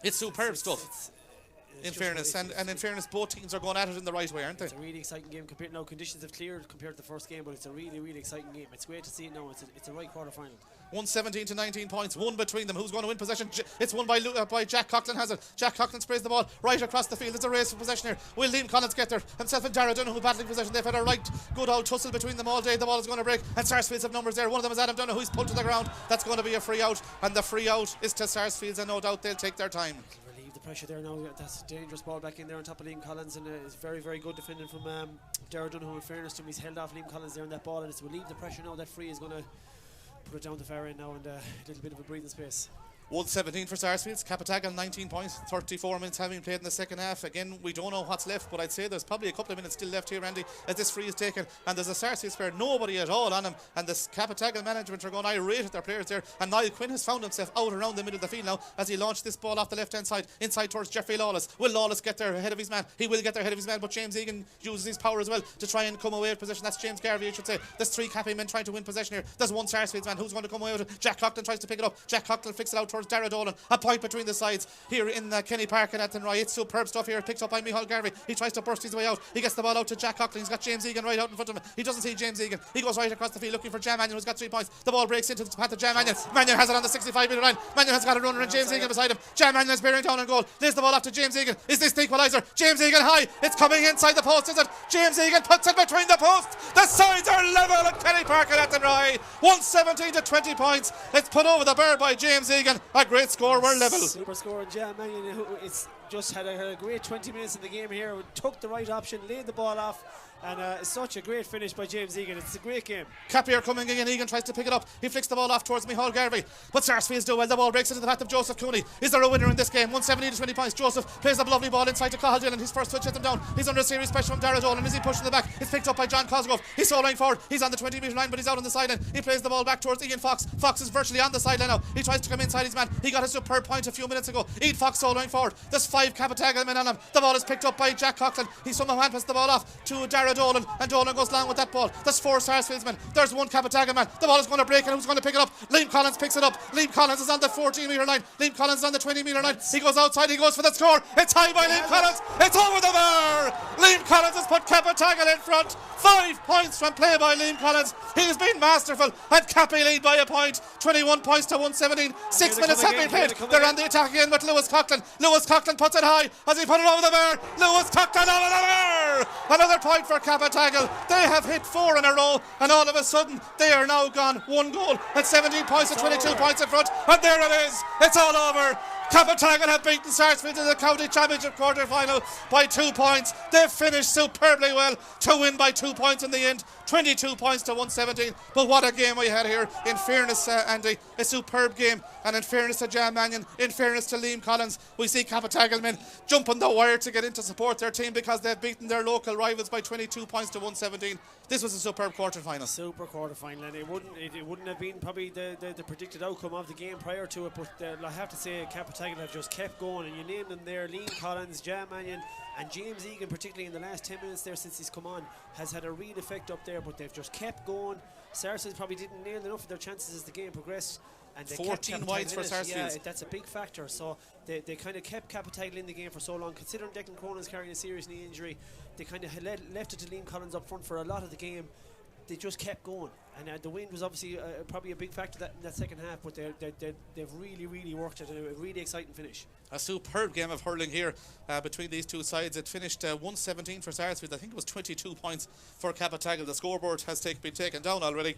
[SPEAKER 5] It's superb stuff. In fairness, and in fairness, both teams are going at it in the right way, aren't they?
[SPEAKER 6] It's a really exciting game. Now conditions have cleared compared to the first game, but it's a really, really exciting game. It's great to see it now. It's a right quarter final.
[SPEAKER 5] 117 to 19 points, one between them. Who's going to win possession? It's won by Jack Coughlin. Has it? Jack Coughlin sprays the ball right across the field. It's a race for possession here. Will Liam Collins get there? Himself and Dara Dunn, who battling possession. They've had a right good old tussle between them all day. The ball is going to break, and Sarsfields have numbers there. One of them is Adam Dunn, who's pulled to the ground. That's going to be a free out, and the free out is to Sarsfields, and no doubt they'll take their time.
[SPEAKER 6] The pressure there now. That's a dangerous ball back in there on top of Liam Collins, and it's very, very good defending from Dara Dunn, who in fairness to him, he's held off Liam Collins there on that ball, and it's relieve the pressure now. That free is going to put it down the far end now, and a little bit of a breathing space.
[SPEAKER 5] 117 for Sarsfields. Cappataggle 19 points. 34 minutes having played in the second half. Again, we don't know what's left, but I'd say there's probably a couple of minutes still left here, Andy, as this free is taken. And there's a Sarsfields player, nobody at all on him. And the Cappataggle management are going irate at their players there. And Niall Quinn has found himself out around the middle of the field now as he launched this ball off the left hand side inside towards Jeffrey Lawless. Will Lawless get there ahead of his man? He will get there ahead of his man, but James Egan uses his power as well to try and come away with possession. That's James Garvey, I should say. There's 3 Cappy men trying to win possession here. There's one Sarsfields man who's going to come away with it. Jack Coughlin tries to pick it up. Jack Coughlin flicks it out towards Dara Dolan. A point between the sides here in Kenny Park and Athenry. It's superb stuff here, picked up by Micheál Garvey. He tries to burst his way out. He gets the ball out to Jack Coughlin. He's got James Egan right out in front of him. He doesn't see James Egan. He goes right across the field looking for Jam Mannion, who's got 3 points. The ball breaks into the path of Jam Mannion. Mannion has it on the 65-metre line. Mannion has got a runner and James Egan beside him. Jam Mannion is bearing down on goal. Lays the ball off to James Egan. Is this the equaliser? James Egan high. It's coming inside the post, is it? James Egan puts it between the posts. The sides are level at Kenny Park and Athenry. 117 to 20 points. It's put over the bar by James Egan. A great score. We're level.
[SPEAKER 6] Super score, Jam Mannion. It's just had a great 20 minutes in the game here. Took the right option, laid the ball off, and it's such a great finish by James Egan. It's a great game.
[SPEAKER 5] Cappier coming in. Egan tries to pick it up. He flicks the ball off towards Micheál Garvey, but Sarsfields do well. The ball breaks into the path of Joseph Cooney. Is there a winner in this game? 117 to 20 points. Joseph plays a lovely ball inside to Cathal Dillon. His first touch hits him down. He's under serious pressure from Dara Dolan. Is he pushing the back? It's picked up by John Cosgrove. He's soloing forward. He's on the 20-metre line, but he's out on the sideline. He plays the ball back towards Ian Fox. Fox is virtually on the sideline now. He tries to come inside his man. He got a superb point a few minutes ago. Ian Fox soloing forward. There's 5 Cappataggle men on him. The ball is picked up by Jack Coughlin. He somehow hand passes the ball off to Dara Dolan, and Dolan goes long with that ball. There's 4 Sarsfields men. There's 1 Cappataggle man. The ball is going to break, and who's going to pick it up? Liam Collins picks it up. Liam Collins is on the 14-metre line. Liam Collins is on the 20-metre line. He goes outside. He goes for the score. It's high by Liam Collins. It's over the bar. Liam Collins has put Cappataggle in front. 5 points from play by Liam Collins. He's been masterful, and Cappy lead by a point. 21 points to 117. 6 minutes have been played. They're on the attack again with Lewis Coughlin. Lewis Coughlin puts it high as he put it over the bar. Lewis Coughlin over the bar. Another point for Cappataggle. They have hit 4 in a row, and all of a sudden they are now gone 1 goal at 17 points and 22 points in front, and there it is. It's all over. Cappataggle have beaten Sarsfields in the county championship quarter final by 2 points. They've finished superbly well to win by 2 points in the end. 22 points to 117. But what a game we had here. In fairness, Andy, a superb game. And in fairness to Jam Mannion, in fairness to Liam Collins, we see Cappataggle men jumping the wire to get in to support their team because they've beaten their local rivals by 22 points to 117. This was a superb quarter final.
[SPEAKER 6] Super quarter final, and it wouldn't have been probably the predicted outcome of the game prior to it, but I have to say Cappataggle have just kept going, and you named them there. Liam Collins, Jam Mannion, and James Egan, particularly in the last 10 minutes there since he's come on, has had a real effect up there, but they've just kept going. Sarsfields probably didn't nail enough of their chances as the game progressed, and they
[SPEAKER 5] 14 wides for Sarsfields.
[SPEAKER 6] Yeah, that's a big factor. So they kind of kept Cappataggle in the game for so long. Considering Declan Cronin's carrying a serious knee injury, they kind of left it to Liam Collins up front for a lot of the game. They just kept going, and the wind was obviously probably a big factor in that second half, but they've really worked at a really exciting finish.
[SPEAKER 5] A superb game of hurling here between these two sides. It finished 117 for Sarsfields. I think it was 22 points for Cappataggle. The scoreboard has been taken down already.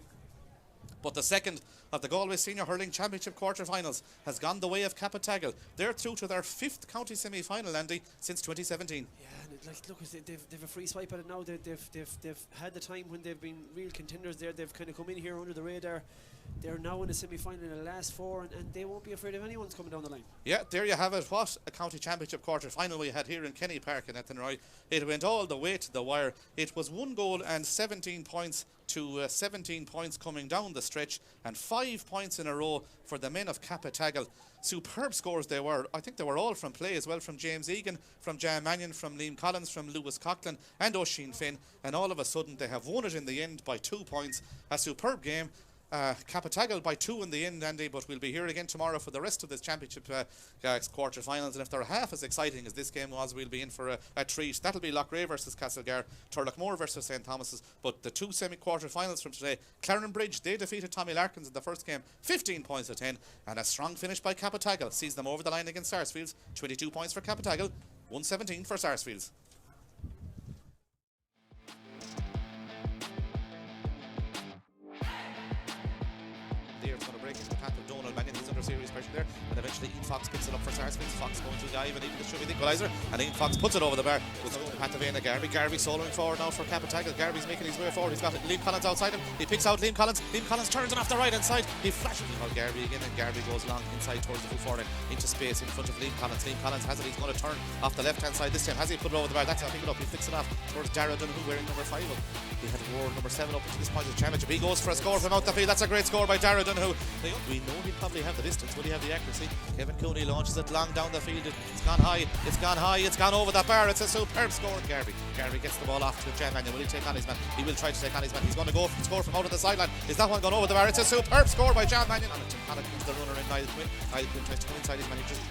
[SPEAKER 5] But the second of the Galway Senior Hurling Championship quarter-finals has gone the way of Cappataggle. They're through to their 5th county semi-final, Andy, since 2017.
[SPEAKER 6] Yeah, and look, they've a free swipe at it now. They've had the time when they've been real contenders there. They've kind of come in here under the radar. They're now in the semi-final in the last 4, and they won't be afraid of anyone's coming down the line.
[SPEAKER 5] Yeah, there you have it. What a county championship quarter-final we had here in Kenny Park in Athenry. It went all the way to the wire. It was 1 goal and 17 points to 17 points coming down the stretch, and 5 points in a row for the men of Cappataggle. Superb scores they were. I think they were all from play as well, from James Egan, from Jan Mannion, from Liam Collins, from Lewis Coughlin and Oisin Finn, and all of a sudden they have won it in the end by 2 points. A superb game. Cappataggle by 2 in the end, Andy, but we'll be here again tomorrow for the rest of this championship quarter-finals, and if they're half as exciting as this game was, we'll be in for a treat. That'll be Loughrea versus Castlegar, Turlockmore versus St Thomas's, but the 2 semi-quarter-finals from today, Clarendon Bridge, they defeated Tommy Larkins in the first game, 15 points to 10, and a strong finish by Cappataggle sees them over the line against Sarsfields, 22 points for Cappataggle, 117 for Sarsfields. Into the path of Donald Mannion, he's under serious pressure there, and eventually Ian Fox picks it up for Sarsfields. Fox going to dive and even distribute the equaliser, and Ian Fox puts it over the bar. Goes into the path of Garvey. Garvey soloing forward now for Cappataggle. Garvey's making his way forward. He's got Liam Collins outside him. He picks out Liam Collins. Liam Collins turns it off the right hand side. He flashes it on Garvey again, and Garvey goes long inside towards the full forward into space in front of Liam Collins. Liam Collins has it. He's going to turn off the left hand side this time. Has he put it over the bar? That's how he pick it up. He flicks it off towards Dara Donoghue wearing number 5 up. He had wore number 7 up to this point of the championship. He goes for a score from out the field. That's a great score by Dara Donoghue. We know he'll probably have the distance. Will he have the accuracy? Kevin Cooney launches it long down the field. It's gone high. It's gone high. It's gone over the bar. It's a superb score. Garvey gets the ball off to Jan Mannion. Will he take on his man? He will try to take on his man. He's going to go for score from out of the sideline. Is that one gone over the bar? It's a superb score by Jan Mannion. Alec comes the runner in Niall Quinn. Niall Quinn tries to come inside his man. He just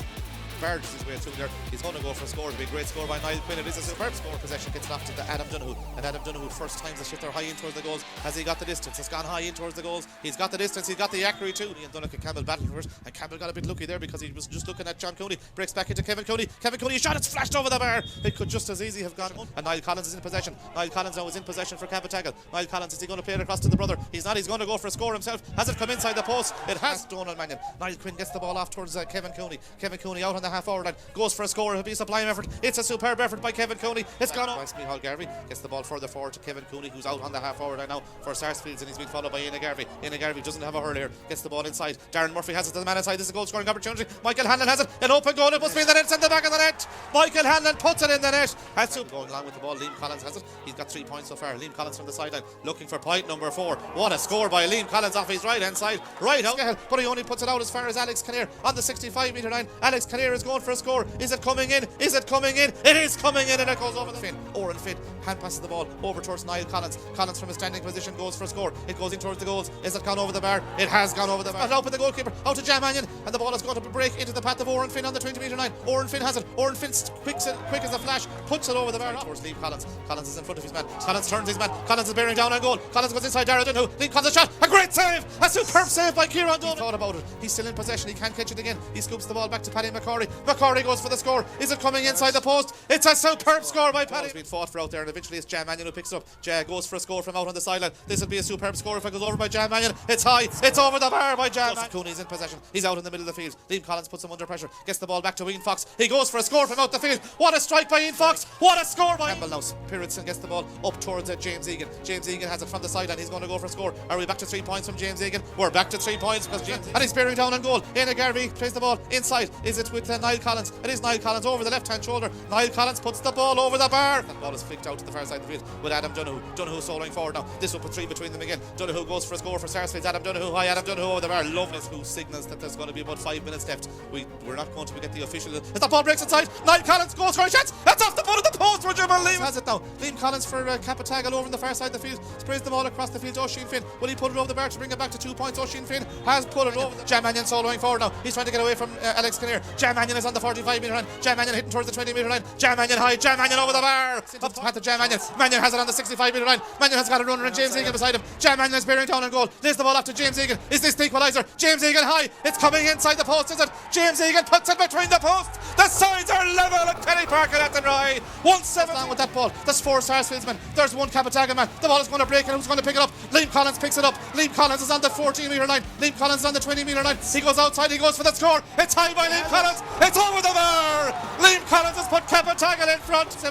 [SPEAKER 5] barges his way through there. He's going to go for a score. It'll be a great score by Niall Quinn. It is a superb score. Possession gets off to Adam Donoghue, and Adam Donoghue first time the shifter high in towards the goals. Has he got the distance? It's gone high in towards the goals. He's got the distance. He's got the accuracy too. And Donoghue Campbell battled for it, and Campbell got a bit lucky there because he was just looking at John Cooney. Breaks back into Kevin Cooney. Kevin Cooney shot. It's flashed over the bar. It could just as easy have gone. And Niall Collins is in possession. Niall Collins now is in possession for Cappataggle. Niall Collins, is he going to play it across to the brother? He's not. He's going to go for a score himself. Has it come inside the post? It has. Donald Mannion. Niall Quinn gets the ball off towards Kevin Cooney. Kevin Cooney out on the half forward line. Goes for a score. It'll be a sublime effort. It's a superb effort by Kevin Cooney. It's gone off. Michael Garvey gets the ball further forward to Kevin Cooney, who's out on the half forward line now for Sarsfields, and he's been followed by Ian Garvey. Ian Garvey doesn't have a hurl here. Gets the ball inside. Darren Murphy has it to the man inside. This is a goal scoring opportunity. Michael Hanlon has it. An open goal. It must be in the net. It's in the back of the net. Michael Hanlon puts it in the net. That's going along with the ball. Liam Collins has it. He's got 3 points so far. Liam Collins from the sideline looking for point number 4. What a score by Liam Collins off his right hand side. Right out. But he only puts it out as far as Alex Kinnear on the 65 metre line. Alex Kinnear is going for a score. Is it coming in? Is it coming in? It is coming in, and it goes over the Finn. Oren Finn hand passes the ball over towards Niall Collins. Collins from a standing position goes for a score. It goes in towards the goals. Is it gone over the bar? It has gone over the bar. Out with the goalkeeper. Out to Jan Mannion, and the ball is going to break into the path of Oren Finn on the 20 metre line. Oren Finn has it. Oren Finn quick as a flash puts it over the bar towards Liam Collins. Collins is in front of his man. Collins turns his man. Collins is bearing down on goal. Collins goes inside Dara Donoghue. Liam Collins shot. A great save. A superb save by Kieran Donoghue. He thought about it. He's still in possession. He can't catch it again. He scoops the ball back to Paddy McCorry. McCorry goes for the score. Is it coming inside the post? It's a superb score by Paddy. It's been fought for out there, and eventually it's Jan Mannion who picks it up. Jay goes for a score from out on the sideline. This will be a superb score if it goes over by Jan Mannion. It's high. It's over the bar by Jan Mannion. Cooney's in possession. He's out in the middle of the field. Liam Collins puts him under pressure. Gets the ball back to Ian Fox. He goes for a score from out the field. What a strike by Ian Fox. What a score by Campbell now. Piritson gets the ball up towards James Egan. James Egan has it from the sideline. He's going to go for a score. Are we back to 3 points from James Egan? We're back to 3 points because James, and he's bearing down on goal. Ian Garvey plays the ball inside. Is it with Niall Collins? It is Niall Collins over the left hand shoulder. Niall Collins puts the ball over the bar. That ball is flicked out to the far side of the field with Adam Donoghue. Donoghue soloing forward now. This will put 3 between them again. Donoghue goes for a score for Sarsfields. Adam Donoghue high. Adam Donoghue over the bar. Loveless, who signals that there's going to be about 5 minutes left. We're not going to get the official. As the ball breaks inside, Niall Collins goes for a chance. That's off the foot of the post. Would you believe it? Has it now? Liam Collins for Cappataggle over on the far side of the field. Sprays the ball across the field to Oisin Finn. Will he put it over the bar to bring it back to 2 points? Oisin Finn has put it over. Jan Mannion soloing forward now. He's trying to get away from Alex Kinnear. Jan Mannion is on the 45 metre line. Jan Mannion hitting towards the 20 metre line. Jan Mannion high. Jan Mannion over the bar. Up to path of Jan Mannion. Mannion has it on the 65 metre line. Mannion has got a runner and James Egan beside him. Jan Mannion is bearing down on goal. There's the ball after James Egan. Is this the equaliser? James Egan high. It's coming inside the post, is it? James Egan puts it between the posts. The sides are level at Kenny Parker at the Roy. 1-7 down with that ball. There's 4 Sarsfields men. There's 1 Cappataggle man. The ball is going to break and who's going to pick it up? Liam Collins picks it up. Liam Collins is on the 14-metre line. Liam Collins is on the 20-metre line. He goes outside, he goes for the score. It's high by Liam Collins. It's over the bar. Liam Collins has put Cappataggle in front. 6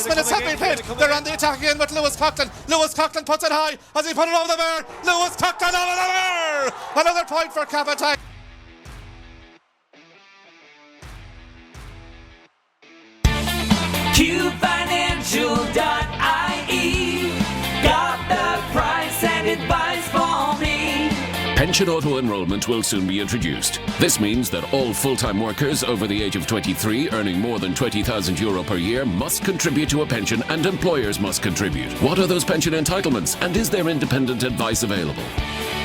[SPEAKER 5] minutes have been played. They're on the attack again with Lewis Coughlin. Lewis Coughlin puts it high. Has he put it over the bar? Lewis Coughlin over the bar. Another point for Cappataggle.
[SPEAKER 2] QFinancial.ie got the price and advice for me.
[SPEAKER 1] Pension auto-enrolment will soon be introduced. This means that all full-time workers over the age of 23 earning more than €20,000 per year must contribute to a pension and employers must contribute. What are those pension entitlements and is there independent advice available?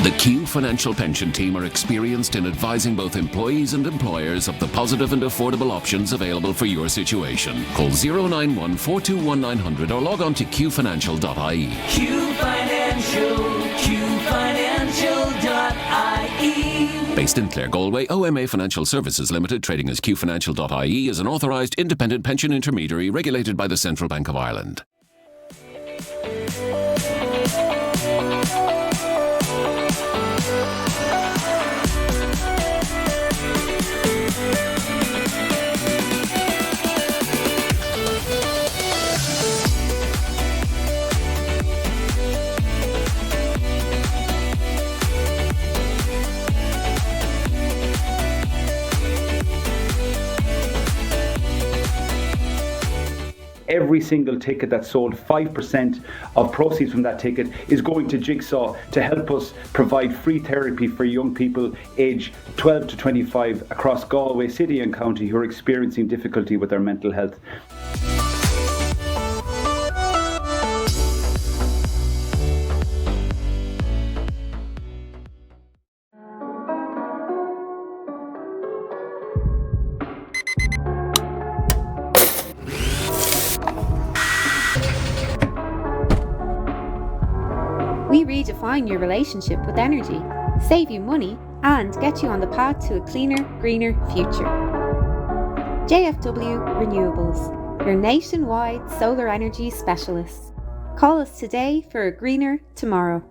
[SPEAKER 1] The Q Financial Pension Team are experienced in advising both employees and employers of the positive and affordable options available for your situation. Call 091 421 900 or log on to qfinancial.ie.
[SPEAKER 2] QFinancial.ie.
[SPEAKER 1] Based in Clare, Galway, OMA Financial Services Limited, trading as qfinancial.ie, is an authorised independent pension intermediary regulated by the Central Bank of Ireland.
[SPEAKER 3] Every single ticket that's sold, 5% of proceeds from that ticket is going to Jigsaw to help us provide free therapy for young people aged 12 to 25 across Galway City and County who are experiencing difficulty with their mental health.
[SPEAKER 4] We redefine your relationship with energy, save you money, and get you on the path to a cleaner, greener future. JFW Renewables, your nationwide solar energy specialists. Call us today for a greener tomorrow.